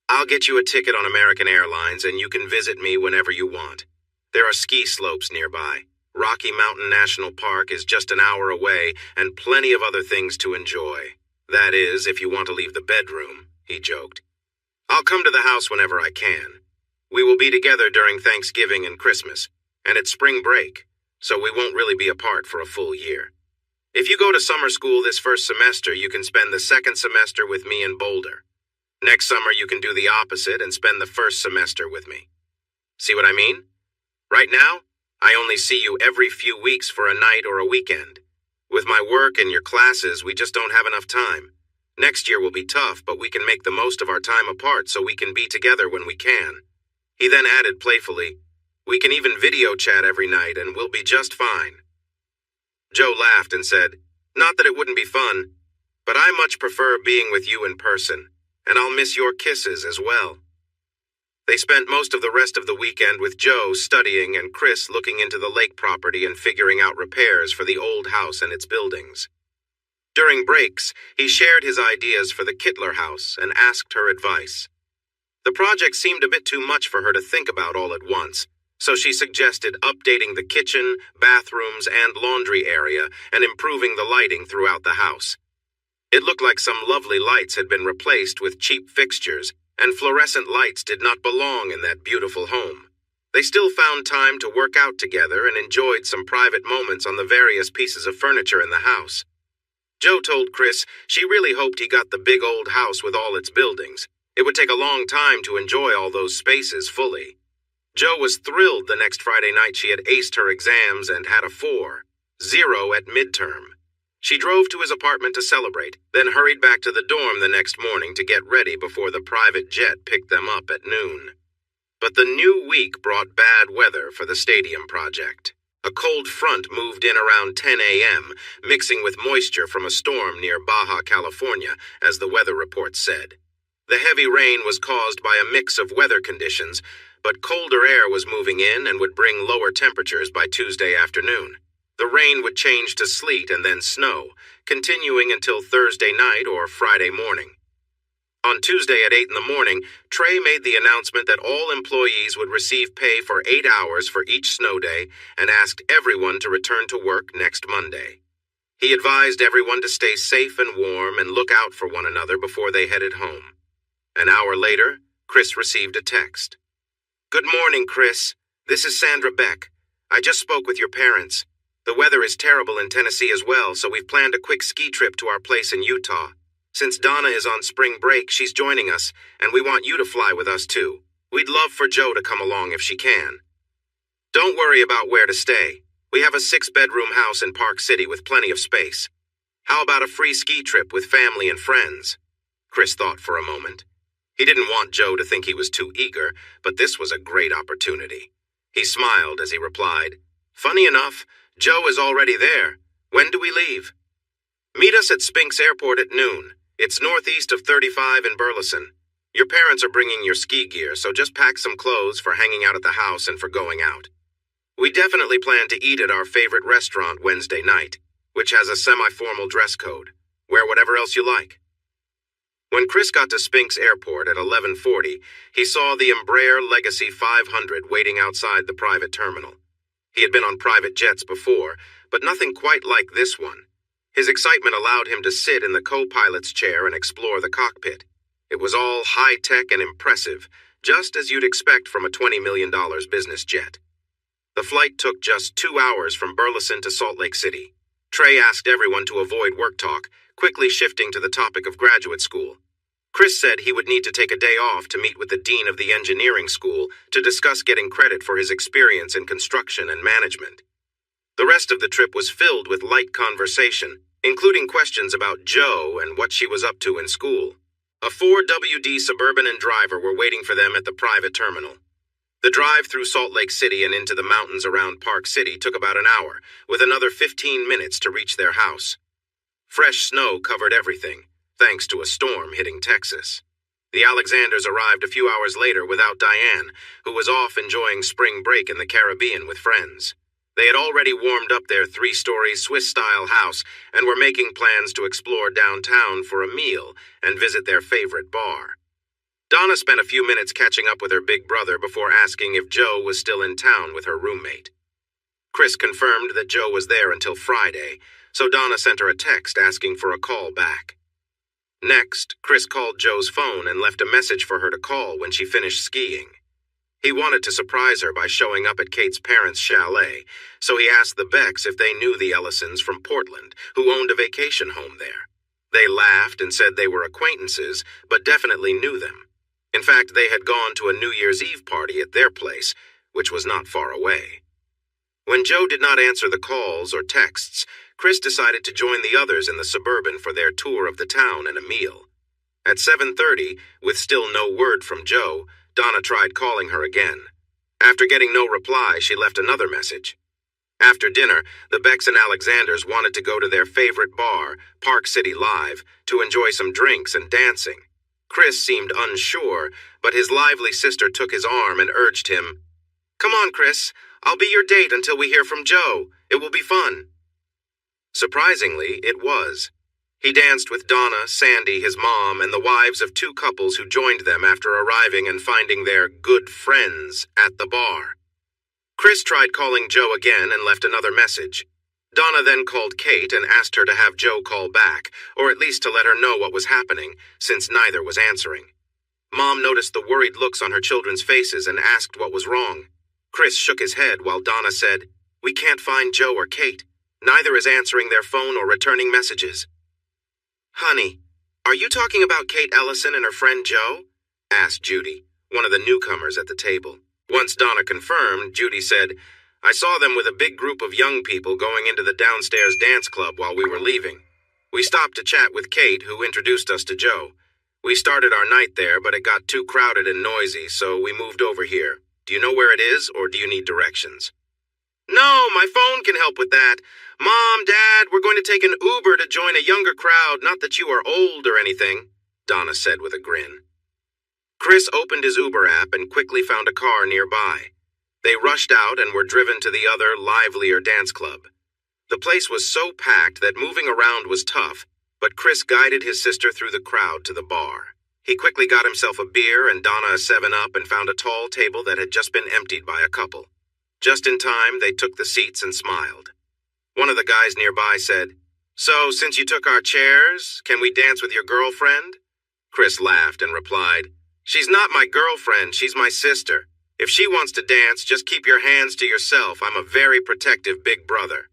"I'll get you a ticket on American Airlines and you can visit me whenever you want. There are ski slopes nearby. Rocky Mountain National Park is just an hour away, and plenty of other things to enjoy. That is, if you want to leave the bedroom," he joked. "I'll come to the house whenever I can. We will be together during Thanksgiving and Christmas, and it's spring break, so we won't really be apart for a full year. If you go to summer school this first semester, you can spend the second semester with me in Boulder. Next summer, you can do the opposite and spend the first semester with me. See what I mean? Right now, I only see you every few weeks for a night or a weekend. With my work and your classes, we just don't have enough time. Next year will be tough, but we can make the most of our time apart so we can be together when we can." He then added playfully, "We can even video chat every night and we'll be just fine." Joe laughed and said, "Not that it wouldn't be fun, but I much prefer being with you in person, and I'll miss your kisses as well." They spent most of the rest of the weekend with Joe studying and Chris looking into the lake property and figuring out repairs for the old house and its buildings. During breaks, he shared his ideas for the Kittler house and asked her advice. The project seemed a bit too much for her to think about all at once, so she suggested updating the kitchen, bathrooms, and laundry area and improving the lighting throughout the house. It looked like some lovely lights had been replaced with cheap fixtures, and fluorescent lights did not belong in that beautiful home. They still found time to work out together and enjoyed some private moments on the various pieces of furniture in the house. Joe told Chris she really hoped he got the big old house with all its buildings. It would take a long time to enjoy all those spaces fully. Joe was thrilled the next Friday night she had aced her exams and had a 4.0 at midterm. She drove to his apartment to celebrate, then hurried back to the dorm the next morning to get ready before the private jet picked them up at noon. But the new week brought bad weather for the stadium project. A cold front moved in around 10 a.m., mixing with moisture from a storm near Baja California, as the weather report said. The heavy rain was caused by a mix of weather conditions, but colder air was moving in and would bring lower temperatures by Tuesday afternoon. The rain would change to sleet and then snow, continuing until Thursday night or Friday morning. On Tuesday at 8 in the morning, Trey made the announcement that all employees would receive pay for 8 hours for each snow day and asked everyone to return to work next Monday. He advised everyone to stay safe and warm and look out for one another before they headed home. An hour later, Chris received a text. "Good morning, Chris. This is Sandra Beck. I just spoke with your parents. The weather is terrible in Tennessee as well, so we've planned a quick ski trip to our place in Utah. Since Donna is on spring break, she's joining us, and we want you to fly with us too. We'd love for Joe to come along if she can. Don't worry about where to stay. We have a 6-bedroom house in Park City with plenty of space. How about a free ski trip with family and friends?" Chris thought for a moment. He didn't want Joe to think he was too eager, but this was a great opportunity. He smiled as he replied, "Funny enough, Joe is already there. When do we leave?" "Meet us at Spinks Airport at noon. It's northeast of 35 in Burleson. Your parents are bringing your ski gear, so just pack some clothes for hanging out at the house and for going out. We definitely plan to eat at our favorite restaurant Wednesday night, which has a semi-formal dress code. Wear whatever else you like." When Chris got to Spinks Airport at 11:40, he saw the Embraer Legacy 500 waiting outside the private terminal. He had been on private jets before, but nothing quite like this one. His excitement allowed him to sit in the co-pilot's chair and explore the cockpit. It was all high-tech and impressive, just as you'd expect from a $20 million business jet. The flight took just 2 hours from Burleson to Salt Lake City. Trey asked everyone to avoid work talk, quickly shifting to the topic of graduate school. Chris said he would need to take a day off to meet with the dean of the engineering school to discuss getting credit for his experience in construction and management. The rest of the trip was filled with light conversation, including questions about Joe and what she was up to in school. A Ford WD Suburban and driver were waiting for them at the private terminal. The drive through Salt Lake City and into the mountains around Park City took about an hour, with another 15 minutes to reach their house. Fresh snow covered everything, thanks to a storm hitting Texas. The Alexanders arrived a few hours later without Diane, who was off enjoying spring break in the Caribbean with friends. They had already warmed up their 3-story Swiss-style house and were making plans to explore downtown for a meal and visit their favorite bar. Donna spent a few minutes catching up with her big brother before asking if Joe was still in town with her roommate. Chris confirmed that Joe was there until Friday, so Donna sent her a text asking for a call back. Next, Chris called Joe's phone and left a message for her to call when she finished skiing. He wanted to surprise her by showing up at Kate's parents' chalet, so he asked the Becks if they knew the Ellisons from Portland, who owned a vacation home there. They laughed and said they were acquaintances, but definitely knew them. In fact, they had gone to a New Year's Eve party at their place, which was not far away. When Joe did not answer the calls or texts, Chris decided to join the others in the Suburban for their tour of the town and a meal. At 7:30, with still no word from Joe, Donna tried calling her again. After getting no reply, she left another message. After dinner, the Becks and Alexanders wanted to go to their favorite bar, Park City Live, to enjoy some drinks and dancing. Chris seemed unsure, but his lively sister took his arm and urged him, "Come on, Chris. I'll be your date until we hear from Joe. It will be fun." Surprisingly, it was. He danced with Donna, Sandy, his mom, and the wives of 2 couples who joined them after arriving and finding their good friends at the bar. Chris tried calling Joe again and left another message. Donna then called Kate and asked her to have Joe call back, or at least to let her know what was happening, since neither was answering. Mom noticed the worried looks on her children's faces and asked what was wrong. Chris shook his head while Donna said, "We can't find Joe or Kate. Neither is answering their phone or returning messages." "Honey, are you talking about Kate Ellison and her friend Joe?" asked Judy, one of the newcomers at the table. Once Donna confirmed, Judy said, "I saw them with a big group of young people going into the downstairs dance club while we were leaving. We stopped to chat with Kate, who introduced us to Joe. We started our night there, but it got too crowded and noisy, so we moved over here. Do you know where it is, or do you need directions? No, my phone can help with that. Mom, Dad, we're going to take an Uber to join a younger crowd, not that you are old or anything, Donna said with a grin. Chris opened his Uber app and quickly found a car nearby. They rushed out and were driven to the other, livelier dance club. The place was so packed that moving around was tough, but Chris guided his sister through the crowd to the bar. He quickly got himself a beer and Donna a 7-Up and found a tall table that had just been emptied by a couple. Just in time, they took the seats and smiled. One of the guys nearby said, "So, since you took our chairs, can we dance with your girlfriend?" Chris laughed and replied, "She's not my girlfriend, she's my sister. If she wants to dance, just keep your hands to yourself. I'm a very protective big brother."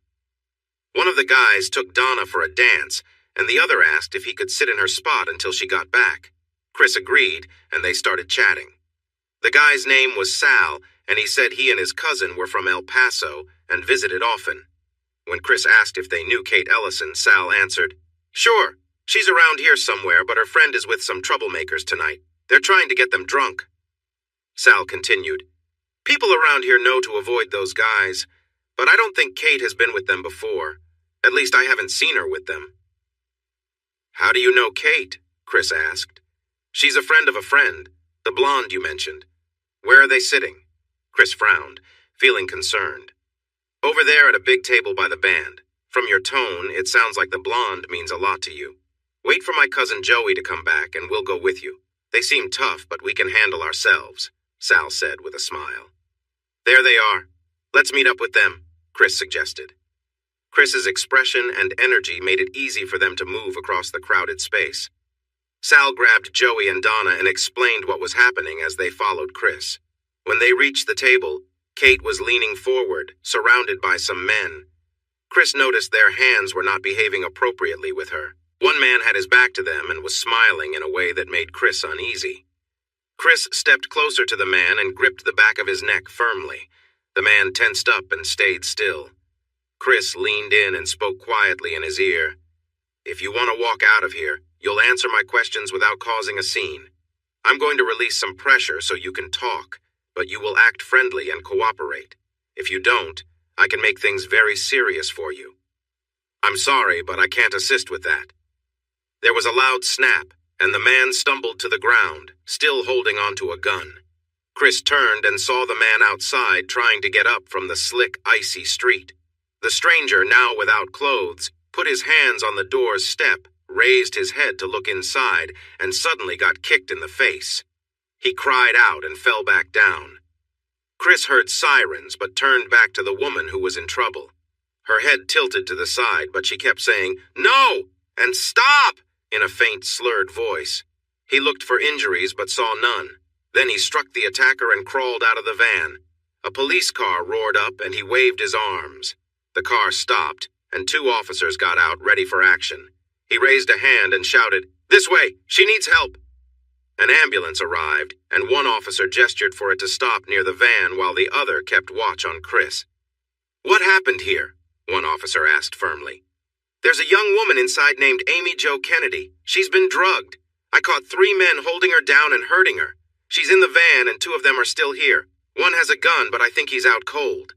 One of the guys took Donna for a dance, and the other asked if he could sit in her spot until she got back. Chris agreed, and they started chatting. The guy's name was Sal, and he said he and his cousin were from El Paso and visited often. When Chris asked if they knew Kate Ellison, Sal answered, "Sure, she's around here somewhere, but her friend is with some troublemakers tonight. They're trying to get them drunk." Sal continued, "People around here know to avoid those guys, but I don't think Kate has been with them before. At least I haven't seen her with them." "How do you know Kate?" Chris asked. "She's a friend of a friend, the blonde you mentioned. Where are they sitting?" Chris frowned, feeling concerned. "Over there at a big table by the band. From your tone, it sounds like the blonde means a lot to you. Wait for my cousin Joey to come back and we'll go with you. They seem tough, but we can handle ourselves," Sal said with a smile. "There they are. Let's meet up with them," Chris suggested. Chris's expression and energy made it easy for them to move across the crowded space. Sal grabbed Joey and Donna and explained what was happening as they followed Chris. When they reached the table, Kate was leaning forward, surrounded by some men. Chris noticed their hands were not behaving appropriately with her. One man had his back to them and was smiling in a way that made Chris uneasy. Chris stepped closer to the man and gripped the back of his neck firmly. The man tensed up and stayed still. Chris leaned in and spoke quietly in his ear. "If you want to walk out of here, you'll answer my questions without causing a scene. I'm going to release some pressure so you can talk, but you will act friendly and cooperate. If you don't, I can make things very serious for you." "I'm sorry, but I can't assist with that." There was a loud snap, and the man stumbled to the ground, still holding onto a gun. Chris turned and saw the man outside trying to get up from the slick, icy street. The stranger, now without clothes, put his hands on the door's step, raised his head to look inside, and suddenly got kicked in the face. He cried out and fell back down. Chris heard sirens but turned back to the woman who was in trouble. Her head tilted to the side, but she kept saying, "No!" and "Stop!" in a faint, slurred voice. He looked for injuries but saw none. Then he struck the attacker and crawled out of the van. A police car roared up and he waved his arms. The car stopped, and 2 officers got out ready for action. He raised a hand and shouted, "This way! She needs help!" An ambulance arrived, and one officer gestured for it to stop near the van while the other kept watch on Chris. "What happened here?" one officer asked firmly. "There's a young woman inside named Amy Jo Kennedy. She's been drugged. I caught 3 men holding her down and hurting her. She's in the van and 2 of them are still here. One has a gun, but I think he's out cold.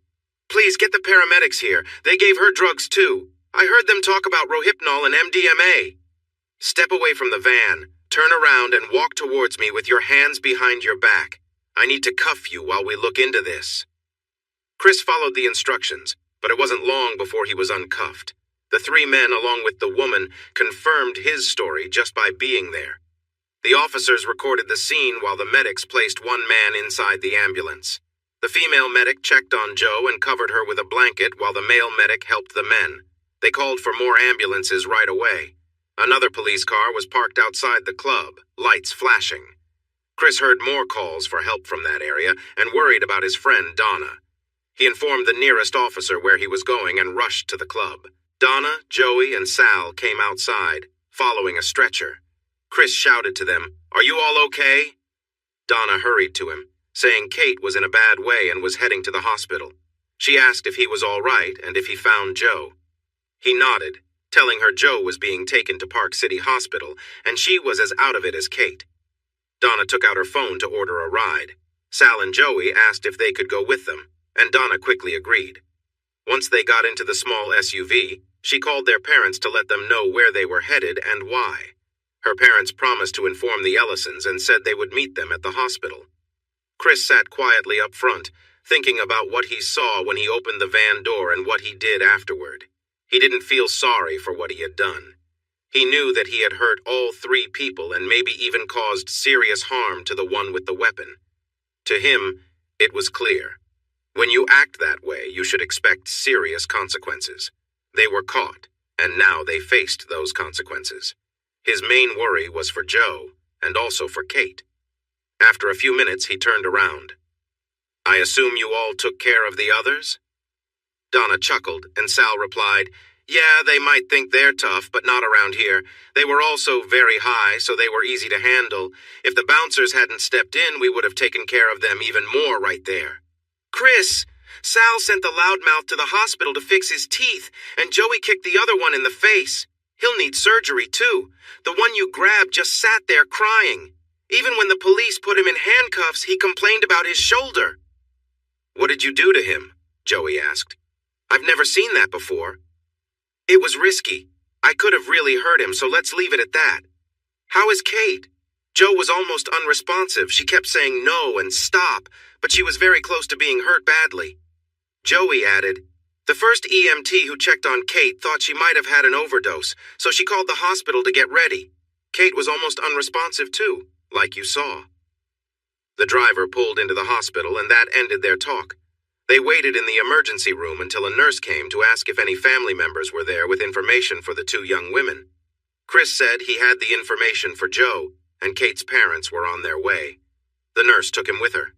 Please get the paramedics here. They gave her drugs too. I heard them talk about Rohypnol and MDMA. Step away from the van, turn around and walk towards me with your hands behind your back. I need to cuff you while we look into this." Chris followed the instructions, but it wasn't long before he was uncuffed. The 3 men, along with the woman, confirmed his story just by being there. The officers recorded the scene while the medics placed 1 man inside the ambulance. The female medic checked on Jo and covered her with a blanket while the male medic helped the men. They called for more ambulances right away. Another police car was parked outside the club, lights flashing. Chris heard more calls for help from that area and worried about his friend Donna. He informed the nearest officer where he was going and rushed to the club. Donna, Joey, and Sal came outside, following a stretcher. Chris shouted to them, "Are you all okay?" Donna hurried to him, saying Kate was in a bad way and was heading to the hospital. She asked if he was all right and if he found Jo. He nodded, telling her Joe was being taken to Park City Hospital and she was as out of it as Kate. Donna took out her phone to order a ride. Sal and Joey asked if they could go with them, and Donna quickly agreed. Once they got into the small SUV, she called their parents to let them know where they were headed and why. Her parents promised to inform the Ellisons and said they would meet them at the hospital. Chris sat quietly up front, thinking about what he saw when he opened the van door and what he did afterward. He didn't feel sorry for what he had done. He knew that he had hurt all 3 people and maybe even caused serious harm to the one with the weapon. To him, it was clear. When you act that way, you should expect serious consequences. They were caught, and now they faced those consequences. His main worry was for Joe, and also for Kate. After a few minutes, he turned around. "I assume you all took care of the others?" Donna chuckled, and Sal replied, "Yeah, they might think they're tough, but not around here. They were also very high, so they were easy to handle. If the bouncers hadn't stepped in, we would have taken care of them even more right there." "Chris, Sal sent the loudmouth to the hospital to fix his teeth, and Joey kicked the other one in the face. He'll need surgery, too. The one you grabbed just sat there crying. Even when the police put him in handcuffs, he complained about his shoulder." "What did you do to him?" Joey asked. "I've never seen that before." "It was risky. I could have really hurt him, so let's leave it at that. How is Kate?" Joe was almost unresponsive. She kept saying no and stop, but she was very close to being hurt badly. Joey added, "The first EMT who checked on Kate thought she might have had an overdose, so she called the hospital to get ready. Kate was almost unresponsive too, like you saw." The driver pulled into the hospital, and that ended their talk. They waited in the emergency room until a nurse came to ask if any family members were there with information for the 2 young women. Chris said he had the information for Joe, and Kate's parents were on their way. The nurse took him with her.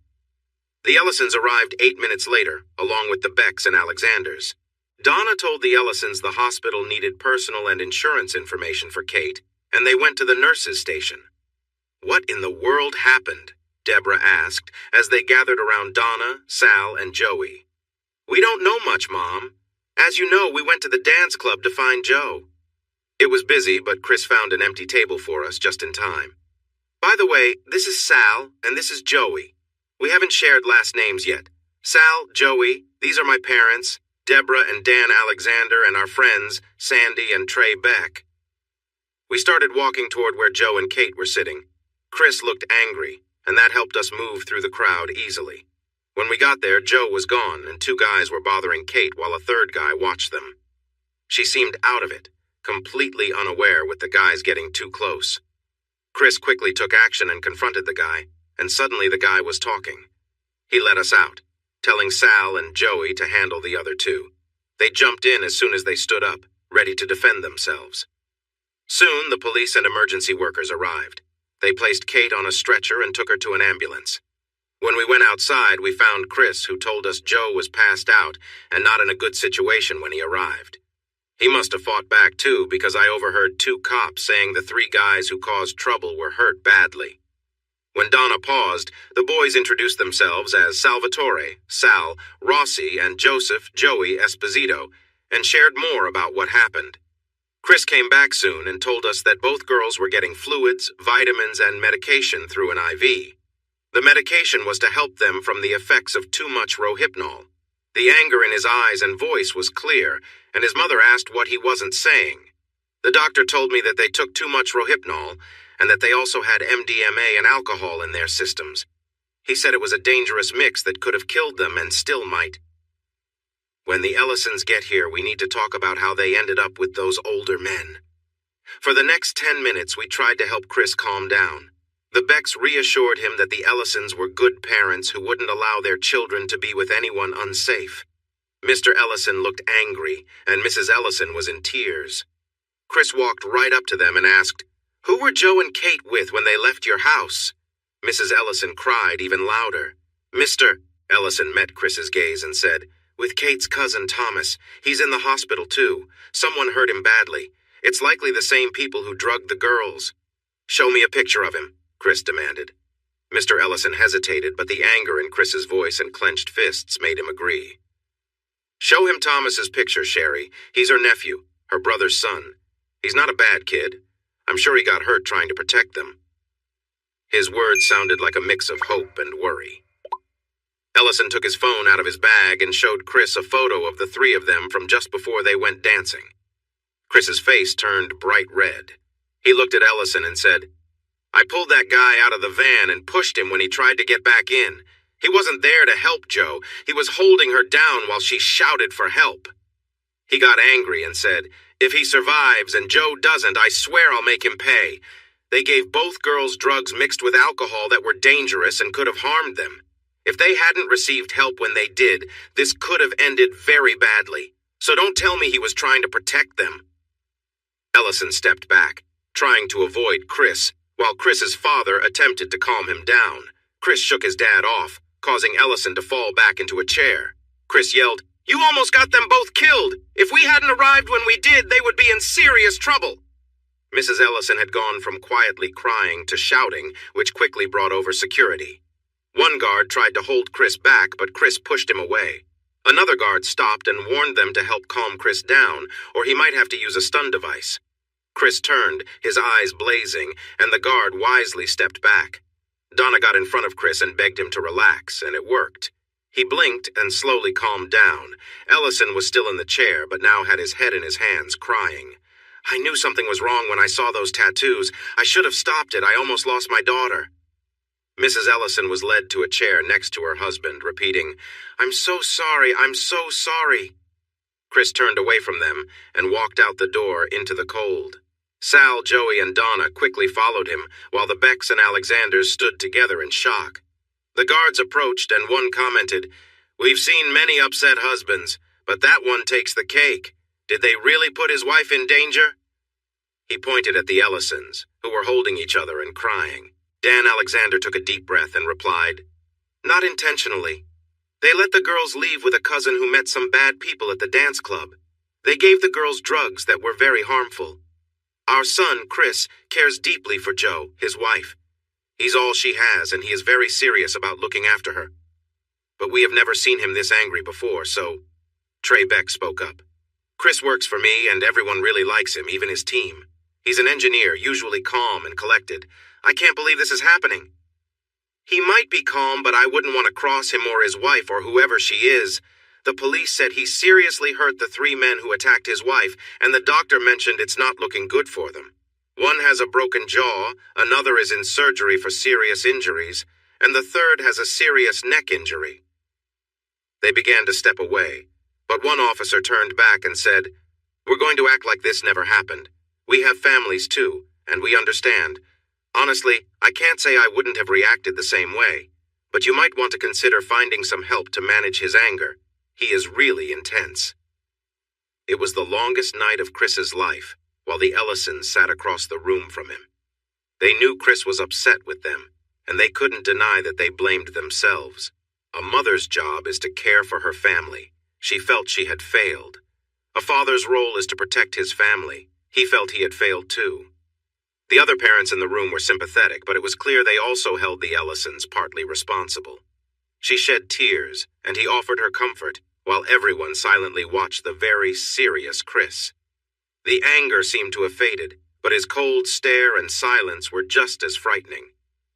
The Ellisons arrived 8 minutes later, along with the Becks and Alexanders. Donna told the Ellisons the hospital needed personal and insurance information for Kate, and they went to the nurses' station. "What in the world happened?" Deborah asked as they gathered around Donna, Sal, and Joey. "We don't know much, Mom. As you know, we went to the dance club to find Joe." It was busy, but Chris found an empty table for us just in time. "By the way, this is Sal, and this is Joey. We haven't shared last names yet. Sal, Joey, these are my parents, Deborah and Dan Alexander, and our friends, Sandy and Trey Beck." We started walking toward where Joe and Kate were sitting. Chris looked angry, and that helped us move through the crowd easily. When we got there, Joe was gone, and 2 guys were bothering Kate while a 3rd guy watched them. She seemed out of it, completely unaware with the guys getting too close. Chris quickly took action and confronted the guy, and suddenly the guy was talking. He let us out, telling Sal and Joey to handle the other 2. They jumped in as soon as they stood up, ready to defend themselves. Soon, the police and emergency workers arrived. They placed Kate on a stretcher and took her to an ambulance. When we went outside, we found Chris, who told us Joe was passed out and not in a good situation when he arrived. He must have fought back too, because I overheard 2 cops saying the 3 guys who caused trouble were hurt badly. When Donna paused, the boys introduced themselves as Salvatore, Sal, Rossi, and Joseph, Joey Esposito, and shared more about what happened. Chris came back soon and told us that both girls were getting fluids, vitamins, and medication through an IV. The medication was to help them from the effects of too much Rohypnol. The anger in his eyes and voice was clear, and his mother asked what he wasn't saying. The doctor told me that they took too much Rohypnol, and that they also had MDMA and alcohol in their systems. He said it was a dangerous mix that could have killed them and still might. When the Ellisons get here, we need to talk about how they ended up with those older men. For the next 10 minutes, we tried to help Chris calm down. The Becks reassured him that the Ellisons were good parents who wouldn't allow their children to be with anyone unsafe. Mr. Ellison looked angry, and Mrs. Ellison was in tears. Chris walked right up to them and asked, "Who were Joe and Kate with when they left your house?" Mrs. Ellison cried even louder. "Mr. Ellison met Chris's gaze and said, "With Kate's cousin Thomas. He's in the hospital too. Someone hurt him badly. It's likely the same people who drugged the girls." "Show me a picture of him," Chris demanded. Mr. Ellison hesitated, but the anger in Chris's voice and clenched fists made him agree. "Show him Thomas's picture, Sherry. He's her nephew. her brother's son. He's not a bad kid. I'm sure he got hurt trying to protect them. His words sounded like a mix of hope and worry. Ellison took his phone out of his bag and showed Chris a photo of the three of them from just before they went dancing. Chris's face turned bright red. He looked at Ellison and said, "I pulled that guy out of the van and pushed him when he tried to get back in. He wasn't there to help Jo. He was holding her down while she shouted for help." He got angry and said, "If he survives and Jo doesn't, I swear I'll make him pay. They gave both girls drugs mixed with alcohol that were dangerous and could have harmed them. If they hadn't received help when they did, this could have ended very badly. So don't tell me he was trying to protect them." Ellison stepped back, trying to avoid Chris, while Chris's father attempted to calm him down. Chris shook his dad off, causing Ellison to fall back into a chair. Chris yelled, "You almost got them both killed! If we hadn't arrived when we did, they would be in serious trouble!" Mrs. Ellison had gone from quietly crying to shouting, which quickly brought over security. One guard tried to hold Chris back, but Chris pushed him away. Another guard stopped and warned them to help calm Chris down, or he might have to use a stun device. Chris turned, his eyes blazing, and the guard wisely stepped back. Donna got in front of Chris and begged him to relax, and it worked. He blinked and slowly calmed down. Ellison was still in the chair, but now had his head in his hands, crying. "I knew something was wrong when I saw those tattoos. I should have stopped it. I almost lost my daughter." Mrs. Ellison was led to a chair next to her husband, repeating, "I'm so sorry, I'm so sorry." Chris turned away from them and walked out the door into the cold. Sal, Joey, and Donna quickly followed him, while the Becks and Alexanders stood together in shock. The guards approached, and one commented, "We've seen many upset husbands, but that one takes the cake. Did they really put his wife in danger?" He pointed at the Ellisons, who were holding each other and crying. Dan Alexander took a deep breath and replied, "Not intentionally. They let the girls leave with a cousin who met some bad people at the dance club. They gave the girls drugs that were very harmful. Our son, Chris, cares deeply for Jo, his wife. He's all she has, and he is very serious about looking after her. But we have never seen him this angry before, so..." Trey Beck spoke up. "Chris works for me, and everyone really likes him, even his team. He's an engineer, usually calm and collected. I can't believe this is happening." "He might be calm, but I wouldn't want to cross him or his wife or whoever she is. The police said he seriously hurt the three men who attacked his wife, and the doctor mentioned it's not looking good for them. One has a broken jaw, another is in surgery for serious injuries, and the third has a serious neck injury." They began to step away, but one officer turned back and said, "We're going to act like this never happened. We have families too, and we understand. Honestly, I can't say I wouldn't have reacted the same way, but you might want to consider finding some help to manage his anger. He is really intense." It was the longest night of Chris's life, while the Ellisons sat across the room from him. They knew Chris was upset with them, and they couldn't deny that they blamed themselves. A mother's job is to care for her family. She felt she had failed. A father's role is to protect his family. He felt he had failed too. The other parents in the room were sympathetic, but it was clear they also held the Ellisons partly responsible. She shed tears, and he offered her comfort, while everyone silently watched the very serious Chris. The anger seemed to have faded, but his cold stare and silence were just as frightening.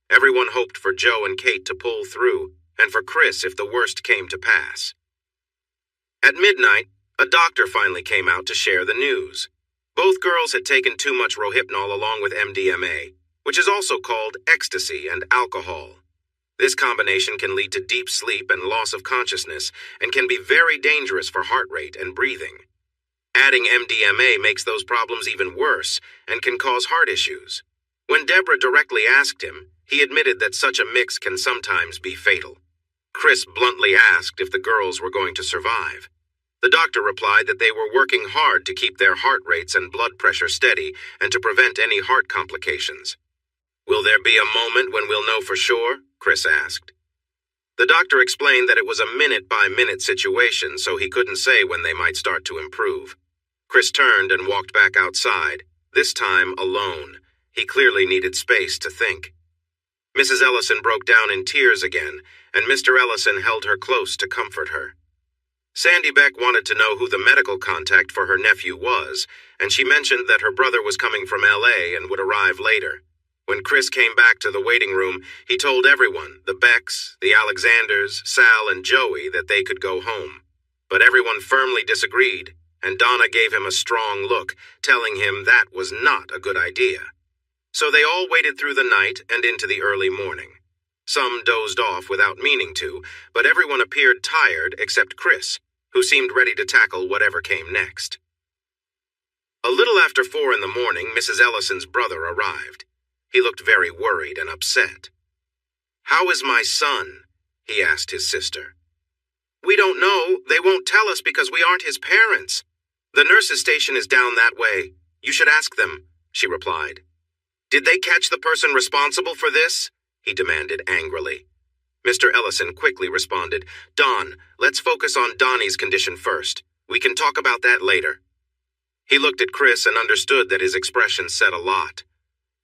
Everyone hoped for Jo and Kate to pull through, and for Chris if the worst came to pass. At midnight, a doctor finally came out to share the news. Both girls had taken too much Rohypnol along with MDMA, which is also called ecstasy and alcohol. This combination can lead to deep sleep and loss of consciousness, and can be very dangerous for heart rate and breathing. Adding MDMA makes those problems even worse, and can cause heart issues. When Deborah directly asked him, he admitted that such a mix can sometimes be fatal. Chris bluntly asked if the girls were going to survive. The doctor replied that they were working hard to keep their heart rates and blood pressure steady and to prevent any heart complications. "Will there be a moment when we'll know for sure?" Chris asked. The doctor explained that it was a minute-by-minute situation, so he couldn't say when they might start to improve. Chris turned and walked back outside, this time alone. He clearly needed space to think. Mrs. Ellison broke down in tears again, and Mr. Ellison held her close to comfort her. Sandy Beck wanted to know who the medical contact for her nephew was, and she mentioned that her brother was coming from LA and would arrive later. When Chris came back to the waiting room, he told everyone, the Becks, the Alexanders, Sal, and Joey, that they could go home. But everyone firmly disagreed, and Donna gave him a strong look, telling him that was not a good idea. So they all waited through the night and into the early morning. Some dozed off without meaning to, but everyone appeared tired except Chris, who seemed ready to tackle whatever came next. A little after 4 in the morning, Mrs. Ellison's brother arrived. He looked very worried and upset. "How is my son?" he asked his sister. "We don't know. They won't tell us because we aren't his parents. The nurse's station is down that way. You should ask them," she replied. "Did they catch the person responsible for this?" he demanded angrily. Mr. Ellison quickly responded, "Don, let's focus on Donnie's condition first. We can talk about that later." He looked at Chris and understood that his expression said a lot.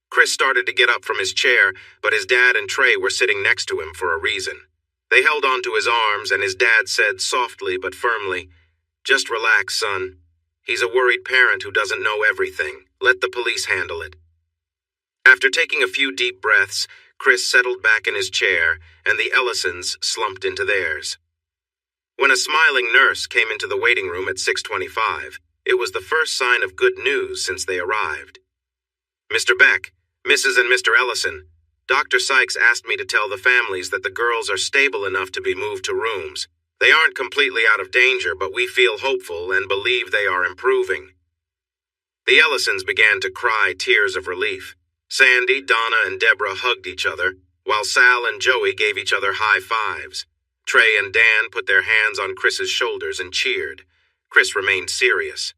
Chris started to get up from his chair, but his dad and Trey were sitting next to him for a reason. They held onto his arms, and his dad said softly but firmly, "Just relax, son. He's a worried parent who doesn't know everything. Let the police handle it." After taking a few deep breaths, Chris settled back in his chair, and the Ellisons slumped into theirs. When a smiling nurse came into the waiting room at 6:25, it was the first sign of good news since they arrived. "Mr. Beck, Mrs. and Mr. Ellison, Dr. Sykes asked me to tell the families that the girls are stable enough to be moved to rooms. They aren't completely out of danger, but we feel hopeful and believe they are improving." The Ellisons began to cry tears of relief. Sandy, Donna, and Deborah hugged each other, while Sal and Joey gave each other high fives. Trey and Dan put their hands on Chris's shoulders and cheered. Chris remained serious.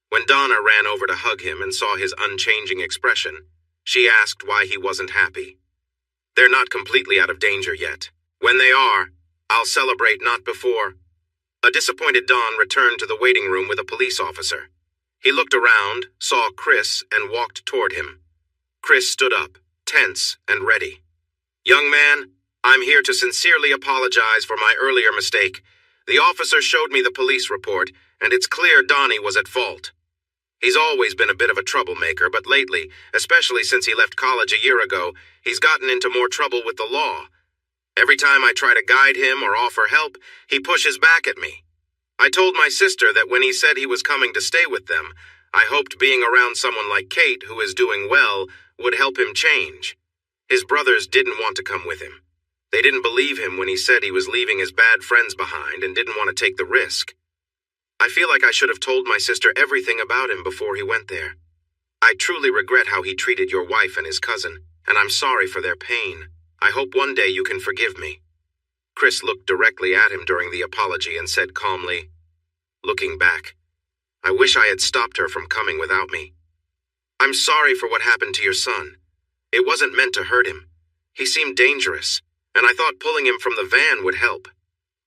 When Donna ran over to hug him and saw his unchanging expression, she asked why he wasn't happy. "They're not completely out of danger yet. When they are, I'll celebrate, not before." A disappointed Don returned to the waiting room with a police officer. He looked around, saw Chris, and walked toward him. Chris stood up, tense and ready. "Young man, I'm here to sincerely apologize for my earlier mistake. The officer showed me the police report, and it's clear Donnie was at fault. He's always been a bit of a troublemaker, but lately, especially since he left college a year ago, he's gotten into more trouble with the law. Every time I try to guide him or offer help, he pushes back at me. I told my sister that when he said he was coming to stay with them, I hoped being around someone like Kate, who is doing well, would help him change. His brothers didn't want to come with him. They didn't believe him when he said he was leaving his bad friends behind and didn't want to take the risk. I feel like I should have told my sister everything about him before he went there. I truly regret how he treated your wife and his cousin, and I'm sorry for their pain. I hope one day you can forgive me." Chris looked directly at him during the apology and said calmly, "Looking back, I wish I had stopped her from coming without me. I'm sorry for what happened to your son. It wasn't meant to hurt him. He seemed dangerous, and I thought pulling him from the van would help.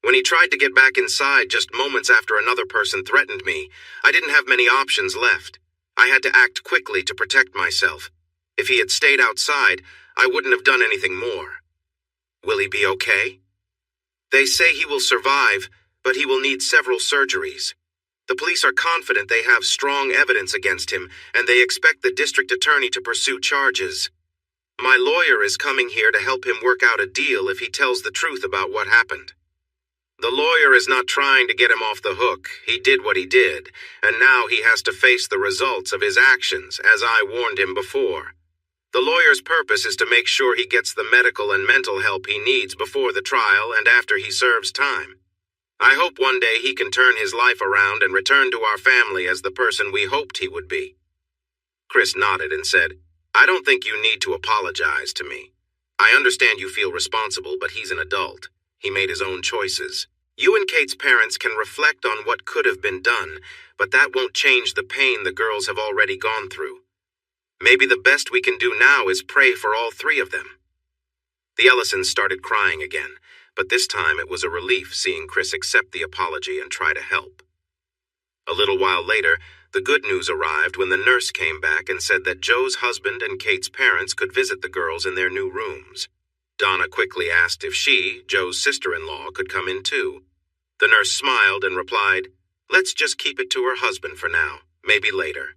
When he tried to get back inside just moments after another person threatened me, I didn't have many options left. I had to act quickly to protect myself. If he had stayed outside, I wouldn't have done anything more. Will he be okay? They say he will survive, but he will need several surgeries. The police are confident they have strong evidence against him, and they expect the district attorney to pursue charges. My lawyer is coming here to help him work out a deal if he tells the truth about what happened. The lawyer is not trying to get him off the hook. He did what he did, and now he has to face the results of his actions, as I warned him before. The lawyer's purpose is to make sure he gets the medical and mental help he needs before the trial and after he serves time. I hope one day he can turn his life around and return to our family as the person we hoped he would be." Chris nodded and said, "I don't think you need to apologize to me. I understand you feel responsible, but he's an adult. He made his own choices. You and Kate's parents can reflect on what could have been done, but that won't change the pain the girls have already gone through. Maybe the best we can do now is pray for all three of them." The Ellisons started crying again, but this time it was a relief seeing Chris accept the apology and try to help. A little while later, the good news arrived when the nurse came back and said that Joe's husband and Kate's parents could visit the girls in their new rooms. Donna quickly asked if she, Joe's sister-in-law, could come in too. The nurse smiled and replied, "Let's just keep it to her husband for now, maybe later."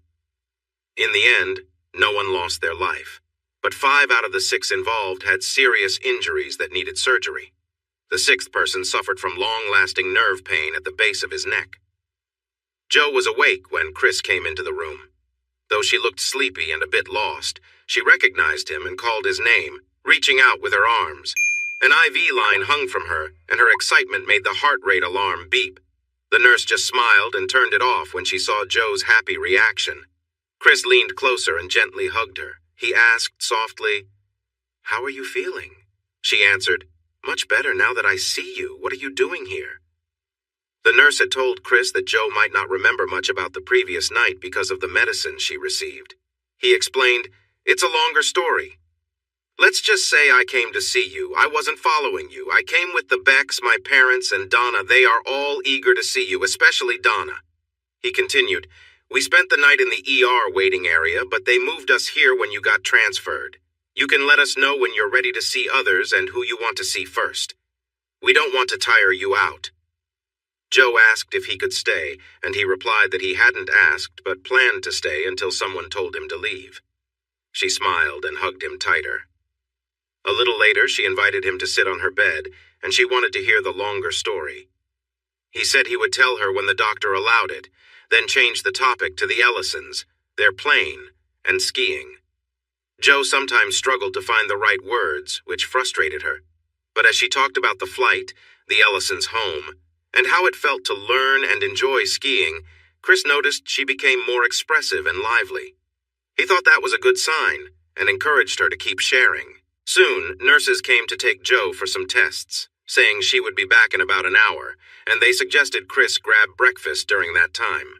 In the end, no one lost their life, but 5 out of the 6 involved had serious injuries that needed surgery. The 6th person suffered from long-lasting nerve pain at the base of his neck. Joe was awake when Chris came into the room. Though she looked sleepy and a bit lost, she recognized him and called his name, reaching out with her arms. An IV line hung from her, and her excitement made the heart rate alarm beep. The nurse just smiled and turned it off when she saw Joe's happy reaction. Chris leaned closer and gently hugged her. He asked softly, "How are you feeling?" She answered, "Much better now that I see you. What are you doing here?" The nurse had told Chris that Joe might not remember much about the previous night because of the medicine she received. He explained, "It's a longer story. Let's just say I came to see you. I wasn't following you. I came with the Becks, my parents, and Donna. They are all eager to see you, especially Donna." He continued, "We spent the night in the ER waiting area, but they moved us here when you got transferred. You can let us know when you're ready to see others and who you want to see first. We don't want to tire you out." Joe asked if he could stay, and he replied that he hadn't asked but planned to stay until someone told him to leave. She smiled and hugged him tighter. A little later, she invited him to sit on her bed, and she wanted to hear the longer story. He said he would tell her when the doctor allowed it, then changed the topic to the Ellisons, their plane, and skiing. Joe sometimes struggled to find the right words, which frustrated her. But as she talked about the flight, the Ellisons' home, and how it felt to learn and enjoy skiing, Chris noticed she became more expressive and lively. He thought that was a good sign, and encouraged her to keep sharing. Soon, nurses came to take Joe for some tests, saying she would be back in about an hour, and they suggested Chris grab breakfast during that time.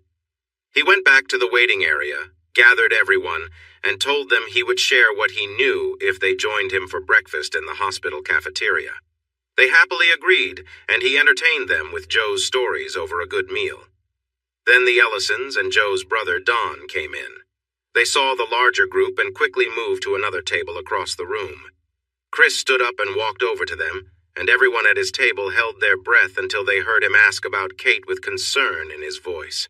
He went back to the waiting area, gathered everyone, and told them he would share what he knew if they joined him for breakfast in the hospital cafeteria. They happily agreed, and he entertained them with Joe's stories over a good meal. Then the Ellisons and Joe's brother Don came in. They saw the larger group and quickly moved to another table across the room. Chris stood up and walked over to them, and everyone at his table held their breath until they heard him ask about Kate with concern in his voice.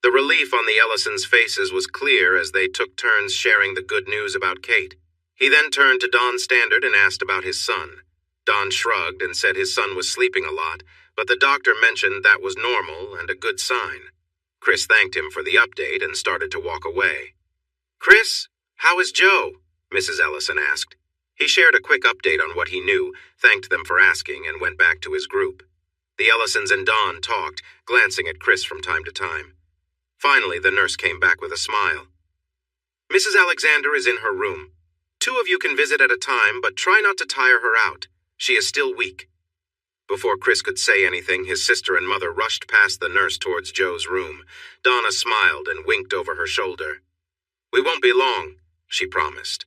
The relief on the Ellisons' faces was clear as they took turns sharing the good news about Kate. He then turned to Don Standard and asked about his son. Don shrugged and said his son was sleeping a lot, but the doctor mentioned that was normal and a good sign. Chris thanked him for the update and started to walk away. "Chris, how is Joe?" Mrs. Ellison asked. He shared a quick update on what he knew, thanked them for asking, and went back to his group. The Ellisons and Don talked, glancing at Chris from time to time. Finally, the nurse came back with a smile. "Mrs. Alexander is in her room. 2 of you can visit at a time, but try not to tire her out. She is still weak." Before Chris could say anything, his sister and mother rushed past the nurse towards Joe's room. Donna smiled and winked over her shoulder. "We won't be long," she promised.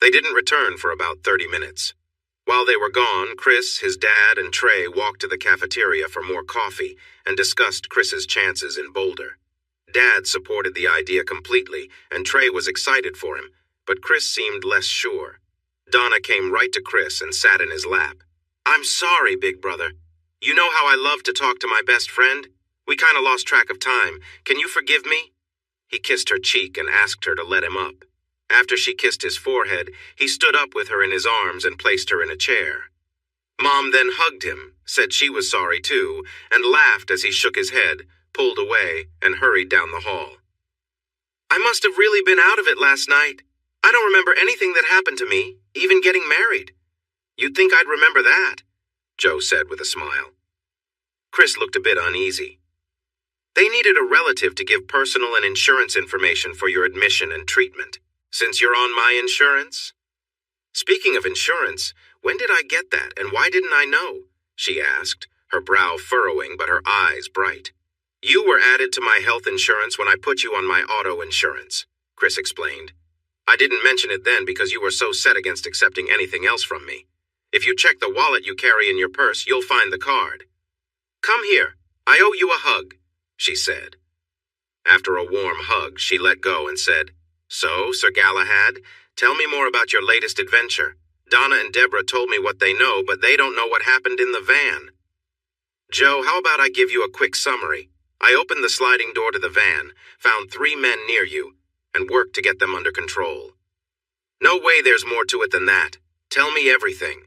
They didn't return for about 30 minutes. While they were gone, Chris, his dad, and Trey walked to the cafeteria for more coffee and discussed Chris's chances in Boulder. Dad supported the idea completely, and Trey was excited for him, but Chris seemed less sure. Donna came right to Chris and sat in his lap. "I'm sorry, big brother. You know how I love to talk to my best friend? We kinda lost track of time. Can you forgive me?" He kissed her cheek and asked her to let him up. After she kissed his forehead, he stood up with her in his arms and placed her in a chair. Mom then hugged him, said she was sorry too, and laughed as he shook his head, pulled away, and hurried down the hall. "I must have really been out of it last night. I don't remember anything that happened to me, even getting married. You'd think I'd remember that," Joe said with a smile. Chris looked a bit uneasy. "They needed a relative to give personal and insurance information for your admission and treatment. Since you're on my insurance?" "Speaking of insurance, when did I get that, and why didn't I know?" she asked, her brow furrowing but her eyes bright. "You were added to my health insurance when I put you on my auto insurance," Chris explained. "I didn't mention it then because you were so set against accepting anything else from me. If you check the wallet you carry in your purse, you'll find the card." "Come here. I owe you a hug," she said. After a warm hug, she let go and said, "So, Sir Galahad, tell me more about your latest adventure. Donna and Deborah told me what they know, but they don't know what happened in the van." Joe, how about I give you a quick summary? I opened the sliding door to the van, found 3 men near you, and worked to get them under control. No way there's more to it than that. Tell me everything.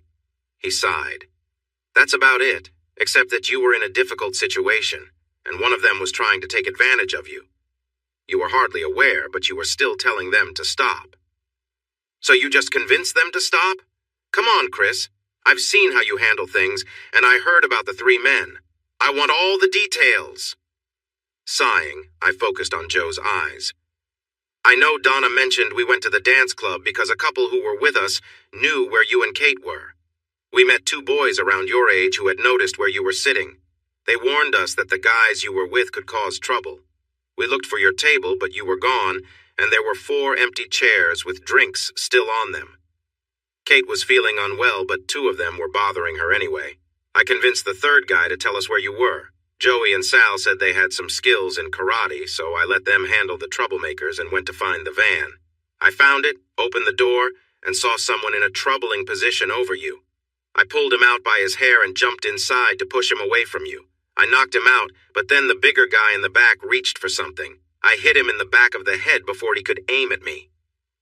He sighed. That's about it, except that you were in a difficult situation, and one of them was trying to take advantage of you. You were hardly aware, but you were still telling them to stop. So you just convinced them to stop? Come on, Chris. I've seen how you handle things, and I heard about the 3 men. I want all the details. Sighing, I focused on Joe's eyes. I know Donna mentioned we went to the dance club because a couple who were with us knew where you and Kate were. We met 2 boys around your age who had noticed where you were sitting. They warned us that the guys you were with could cause trouble. We looked for your table, but you were gone, and there were 4 empty chairs with drinks still on them. Kate was feeling unwell, but 2 of them were bothering her anyway. I convinced the 3rd guy to tell us where you were. Joey and Sal said they had some skills in karate, so I let them handle the troublemakers and went to find the van. I found it, opened the door, and saw someone in a troubling position over you. I pulled him out by his hair and jumped inside to push him away from you. I knocked him out, but then the bigger guy in the back reached for something. I hit him in the back of the head before he could aim at me.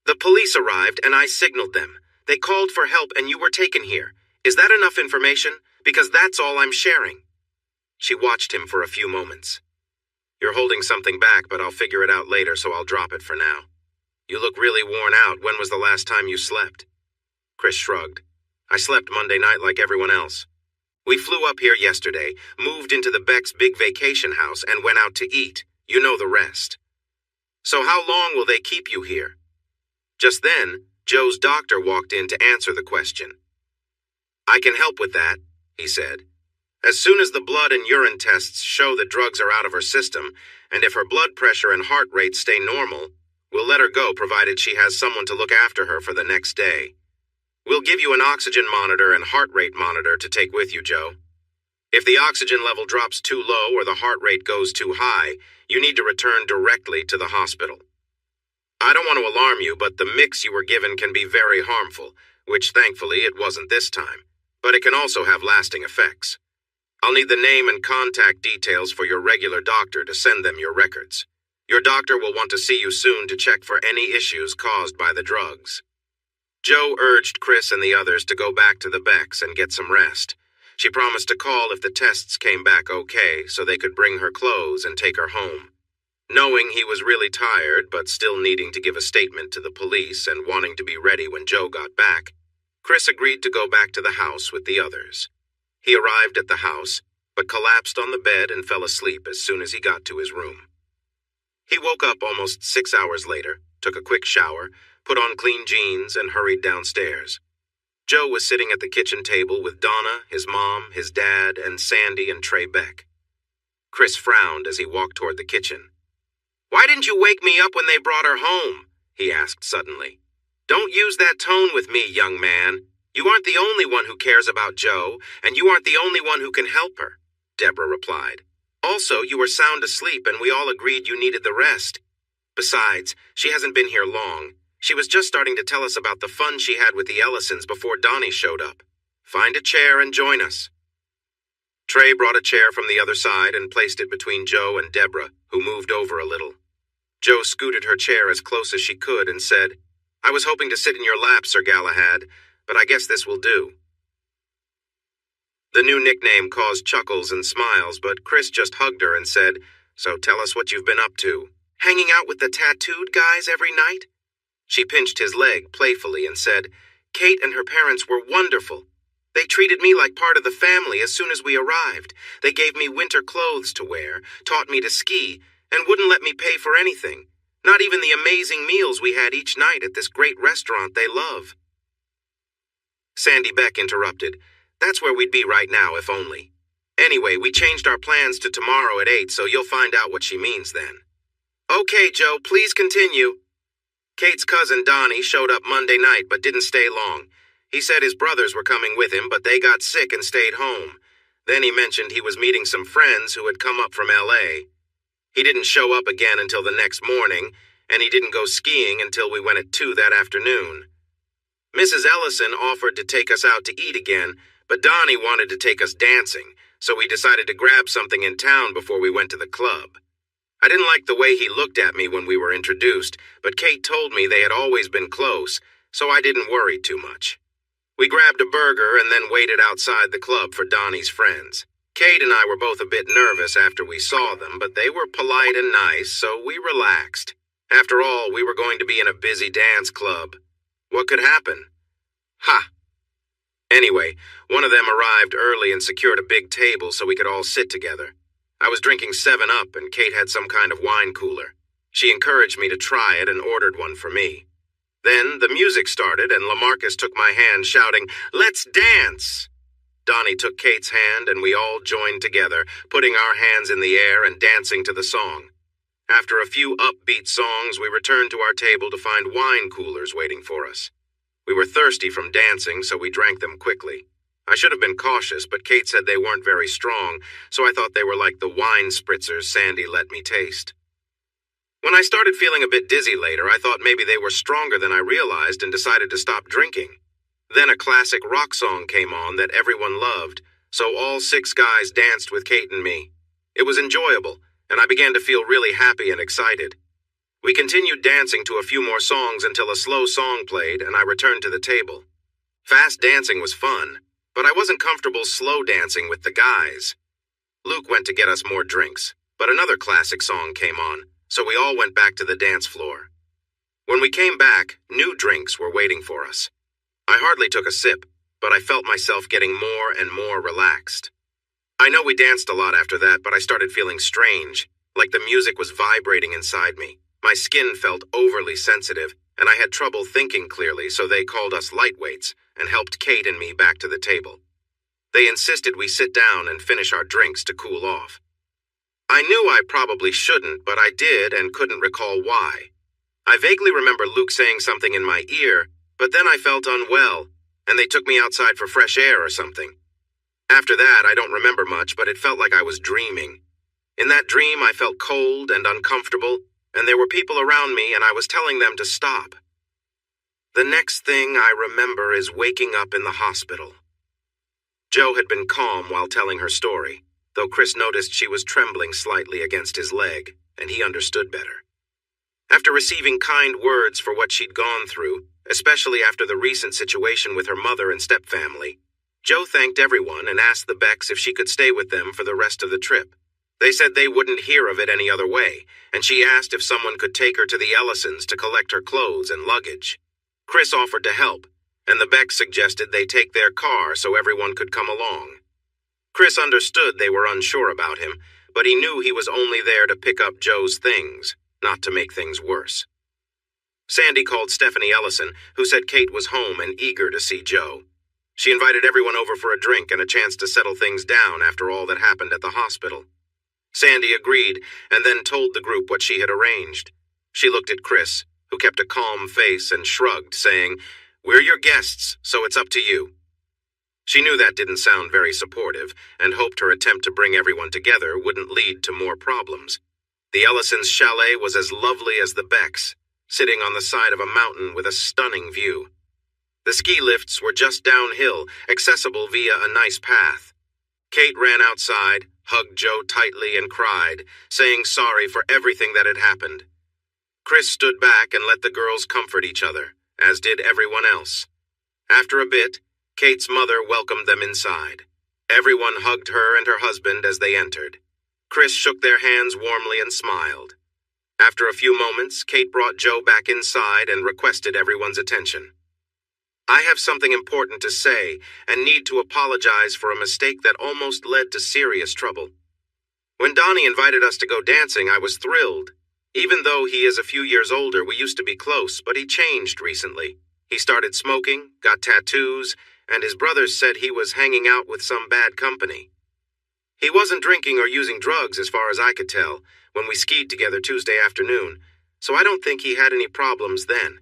The police arrived, and I signaled them. They called for help, and you were taken here. Is that enough information? Because that's all I'm sharing. She watched him for a few moments. You're holding something back, but I'll figure it out later, so I'll drop it for now. You look really worn out. When was the last time you slept? Chris shrugged. I slept Monday night like everyone else. We flew up here yesterday, moved into the Beck's big vacation house, and went out to eat. You know the rest. So how long will they keep you here? Just then, Joe's doctor walked in to answer the question. I can help with that, he said. As soon as the blood and urine tests show the drugs are out of her system, and if her blood pressure and heart rate stay normal, we'll let her go provided she has someone to look after her for the next day. We'll give you an oxygen monitor and heart rate monitor to take with you, Joe. If the oxygen level drops too low or the heart rate goes too high, you need to return directly to the hospital. I don't want to alarm you, but the mix you were given can be very harmful, which thankfully it wasn't this time, but it can also have lasting effects. I'll need the name and contact details for your regular doctor to send them your records. Your doctor will want to see you soon to check for any issues caused by the drugs. Joe urged Chris and the others to go back to the Becks and get some rest. She promised to call if the tests came back okay so they could bring her clothes and take her home. Knowing he was really tired but still needing to give a statement to the police and wanting to be ready when Joe got back, Chris agreed to go back to the house with the others. He arrived at the house, but collapsed on the bed and fell asleep as soon as he got to his room. He woke up almost 6 hours later, took a quick shower, put on clean jeans, and hurried downstairs. Joe was sitting at the kitchen table with Donna, his mom, his dad, and Sandy and Trey Beck. Chris frowned as he walked toward the kitchen. Why didn't you wake me up when they brought her home? He asked suddenly. Don't use that tone with me, young man. You aren't the only one who cares about Joe, and you aren't the only one who can help her, Deborah replied. Also, you were sound asleep, and we all agreed you needed the rest. Besides, she hasn't been here long. She was just starting to tell us about the fun she had with the Ellisons before Donnie showed up. Find a chair and join us. Trey brought a chair from the other side and placed it between Joe and Deborah, who moved over a little. Joe scooted her chair as close as she could and said, I was hoping to sit in your lap, Sir Galahad, but I guess this will do. The new nickname caused chuckles and smiles, but Chris just hugged her and said, So tell us what you've been up to. Hanging out with the tattooed guys every night? She pinched his leg playfully and said, Kate and her parents were wonderful. They treated me like part of the family as soon as we arrived. They gave me winter clothes to wear, taught me to ski, and wouldn't let me pay for anything. Not even the amazing meals we had each night at this great restaurant they love. Sandy Beck interrupted. That's where we'd be right now, if only. Anyway, we changed our plans to tomorrow at 8, so you'll find out what she means then. Okay, Joe, please continue. Kate's cousin Donnie showed up Monday night but didn't stay long. He said his brothers were coming with him, but they got sick and stayed home. Then he mentioned he was meeting some friends who had come up from L.A. He didn't show up again until the next morning, and he didn't go skiing until we went at 2 that afternoon. Mrs. Ellison offered to take us out to eat again, but Donnie wanted to take us dancing, so we decided to grab something in town before we went to the club. I didn't like the way he looked at me when we were introduced, but Kate told me they had always been close, so I didn't worry too much. We grabbed a burger and then waited outside the club for Donnie's friends. Kate and I were both a bit nervous after we saw them, but they were polite and nice, so we relaxed. After all, we were going to be in a busy dance club. What could happen? Ha! Anyway, one of them arrived early and secured a big table so we could all sit together. I was drinking 7-Up and Kate had some kind of wine cooler. She encouraged me to try it and ordered one for me. Then the music started and LaMarcus took my hand shouting, "Let's dance!" Donnie took Kate's hand and we all joined together, putting our hands in the air and dancing to the song. After a few upbeat songs, we returned to our table to find wine coolers waiting for us. We were thirsty from dancing, so we drank them quickly. I should have been cautious, but Kate said they weren't very strong, so I thought they were like the wine spritzers Sandy let me taste. When I started feeling a bit dizzy later, I thought maybe they were stronger than I realized and decided to stop drinking. Then a classic rock song came on that everyone loved, so all 6 guys danced with Kate and me. It was enjoyable, and I began to feel really happy and excited. We continued dancing to a few more songs until a slow song played and I returned to the table. Fast dancing was fun, but I wasn't comfortable slow dancing with the guys. Luke went to get us more drinks, but another classic song came on, so we all went back to the dance floor. When we came back, new drinks were waiting for us. I hardly took a sip, but I felt myself getting more and more relaxed. I know we danced a lot after that, but I started feeling strange, like the music was vibrating inside me. My skin felt overly sensitive, and I had trouble thinking clearly, so they called us lightweights and helped Kate and me back to the table. They insisted we sit down and finish our drinks to cool off. I knew I probably shouldn't, but I did and couldn't recall why. I vaguely remember Luke saying something in my ear, but then I felt unwell, and they took me outside for fresh air or something. After that, I don't remember much, but it felt like I was dreaming. In that dream, I felt cold and uncomfortable, and there were people around me, and I was telling them to stop. The next thing I remember is waking up in the hospital. Jo had been calm while telling her story, though Chris noticed she was trembling slightly against his leg, and he understood better. After receiving kind words for what she'd gone through, especially after the recent situation with her mother and stepfamily, Jo thanked everyone and asked the Becks if she could stay with them for the rest of the trip. They said they wouldn't hear of it any other way, and she asked if someone could take her to the Ellisons to collect her clothes and luggage. Chris offered to help, and the Becks suggested they take their car so everyone could come along. Chris understood they were unsure about him, but he knew he was only there to pick up Jo's things, not to make things worse. Sandy called Stephanie Ellison, who said Kate was home and eager to see Jo. She invited everyone over for a drink and a chance to settle things down after all that happened at the hospital. Sandy agreed and then told the group what she had arranged. She looked at Chris, who kept a calm face and shrugged, saying, "We're your guests, so it's up to you." She knew that didn't sound very supportive and hoped her attempt to bring everyone together wouldn't lead to more problems. The Ellisons' chalet was as lovely as the Becks, sitting on the side of a mountain with a stunning view. The ski lifts were just downhill, accessible via a nice path. Kate ran outside, hugged Jo tightly and cried, saying sorry for everything that had happened. Chris stood back and let the girls comfort each other, as did everyone else. After a bit, Kate's mother welcomed them inside. Everyone hugged her and her husband as they entered. Chris shook their hands warmly and smiled. After a few moments, Kate brought Jo back inside and requested everyone's attention. "I have something important to say and need to apologize for a mistake that almost led to serious trouble. When Donnie invited us to go dancing, I was thrilled. Even though he is a few years older, we used to be close, but he changed recently. He started smoking, got tattoos, and his brothers said he was hanging out with some bad company. He wasn't drinking or using drugs as far as I could tell when we skied together Tuesday afternoon, so I don't think he had any problems then.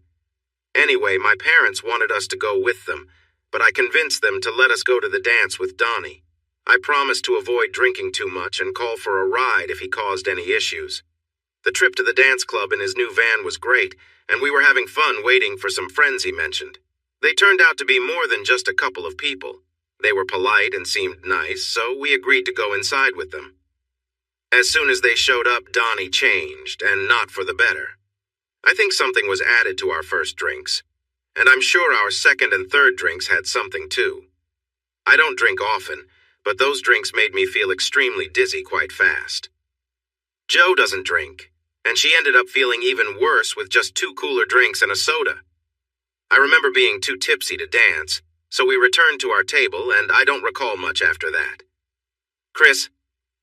Anyway, my parents wanted us to go with them, but I convinced them to let us go to the dance with Donnie. I promised to avoid drinking too much and call for a ride if he caused any issues. The trip to the dance club in his new van was great, and we were having fun waiting for some friends he mentioned. They turned out to be more than just a couple of people. They were polite and seemed nice, so we agreed to go inside with them. As soon as they showed up, Donnie changed, and not for the better. I think something was added to our first drinks, and I'm sure our second and third drinks had something too. I don't drink often, but those drinks made me feel extremely dizzy quite fast. Jo doesn't drink, and she ended up feeling even worse with just 2 cooler drinks and a soda. I remember being too tipsy to dance, so we returned to our table, and I don't recall much after that. Chris,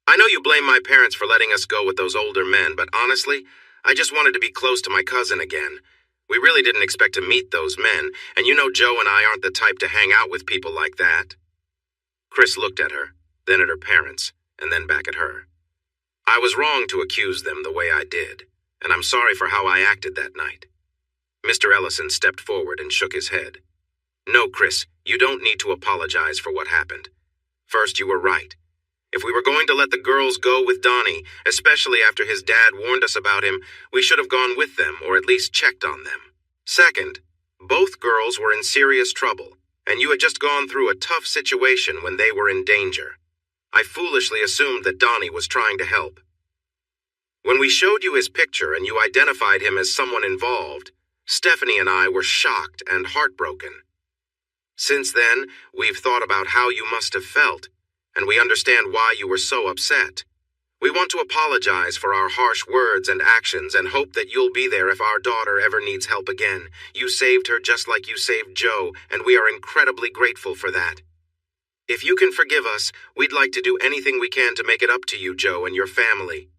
I know you blame my parents for letting us go with those older men, but honestly, I just wanted to be close to my cousin again. We really didn't expect to meet those men, and you know Jo and I aren't the type to hang out with people like that. Chris looked at her, then at her parents, and then back at her. I was wrong to accuse them the way I did, and I'm sorry for how I acted that night. Mr. Ellison stepped forward and shook his head. No, Chris, you don't need to apologize for what happened. First, you were right. If we were going to let the girls go with Donnie, especially after his dad warned us about him, we should have gone with them or at least checked on them. Second, both girls were in serious trouble, and you had just gone through a tough situation when they were in danger. I foolishly assumed that Donnie was trying to help. When we showed you his picture and you identified him as someone involved, Stephanie and I were shocked and heartbroken. Since then, we've thought about how you must have felt, and we understand why you were so upset. We want to apologize for our harsh words and actions and hope that you'll be there if our daughter ever needs help again. You saved her just like you saved Jo, and we are incredibly grateful for that. If you can forgive us, we'd like to do anything we can to make it up to you, Jo, and your family.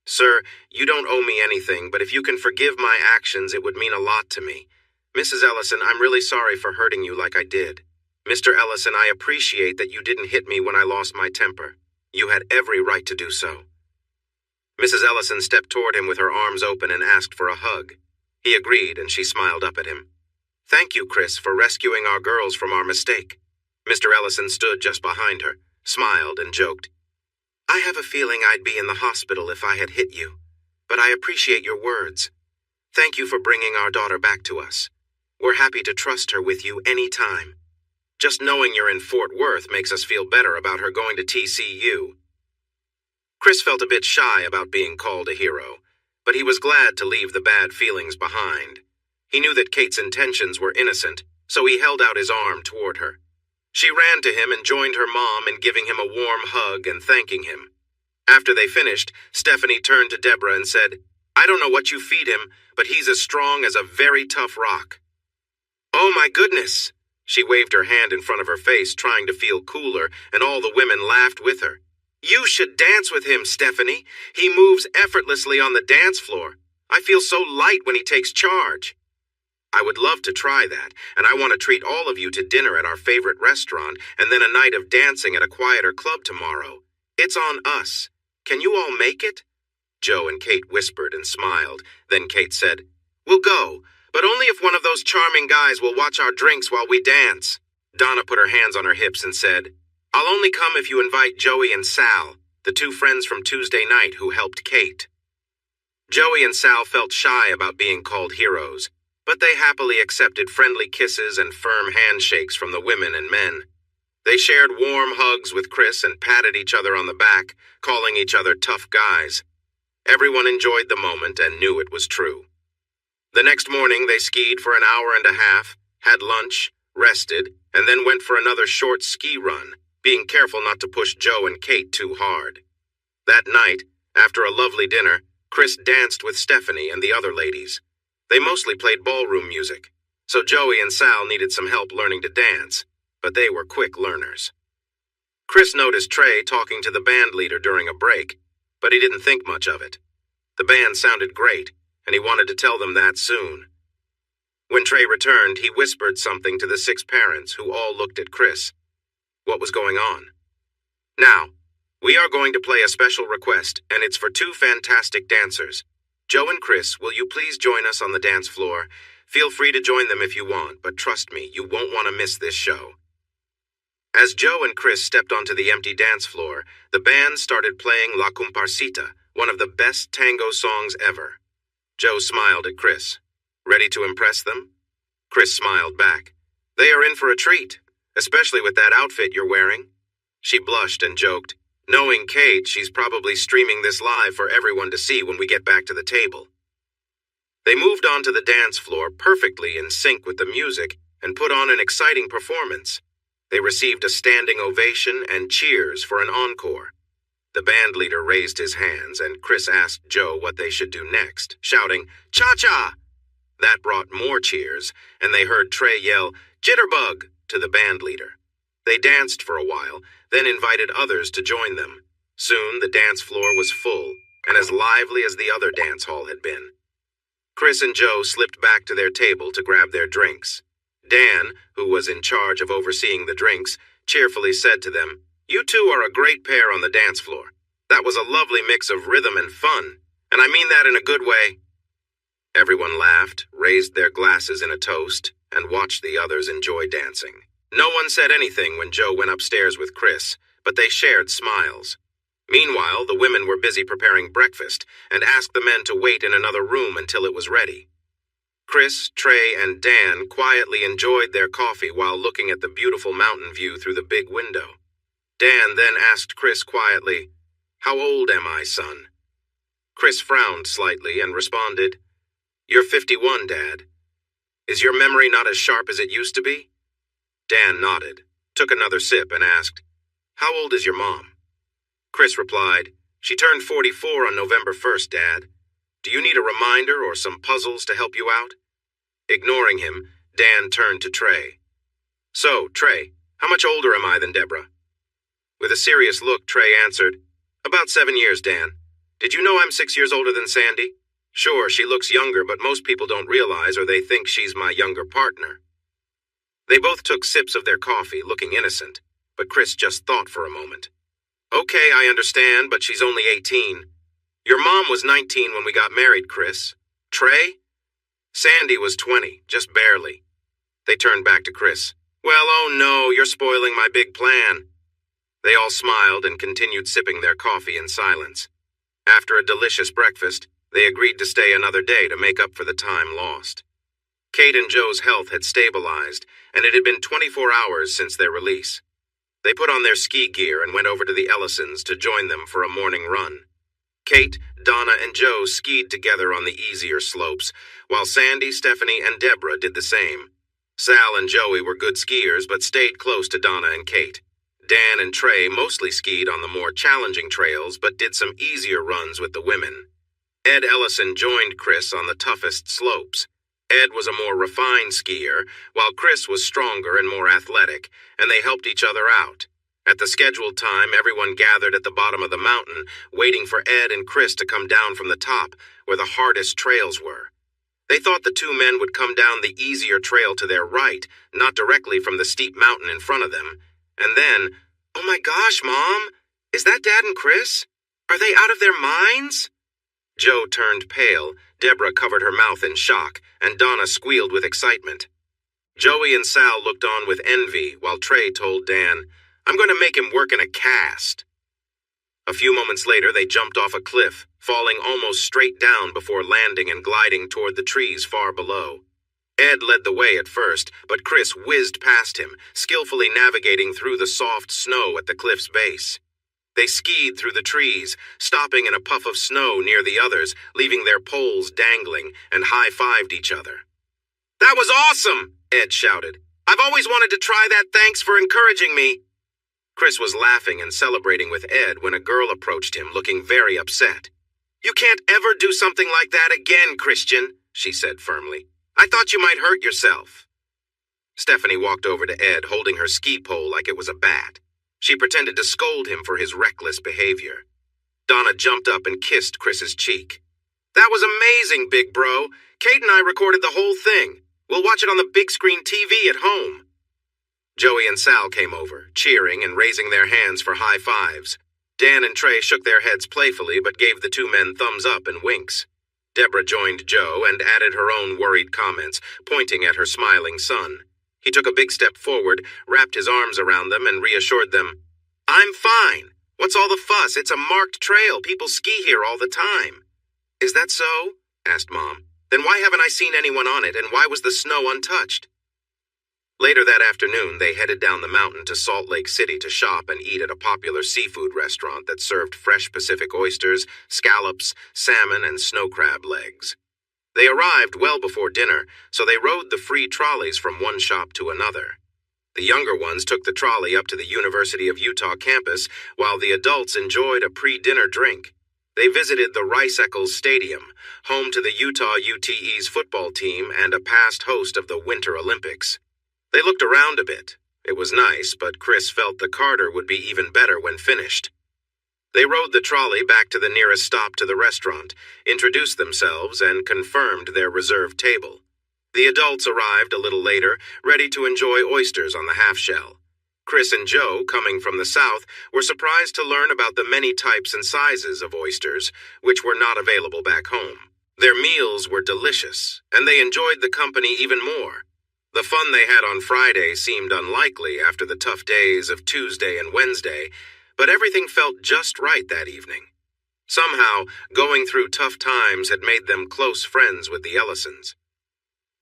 Sir, you don't owe me anything, but if you can forgive my actions, it would mean a lot to me. Mrs. Ellison, I'm really sorry for hurting you like I did. Mr. Ellison, I appreciate that you didn't hit me when I lost my temper. You had every right to do so. Mrs. Ellison stepped toward him with her arms open and asked for a hug. He agreed, and she smiled up at him. Thank you, Chris, for rescuing our girls from our mistake. Mr. Ellison stood just behind her, smiled, and joked. I have a feeling I'd be in the hospital if I had hit you, but I appreciate your words. Thank you for bringing our daughter back to us. We're happy to trust her with you any time. Just knowing you're in Fort Worth makes us feel better about her going to TCU. Chris felt a bit shy about being called a hero, but he was glad to leave the bad feelings behind. He knew that Kate's intentions were innocent, so he held out his arm toward her. She ran to him and joined her mom in giving him a warm hug and thanking him. After they finished, Stephanie turned to Deborah and said, I don't know what you feed him, but he's as strong as a very tough rock. Oh my goodness! She waved her hand in front of her face, trying to feel cooler, and all the women laughed with her. You should dance with him, Stephanie. He moves effortlessly on the dance floor. I feel so light when he takes charge. I would love to try that, and I want to treat all of you to dinner at our favorite restaurant, and then a night of dancing at a quieter club tomorrow. It's on us. Can you all make it? Jo and Kate whispered and smiled. Then Kate said, We'll go, but only if one of those charming guys will watch our drinks while we dance. Donna put her hands on her hips and said, I'll only come if you invite Joey and Sal, the 2 friends from Tuesday night who helped Kate. Joey and Sal felt shy about being called heroes, but they happily accepted friendly kisses and firm handshakes from the women and men. They shared warm hugs with Chris and patted each other on the back, calling each other tough guys. Everyone enjoyed the moment and knew it was true. The next morning, they skied for an hour and a half, had lunch, rested, and then went for another short ski run, being careful not to push Jo and Kate too hard. That night, after a lovely dinner, Chris danced with Stephanie and the other ladies. They mostly played ballroom music, so Joey and Sal needed some help learning to dance, but they were quick learners. Chris noticed Trey talking to the band leader during a break, but he didn't think much of it. The band sounded great, and he wanted to tell them that soon. When Trey returned, he whispered something to the 6 parents, who all looked at Chris. What was going on? Now, we are going to play a special request, and it's for 2 fantastic dancers. Jo and Chris, will you please join us on the dance floor? Feel free to join them if you want, but trust me, you won't want to miss this show. As Jo and Chris stepped onto the empty dance floor, the band started playing La Comparsita, one of the best tango songs ever. Jo smiled at Chris. Ready to impress them? Chris smiled back. They are in for a treat. especially with that outfit you're wearing." She blushed and joked, "Knowing Kate, she's probably streaming this live for everyone to see when we get back to the table." They moved on to the dance floor perfectly in sync with the music and put on an exciting performance. They received a standing ovation and cheers for an encore. The band leader raised his hands and Chris asked Joe what they should do next, shouting, "Cha-cha!" That brought more cheers, and they heard Trey yell, "Jitterbug!" to the band leader. They danced for a while, then invited others to join them. Soon the dance floor was full and as lively as the other dance hall had been. Chris and Joe slipped back to their table to grab their drinks. Dan, who was in charge of overseeing the drinks, cheerfully said to them, "You two are a great pair on the dance floor. That was a lovely mix of rhythm and fun, and I mean that in a good way." Everyone laughed, raised their glasses in a toast, and watched the others enjoy dancing. No one said anything when Joe went upstairs with Chris, but they shared smiles. Meanwhile, the women were busy preparing breakfast and asked the men to wait in another room until it was ready. Chris, Trey, and Dan quietly enjoyed their coffee while looking at the beautiful mountain view through the big window. Dan then asked Chris quietly, "How old am I, son?" Chris frowned slightly and responded, "You're 51, Dad. Is your memory not as sharp as it used to be?" Dan nodded, took another sip, and asked, "How old is your mom?" Chris replied, "She turned 44 on November 1st, Dad. Do you need a reminder or some puzzles to help you out?" Ignoring him, Dan turned to Trey. "So, Trey, how much older am I than Deborah?" With a serious look, Trey answered, "About 7 years, Dan. Did you know I'm 6 years older than Sandy? Sure, she looks younger, but most people don't realize or they think she's my younger partner." They both took sips of their coffee, looking innocent, but Chris just thought for a moment. "Okay, I understand, but she's only 18. Your mom was 19 when we got married, Chris. Trey? Sandy was 20, just barely." They turned back to Chris. "Well, oh no, you're spoiling my big plan." They all smiled and continued sipping their coffee in silence. After a delicious breakfast, they agreed to stay another day to make up for the time lost. Kate and Joe's health had stabilized, and it had been 24 hours since their release. They put on their ski gear and went over to the Ellisons to join them for a morning run. Kate, Donna, and Joe skied together on the easier slopes, while Sandy, Stephanie, and Deborah did the same. Sal and Joey were good skiers but stayed close to Donna and Kate. Dan and Trey mostly skied on the more challenging trails but did some easier runs with the women. Ed Ellison joined Chris on the toughest slopes. Ed was a more refined skier, while Chris was stronger and more athletic, and they helped each other out. At the scheduled time, everyone gathered at the bottom of the mountain, waiting for Ed and Chris to come down from the top, where the hardest trails were. They thought the two men would come down the easier trail to their right, not directly from the steep mountain in front of them. And then, "Oh my gosh, Mom! Is that Dad and Chris? Are they out of their minds?" Joe turned pale, Deborah covered her mouth in shock, and Donna squealed with excitement. Joey and Sal looked on with envy, while Trey told Dan, "I'm going to make him work in a cast." A few moments later, they jumped off a cliff, falling almost straight down before landing and gliding toward the trees far below. Ed led the way at first, but Chris whizzed past him, skillfully navigating through the soft snow at the cliff's base. They skied through the trees, stopping in a puff of snow near the others, leaving their poles dangling, and high-fived each other. "That was awesome!" Ed shouted. "I've always wanted to try that. Thanks for encouraging me." Chris was laughing and celebrating with Ed when a girl approached him, looking very upset. "You can't ever do something like that again, Christian," she said firmly. "I thought you might hurt yourself." Stephanie walked over to Ed, holding her ski pole like it was a bat. She pretended to scold him for his reckless behavior. Donna jumped up and kissed Chris's cheek. "That was amazing, big bro. Kate and I recorded the whole thing. We'll watch it on the big screen TV at home." Joey and Sal came over, cheering and raising their hands for high fives. Dan and Trey shook their heads playfully but gave the two men thumbs up and winks. Deborah joined Joe and added her own worried comments, pointing at her smiling son. He took a big step forward, wrapped his arms around them, and reassured them, "I'm fine. What's all the fuss? It's a marked trail. People ski here all the time." "Is that so?" asked Mom. "Then why haven't I seen anyone on it, and why was the snow untouched?" Later that afternoon, they headed down the mountain to Salt Lake City to shop and eat at a popular seafood restaurant that served fresh Pacific oysters, scallops, salmon, and snow crab legs. They arrived well before dinner, so they rode the free trolleys from one shop to another. The younger ones took the trolley up to the University of Utah campus, while the adults enjoyed a pre-dinner drink. They visited the Rice Eccles Stadium, home to the Utah UTE's football team and a past host of the Winter Olympics. They looked around a bit. It was nice, but Chris felt the Carter would be even better when finished. They rode the trolley back to the nearest stop to the restaurant, introduced themselves, and confirmed their reserved table. The adults arrived a little later, ready to enjoy oysters on the half-shell. Chris and Joe, coming from the south, were surprised to learn about the many types and sizes of oysters, which were not available back home. Their meals were delicious, and they enjoyed the company even more. The fun they had on Friday seemed unlikely after the tough days of Tuesday and Wednesday, but everything felt just right that evening. Somehow, going through tough times had made them close friends with the Ellisons.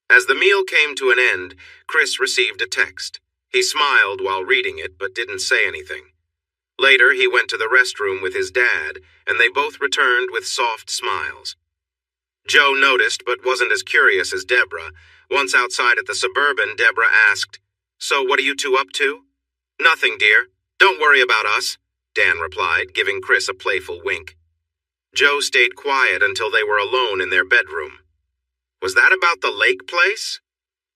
As the meal came to an end, Chris received a text. He smiled while reading it, but didn't say anything. Later, he went to the restroom with his dad, and they both returned with soft smiles. Joe noticed, but wasn't as curious as Deborah. Once outside at the Suburban, Deborah asked, "So what are you two up to?" "Nothing, dear. Don't worry about us," Dan replied, giving Chris a playful wink. Joe stayed quiet until they were alone in their bedroom. "Was that about the lake place?"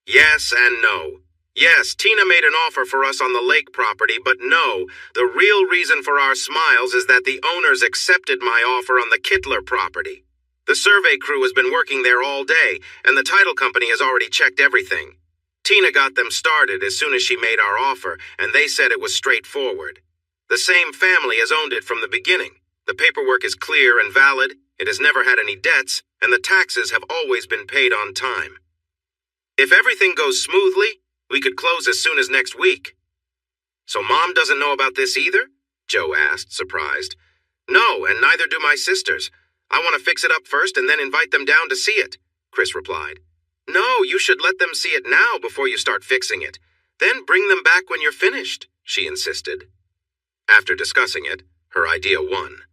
"Yes and no. Yes, Tina made an offer for us on the lake property, but no, the real reason for our smiles is that the owners accepted my offer on the Kittler property. The survey crew has been working there all day, and the title company has already checked everything. Tina got them started as soon as she made our offer, and they said it was straightforward. The same family has owned it from the beginning. The paperwork is clear and valid, it has never had any debts, and the taxes have always been paid on time. If everything goes smoothly, we could close as soon as next week." "So Mom doesn't know about this either?" Joe asked, surprised. "No, and neither do my sisters. I want to fix it up first and then invite them down to see it," Chris replied. "No, you should let them see it now before you start fixing it. Then bring them back when you're finished," she insisted. After discussing it, her idea won.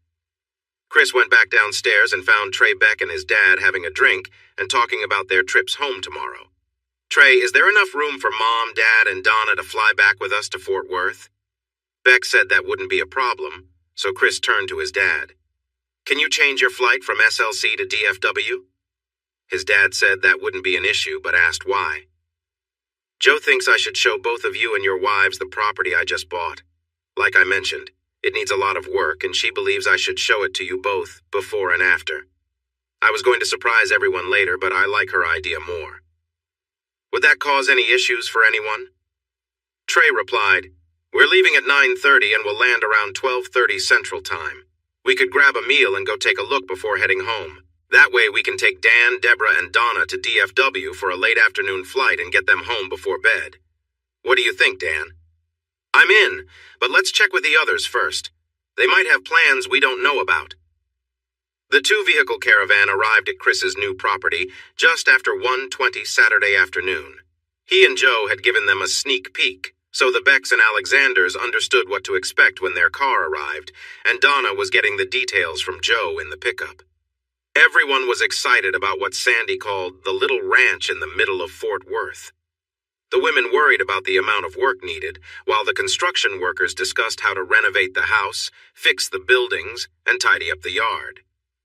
Chris went back downstairs and found Trey Beck and his dad having a drink and talking about their trips home tomorrow. "Trey, is there enough room for Mom, Dad, and Donna to fly back with us to Fort Worth?" Beck said that wouldn't be a problem, so Chris turned to his dad. "Can you change your flight from SLC to DFW?" His dad said that wouldn't be an issue, but asked why. "Joe thinks I should show both of you and your wives the property I just bought. Like I mentioned, it needs a lot of work, and she believes I should show it to you both before and after. I was going to surprise everyone later, but I like her idea more." "Would that cause any issues for anyone?" Trey replied, "We're leaving at 9:30 and will land around 12:30 Central Time. We could grab a meal and go take a look before heading home. That way we can take Dan, Deborah, and Donna to DFW for a late afternoon flight and get them home before bed. What do you think, Dan?" "I'm in, but let's check with the others first. They might have plans we don't know about." The two-vehicle caravan arrived at Chris's new property just after 1:20 Saturday afternoon. He and Joe had given them a sneak peek, so the Becks and Alexanders understood what to expect when their car arrived, and Donna was getting the details from Joe in the pickup. Everyone was excited about what Sandy called the little ranch in the middle of Fort Worth. The women worried about the amount of work needed, while the construction workers discussed how to renovate the house, fix the buildings, and tidy up the yard.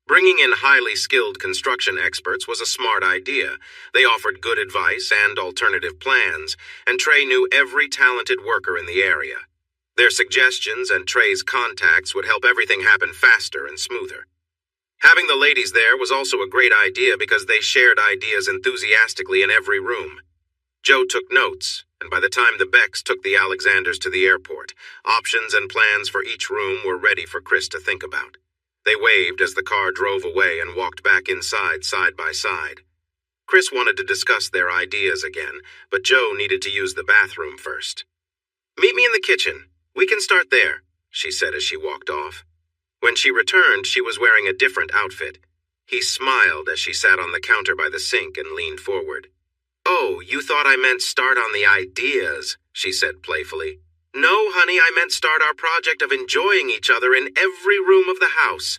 Bringing in highly skilled construction experts was a smart idea. They offered good advice and alternative plans, and Trey knew every talented worker in the area. Their suggestions and Trey's contacts would help everything happen faster and smoother. Having the ladies there was also a great idea because they shared ideas enthusiastically in every room. Joe took notes, and by the time the Becks took the Alexanders to the airport, options and plans for each room were ready for Chris to think about. They waved as the car drove away and walked back inside side by side. Chris wanted to discuss their ideas again, but Joe needed to use the bathroom first. "Meet me in the kitchen. We can start there," she said as she walked off. When she returned, she was wearing a different outfit. He smiled as she sat on the counter by the sink and leaned forward. "Oh, you thought I meant start on the ideas," she said playfully. "No, honey, I meant start our project of enjoying each other in every room of the house."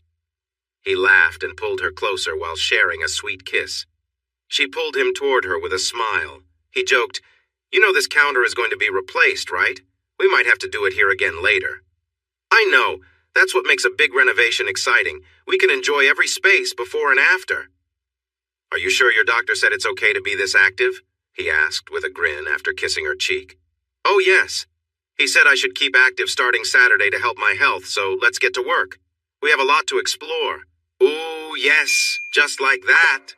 He laughed and pulled her closer while sharing a sweet kiss. She pulled him toward her with a smile. He joked, "You know this counter is going to be replaced, right? We might have to do it here again later." "I know. That's what makes a big renovation exciting. We can enjoy every space before and after." "Are you sure your doctor said it's okay to be this active?" he asked with a grin after kissing her cheek. "Oh, yes. He said I should keep active starting Saturday to help my health, so let's get to work. We have a lot to explore." "Ooh, yes, just like that."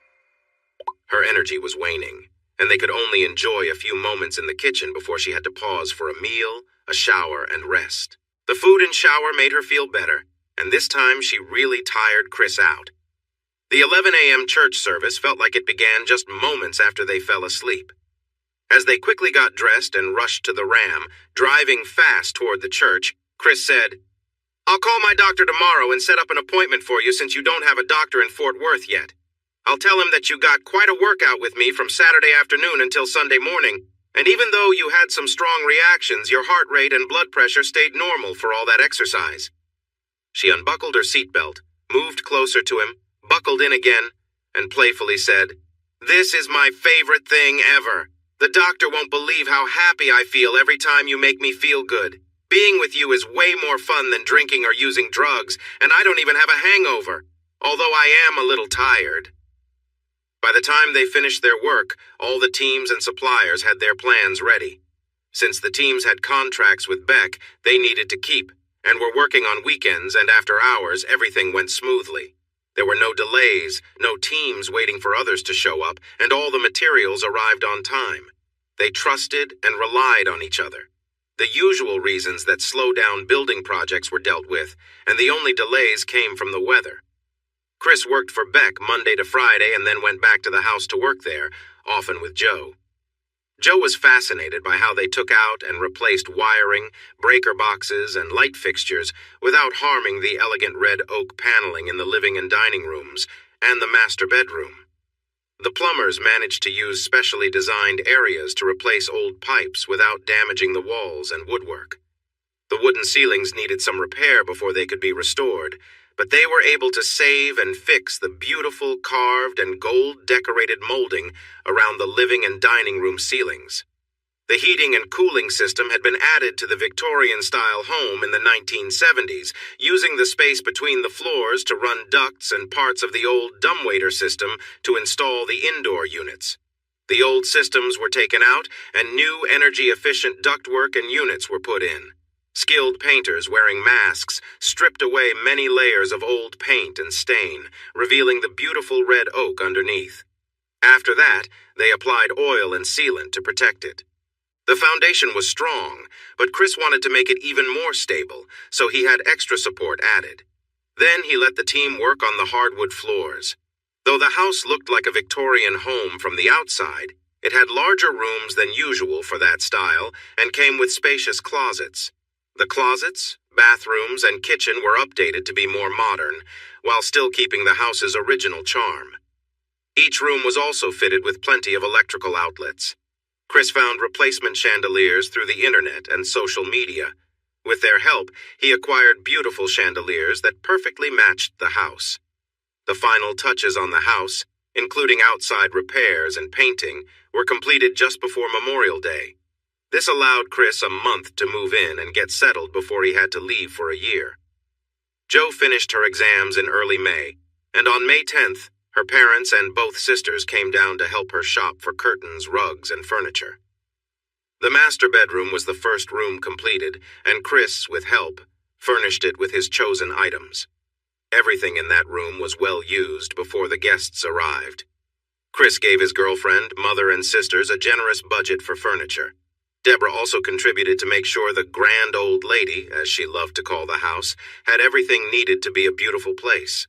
Her energy was waning, and they could only enjoy a few moments in the kitchen before she had to pause for a meal, a shower, and rest. The food and shower made her feel better, and this time she really tired Chris out. The 11 a.m. church service felt like it began just moments after they fell asleep. As they quickly got dressed and rushed to the Ram, driving fast toward the church, Chris said, "I'll call my doctor tomorrow and set up an appointment for you since you don't have a doctor in Fort Worth yet. I'll tell him that you got quite a workout with me from Saturday afternoon until Sunday morning, and even though you had some strong reactions, your heart rate and blood pressure stayed normal for all that exercise." She unbuckled her seatbelt, moved closer to him, buckled in again, and playfully said, "This is my favorite thing ever. The doctor won't believe how happy I feel every time you make me feel good. Being with you is way more fun than drinking or using drugs, and I don't even have a hangover, although I am a little tired." By the time they finished their work, all the teams and suppliers had their plans ready. Since the teams had contracts with Beck they needed to keep, and were working on weekends and after hours, everything went smoothly. There were no delays, no teams waiting for others to show up, and all the materials arrived on time. They trusted and relied on each other. The usual reasons that slow down building projects were dealt with, and the only delays came from the weather. Chris worked for Beck Monday to Friday and then went back to the house to work there, often with Joe. Joe was fascinated by how they took out and replaced wiring, breaker boxes, and light fixtures without harming the elegant red oak paneling in the living and dining rooms and the master bedroom. The plumbers managed to use specially designed areas to replace old pipes without damaging the walls and woodwork. The wooden ceilings needed some repair before they could be restored, but they were able to save and fix the beautiful carved and gold-decorated molding around the living and dining room ceilings. The heating and cooling system had been added to the Victorian-style home in the 1970s, using the space between the floors to run ducts and parts of the old dumbwaiter system to install the indoor units. The old systems were taken out, and new energy-efficient ductwork and units were put in. Skilled painters wearing masks stripped away many layers of old paint and stain, revealing the beautiful red oak underneath. After that, they applied oil and sealant to protect it. The foundation was strong, but Chris wanted to make it even more stable, so he had extra support added. Then he let the team work on the hardwood floors. Though the house looked like a Victorian home from the outside, it had larger rooms than usual for that style and came with spacious closets. The closets, bathrooms, and kitchen were updated to be more modern, while still keeping the house's original charm. Each room was also fitted with plenty of electrical outlets. Chris found replacement chandeliers through the internet and social media. With their help, he acquired beautiful chandeliers that perfectly matched the house. The final touches on the house, including outside repairs and painting, were completed just before Memorial Day. This allowed Chris a month to move in and get settled before he had to leave for a year. Joe finished her exams in early May, and on May 10th, her parents and both sisters came down to help her shop for curtains, rugs, and furniture. The master bedroom was the first room completed, and Chris, with help, furnished it with his chosen items. Everything in that room was well used before the guests arrived. Chris gave his girlfriend, mother, and sisters a generous budget for furniture. Deborah also contributed to make sure the grand old lady, as she loved to call the house, had everything needed to be a beautiful place.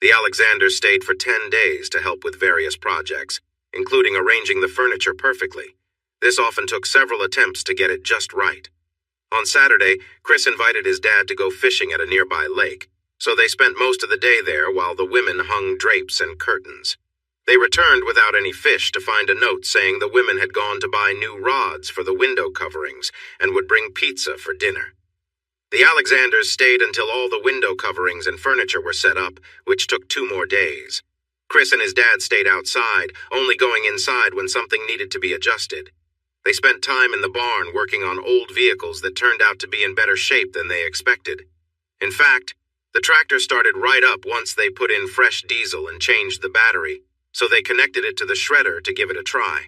The Alexanders stayed for 10 days to help with various projects, including arranging the furniture perfectly. This often took several attempts to get it just right. On Saturday, Chris invited his dad to go fishing at a nearby lake, so they spent most of the day there while the women hung drapes and curtains. They returned without any fish to find a note saying the women had gone to buy new rods for the window coverings and would bring pizza for dinner. The Alexanders stayed until all the window coverings and furniture were set up, which took 2 more days. Chris and his dad stayed outside, only going inside when something needed to be adjusted. They spent time in the barn working on old vehicles that turned out to be in better shape than they expected. In fact, the tractor started right up once they put in fresh diesel and changed the battery, so they connected it to the shredder to give it a try.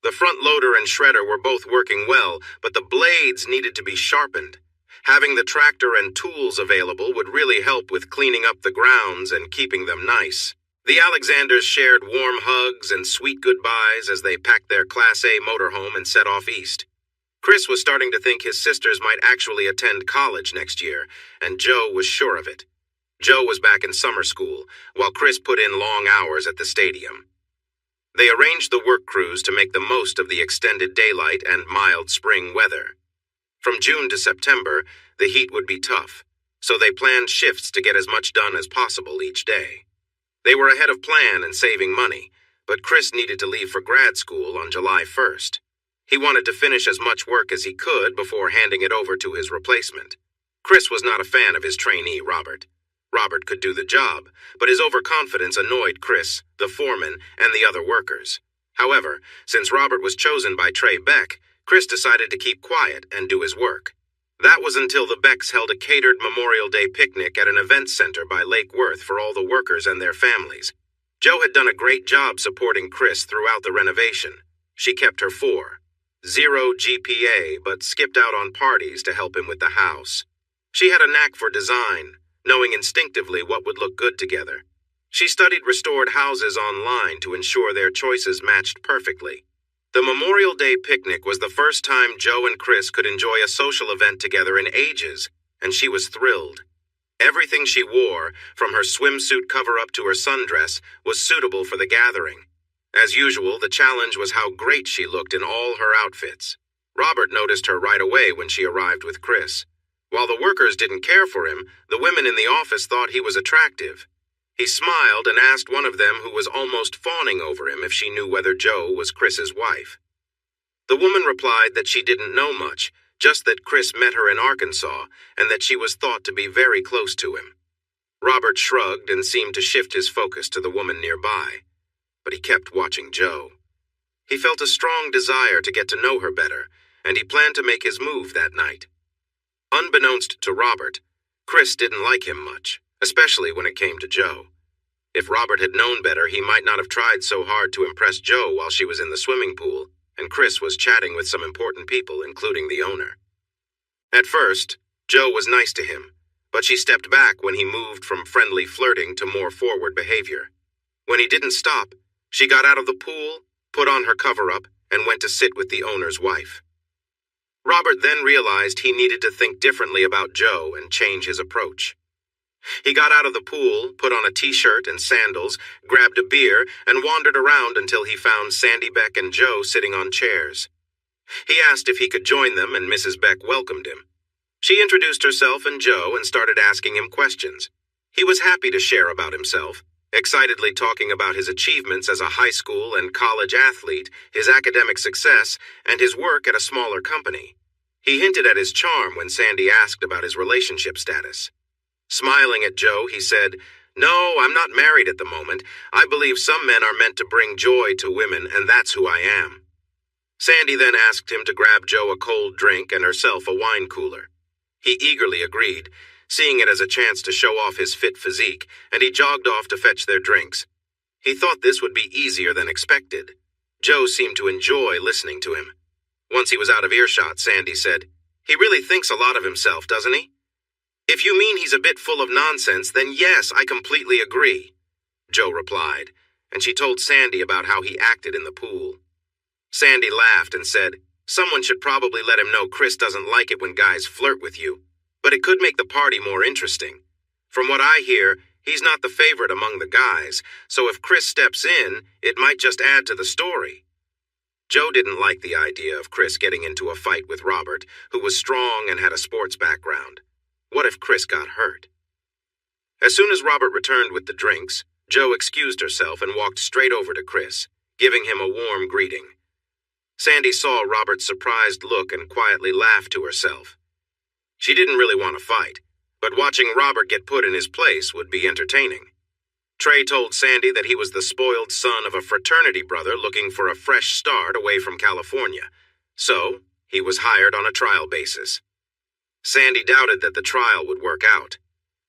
The front loader and shredder were both working well, but the blades needed to be sharpened. Having the tractor and tools available would really help with cleaning up the grounds and keeping them nice. The Alexanders shared warm hugs and sweet goodbyes as they packed their Class A motorhome and set off east. Chris was starting to think his sisters might actually attend college next year, and Joe was sure of it. Joe was back in summer school, while Chris put in long hours at the stadium. They arranged the work crews to make the most of the extended daylight and mild spring weather. From June to September, the heat would be tough, so they planned shifts to get as much done as possible each day. They were ahead of plan and saving money, but Chris needed to leave for grad school on July 1st. He wanted to finish as much work as he could before handing it over to his replacement. Chris was not a fan of his trainee, Robert. Robert could do the job, but his overconfidence annoyed Chris, the foreman, and the other workers. However, since Robert was chosen by Trey Beck, Chris decided to keep quiet and do his work. That was until the Becks held a catered Memorial Day picnic at an event center by Lake Worth for all the workers and their families. Joe had done a great job supporting Chris throughout the renovation. She kept her 4.0 GPA, but skipped out on parties to help him with the house. She had a knack for design, knowing instinctively what would look good together. She studied restored houses online to ensure their choices matched perfectly. The Memorial Day picnic was the first time Joe and Chris could enjoy a social event together in ages, and she was thrilled. Everything she wore, from her swimsuit cover-up to her sundress, was suitable for the gathering. As usual, the challenge was how great she looked in all her outfits. Robert noticed her right away when she arrived with Chris. While the workers didn't care for him, the women in the office thought he was attractive. He smiled and asked one of them, who was almost fawning over him, if she knew whether Joe was Chris's wife. The woman replied that she didn't know much, just that Chris met her in Arkansas, and that she was thought to be very close to him. Robert shrugged and seemed to shift his focus to the woman nearby, but he kept watching Joe. He felt a strong desire to get to know her better, and he planned to make his move that night. Unbeknownst to Robert, Chris didn't like him much, especially when it came to Joe. If Robert had known better, he might not have tried so hard to impress Joe while she was in the swimming pool, and Chris was chatting with some important people, including the owner. At first, Joe was nice to him, but she stepped back when he moved from friendly flirting to more forward behavior. When he didn't stop, she got out of the pool, put on her cover-up, and went to sit with the owner's wife. Robert then realized he needed to think differently about Joe and change his approach. He got out of the pool, put on a t-shirt and sandals, grabbed a beer, and wandered around until he found Sandy Beck and Joe sitting on chairs. He asked if he could join them, and Mrs. Beck welcomed him. She introduced herself and Joe and started asking him questions. He was happy to share about himself, excitedly talking about his achievements as a high school and college athlete, his academic success, and his work at a smaller company. He hinted at his charm when Sandy asked about his relationship status. Smiling at Joe, he said, "No, I'm not married at the moment. I believe some men are meant to bring joy to women, and that's who I am." Sandy then asked him to grab Joe a cold drink and herself a wine cooler. He eagerly agreed, seeing it as a chance to show off his fit physique, and he jogged off to fetch their drinks. He thought this would be easier than expected. Joe seemed to enjoy listening to him. Once he was out of earshot, Sandy said, "He really thinks a lot of himself, doesn't he?" "If you mean he's a bit full of nonsense, then yes, I completely agree," Joe replied, and she told Sandy about how he acted in the pool. Sandy laughed and said, "Someone should probably let him know Chris doesn't like it when guys flirt with you, but it could make the party more interesting. From what I hear, he's not the favorite among the guys, so if Chris steps in, it might just add to the story." Joe didn't like the idea of Chris getting into a fight with Robert, who was strong and had a sports background. What if Chris got hurt? As soon as Robert returned with the drinks, Jo excused herself and walked straight over to Chris, giving him a warm greeting. Sandy saw Robert's surprised look and quietly laughed to herself. She didn't really want to fight, but watching Robert get put in his place would be entertaining. Trey told Sandy that he was the spoiled son of a fraternity brother looking for a fresh start away from California, so he was hired on a trial basis. Sandy doubted that the trial would work out.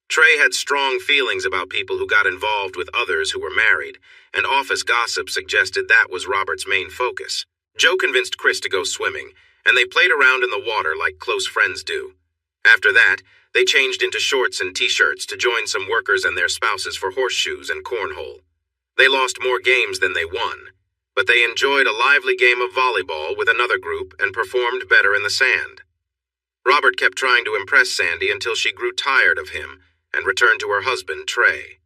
Trey had strong feelings about people who got involved with others who were married, and office gossip suggested that was Robert's main focus. Jo convinced Chris to go swimming, and they played around in the water like close friends do. After that, they changed into shorts and t-shirts to join some workers and their spouses for horseshoes and cornhole. They lost more games than they won, but they enjoyed a lively game of volleyball with another group and performed better in the sand. Robert kept trying to impress Sandy until she grew tired of him and returned to her husband, Trey.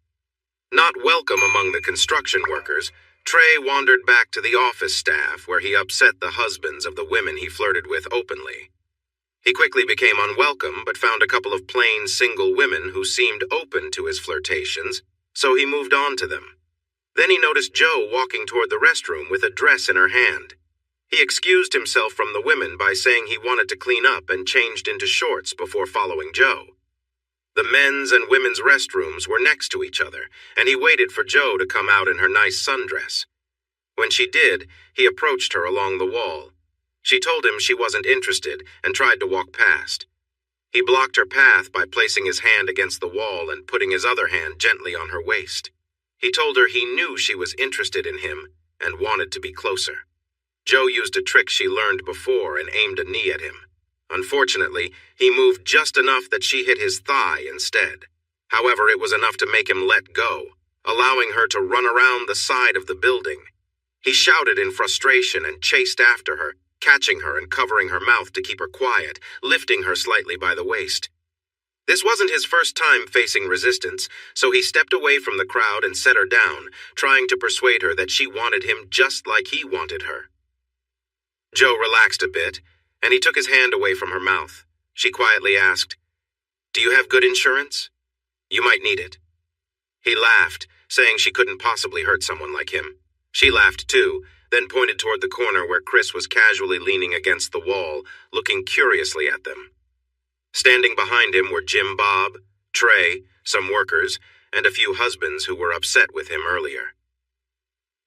Not welcome among the construction workers, Trey wandered back to the office staff where he upset the husbands of the women he flirted with openly. He quickly became unwelcome but found a couple of plain single women who seemed open to his flirtations, so he moved on to them. Then he noticed Jo walking toward the restroom with a dress in her hand. He excused himself from the women by saying he wanted to clean up and changed into shorts before following Jo. The men's and women's restrooms were next to each other, and he waited for Jo to come out in her nice sundress. When she did, he approached her along the wall. She told him she wasn't interested and tried to walk past. He blocked her path by placing his hand against the wall and putting his other hand gently on her waist. He told her he knew she was interested in him and wanted to be closer. Jo used a trick she learned before and aimed a knee at him. Unfortunately, he moved just enough that she hit his thigh instead. However, it was enough to make him let go, allowing her to run around the side of the building. He shouted in frustration and chased after her, catching her and covering her mouth to keep her quiet, lifting her slightly by the waist. This wasn't his first time facing resistance, so he stepped away from the crowd and set her down, trying to persuade her that she wanted him just like he wanted her. Jo relaxed a bit, and he took his hand away from her mouth. She quietly asked, "Do you have good insurance? You might need it." He laughed, saying she couldn't possibly hurt someone like him. She laughed too, then pointed toward the corner where Chris was casually leaning against the wall, looking curiously at them. Standing behind him were Jim Bob, Trey, some workers, and a few husbands who were upset with him earlier.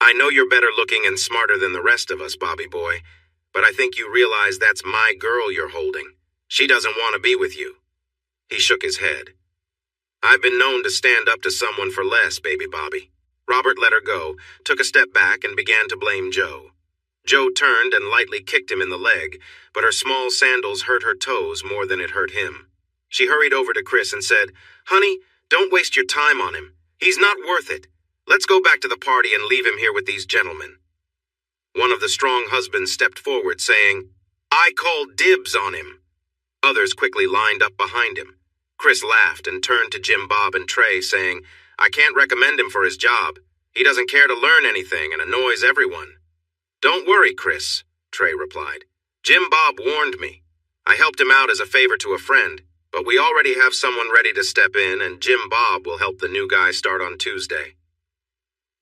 "I know you're better looking and smarter than the rest of us, Bobby boy, but I think you realize that's my girl you're holding. She doesn't want to be with you." He shook his head. "I've been known to stand up to someone for less, baby Bobby." Robert let her go, took a step back, and began to blame Jo. Jo turned and lightly kicked him in the leg, but her small sandals hurt her toes more than it hurt him. She hurried over to Chris and said, "Honey, don't waste your time on him. He's not worth it. Let's go back to the party and leave him here with these gentlemen." One of the strong husbands stepped forward, saying, "I call dibs on him." Others quickly lined up behind him. Chris laughed and turned to Jim Bob and Trey, saying, "I can't recommend him for his job. He doesn't care to learn anything and annoys everyone." "Don't worry, Chris," Trey replied. "Jim Bob warned me. I helped him out as a favor to a friend, but we already have someone ready to step in, and Jim Bob will help the new guy start on Tuesday.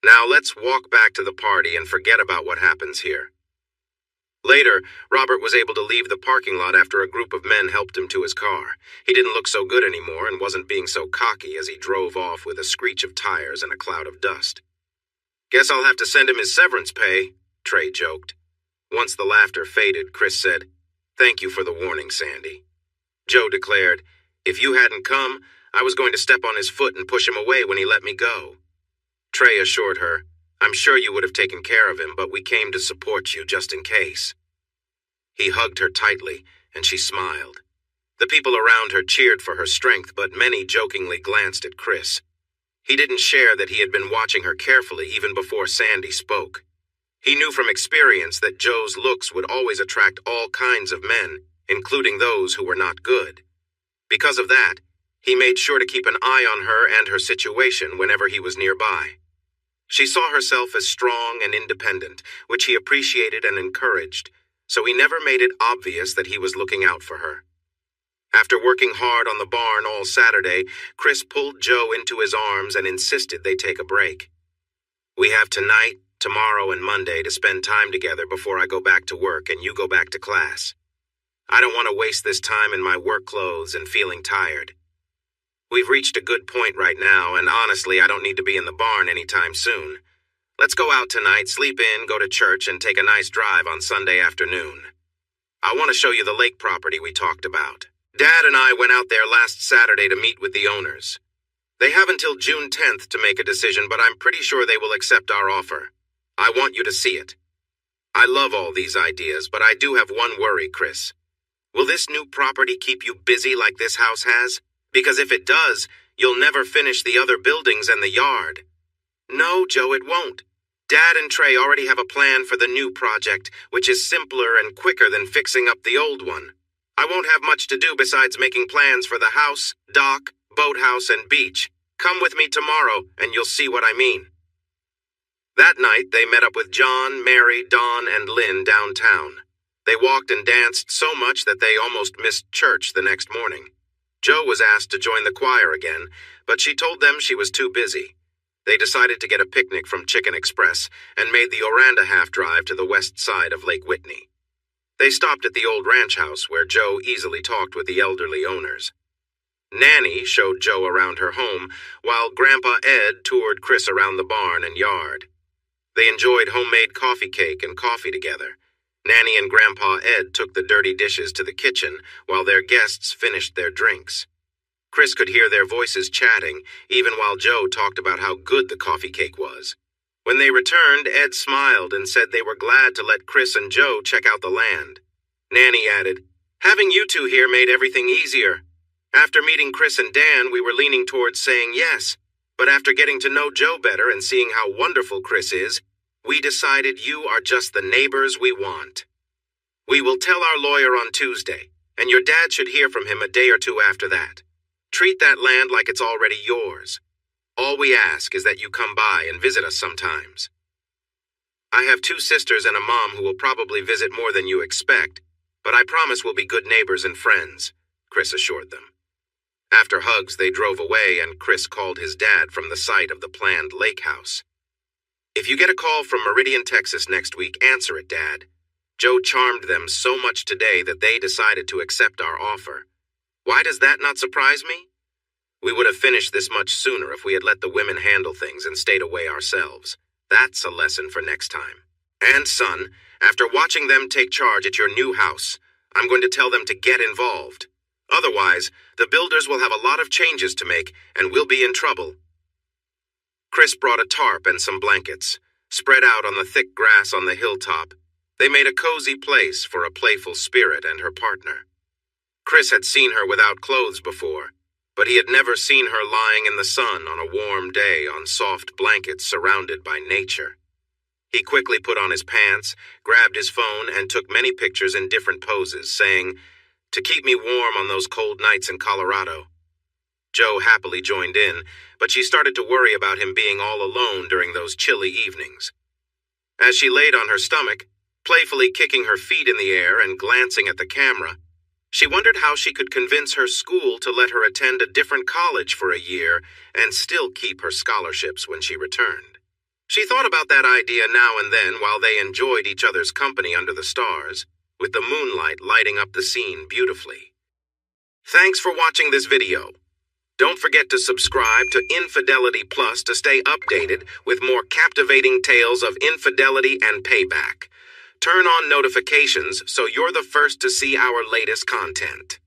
Now let's walk back to the party and forget about what happens here." Later, Robert was able to leave the parking lot after a group of men helped him to his car. He didn't look so good anymore and wasn't being so cocky as he drove off with a screech of tires and a cloud of dust. "Guess I'll have to send him his severance pay," Trey joked. Once the laughter faded, Chris said, "Thank you for the warning, Sandy." Jo declared, "If you hadn't come, I was going to step on his foot and push him away when he let me go." Trey assured her, "I'm sure you would have taken care of him, but we came to support you just in case." He hugged her tightly, and she smiled. The people around her cheered for her strength, but many jokingly glanced at Chris. He didn't share that he had been watching her carefully even before Sandy spoke. He knew from experience that Jo's looks would always attract all kinds of men, including those who were not good. Because of that, he made sure to keep an eye on her and her situation whenever he was nearby. She saw herself as strong and independent, which he appreciated and encouraged, so he never made it obvious that he was looking out for her. After working hard on the barn all Saturday, Chris pulled Joe into his arms and insisted they take a break. "We have tonight, tomorrow, and Monday to spend time together before I go back to work and you go back to class. I don't want to waste this time in my work clothes and feeling tired. We've reached a good point right now, and honestly, I don't need to be in the barn anytime soon. Let's go out tonight, sleep in, go to church, and take a nice drive on Sunday afternoon. I want to show you the lake property we talked about. Dad and I went out there last Saturday to meet with the owners. They have until June 10th to make a decision, but I'm pretty sure they will accept our offer. I want you to see it. I love all these ideas, but I do have one worry, Chris. Will this new property keep you busy like this house has? Because if it does, you'll never finish the other buildings and the yard." "No, Joe, it won't. Dad and Trey already have a plan for the new project, which is simpler and quicker than fixing up the old one. I won't have much to do besides making plans for the house, dock, boathouse, and beach. Come with me tomorrow, and you'll see what I mean." That night, they met up with John, Mary, Dawn, and Lynn downtown. They walked and danced so much that they almost missed church the next morning. Joe was asked to join the choir again, but she told them she was too busy. They decided to get a picnic from Chicken Express and made the Oranda half-drive to the west side of Lake Whitney. They stopped at the old ranch house where Joe easily talked with the elderly owners. Nanny showed Joe around her home, while Grandpa Ed toured Chris around the barn and yard. They enjoyed homemade coffee cake and coffee together. Nanny and Grandpa Ed took the dirty dishes to the kitchen while their guests finished their drinks. Chris could hear their voices chatting, even while Joe talked about how good the coffee cake was. When they returned, Ed smiled and said they were glad to let Chris and Joe check out the land. Nanny added, "Having you two here made everything easier. After meeting Chris and Dan, we were leaning towards saying yes, but after getting to know Joe better and seeing how wonderful Chris is, we decided you are just the neighbors we want. We will tell our lawyer on Tuesday, and your dad should hear from him a day or two after that. Treat that land like it's already yours. All we ask is that you come by and visit us sometimes. I have 2 sisters and a mom who will probably visit more than you expect, but I promise we'll be good neighbors and friends," Chris assured them. After hugs, they drove away, and Chris called his dad from the site of the planned lake house. "If you get a call from Meridian, Texas next week, answer it, Dad. Joe charmed them so much today that they decided to accept our offer. Why does that not surprise me? We would have finished this much sooner if we had let the women handle things and stayed away ourselves. That's a lesson for next time. And son, after watching them take charge at your new house, I'm going to tell them to get involved. Otherwise, the builders will have a lot of changes to make, and we'll be in trouble." Chris brought a tarp and some blankets. Spread out on the thick grass on the hilltop, they made a cozy place for a playful spirit and her partner. Chris had seen her without clothes before, but he had never seen her lying in the sun on a warm day on soft blankets surrounded by nature. He quickly put on his pants, grabbed his phone, and took many pictures in different poses, saying, "To keep me warm on those cold nights in Colorado." Joe happily joined in, but she started to worry about him being all alone during those chilly evenings. As she laid on her stomach, playfully kicking her feet in the air and glancing at the camera, she wondered how she could convince her school to let her attend a different college for a year and still keep her scholarships when she returned. She thought about that idea now and then while they enjoyed each other's company under the stars, with the moonlight lighting up the scene beautifully. Thanks for watching this video. Don't forget to subscribe to Infidelity Plus to stay updated with more captivating tales of infidelity and payback. Turn on notifications so you're the first to see our latest content.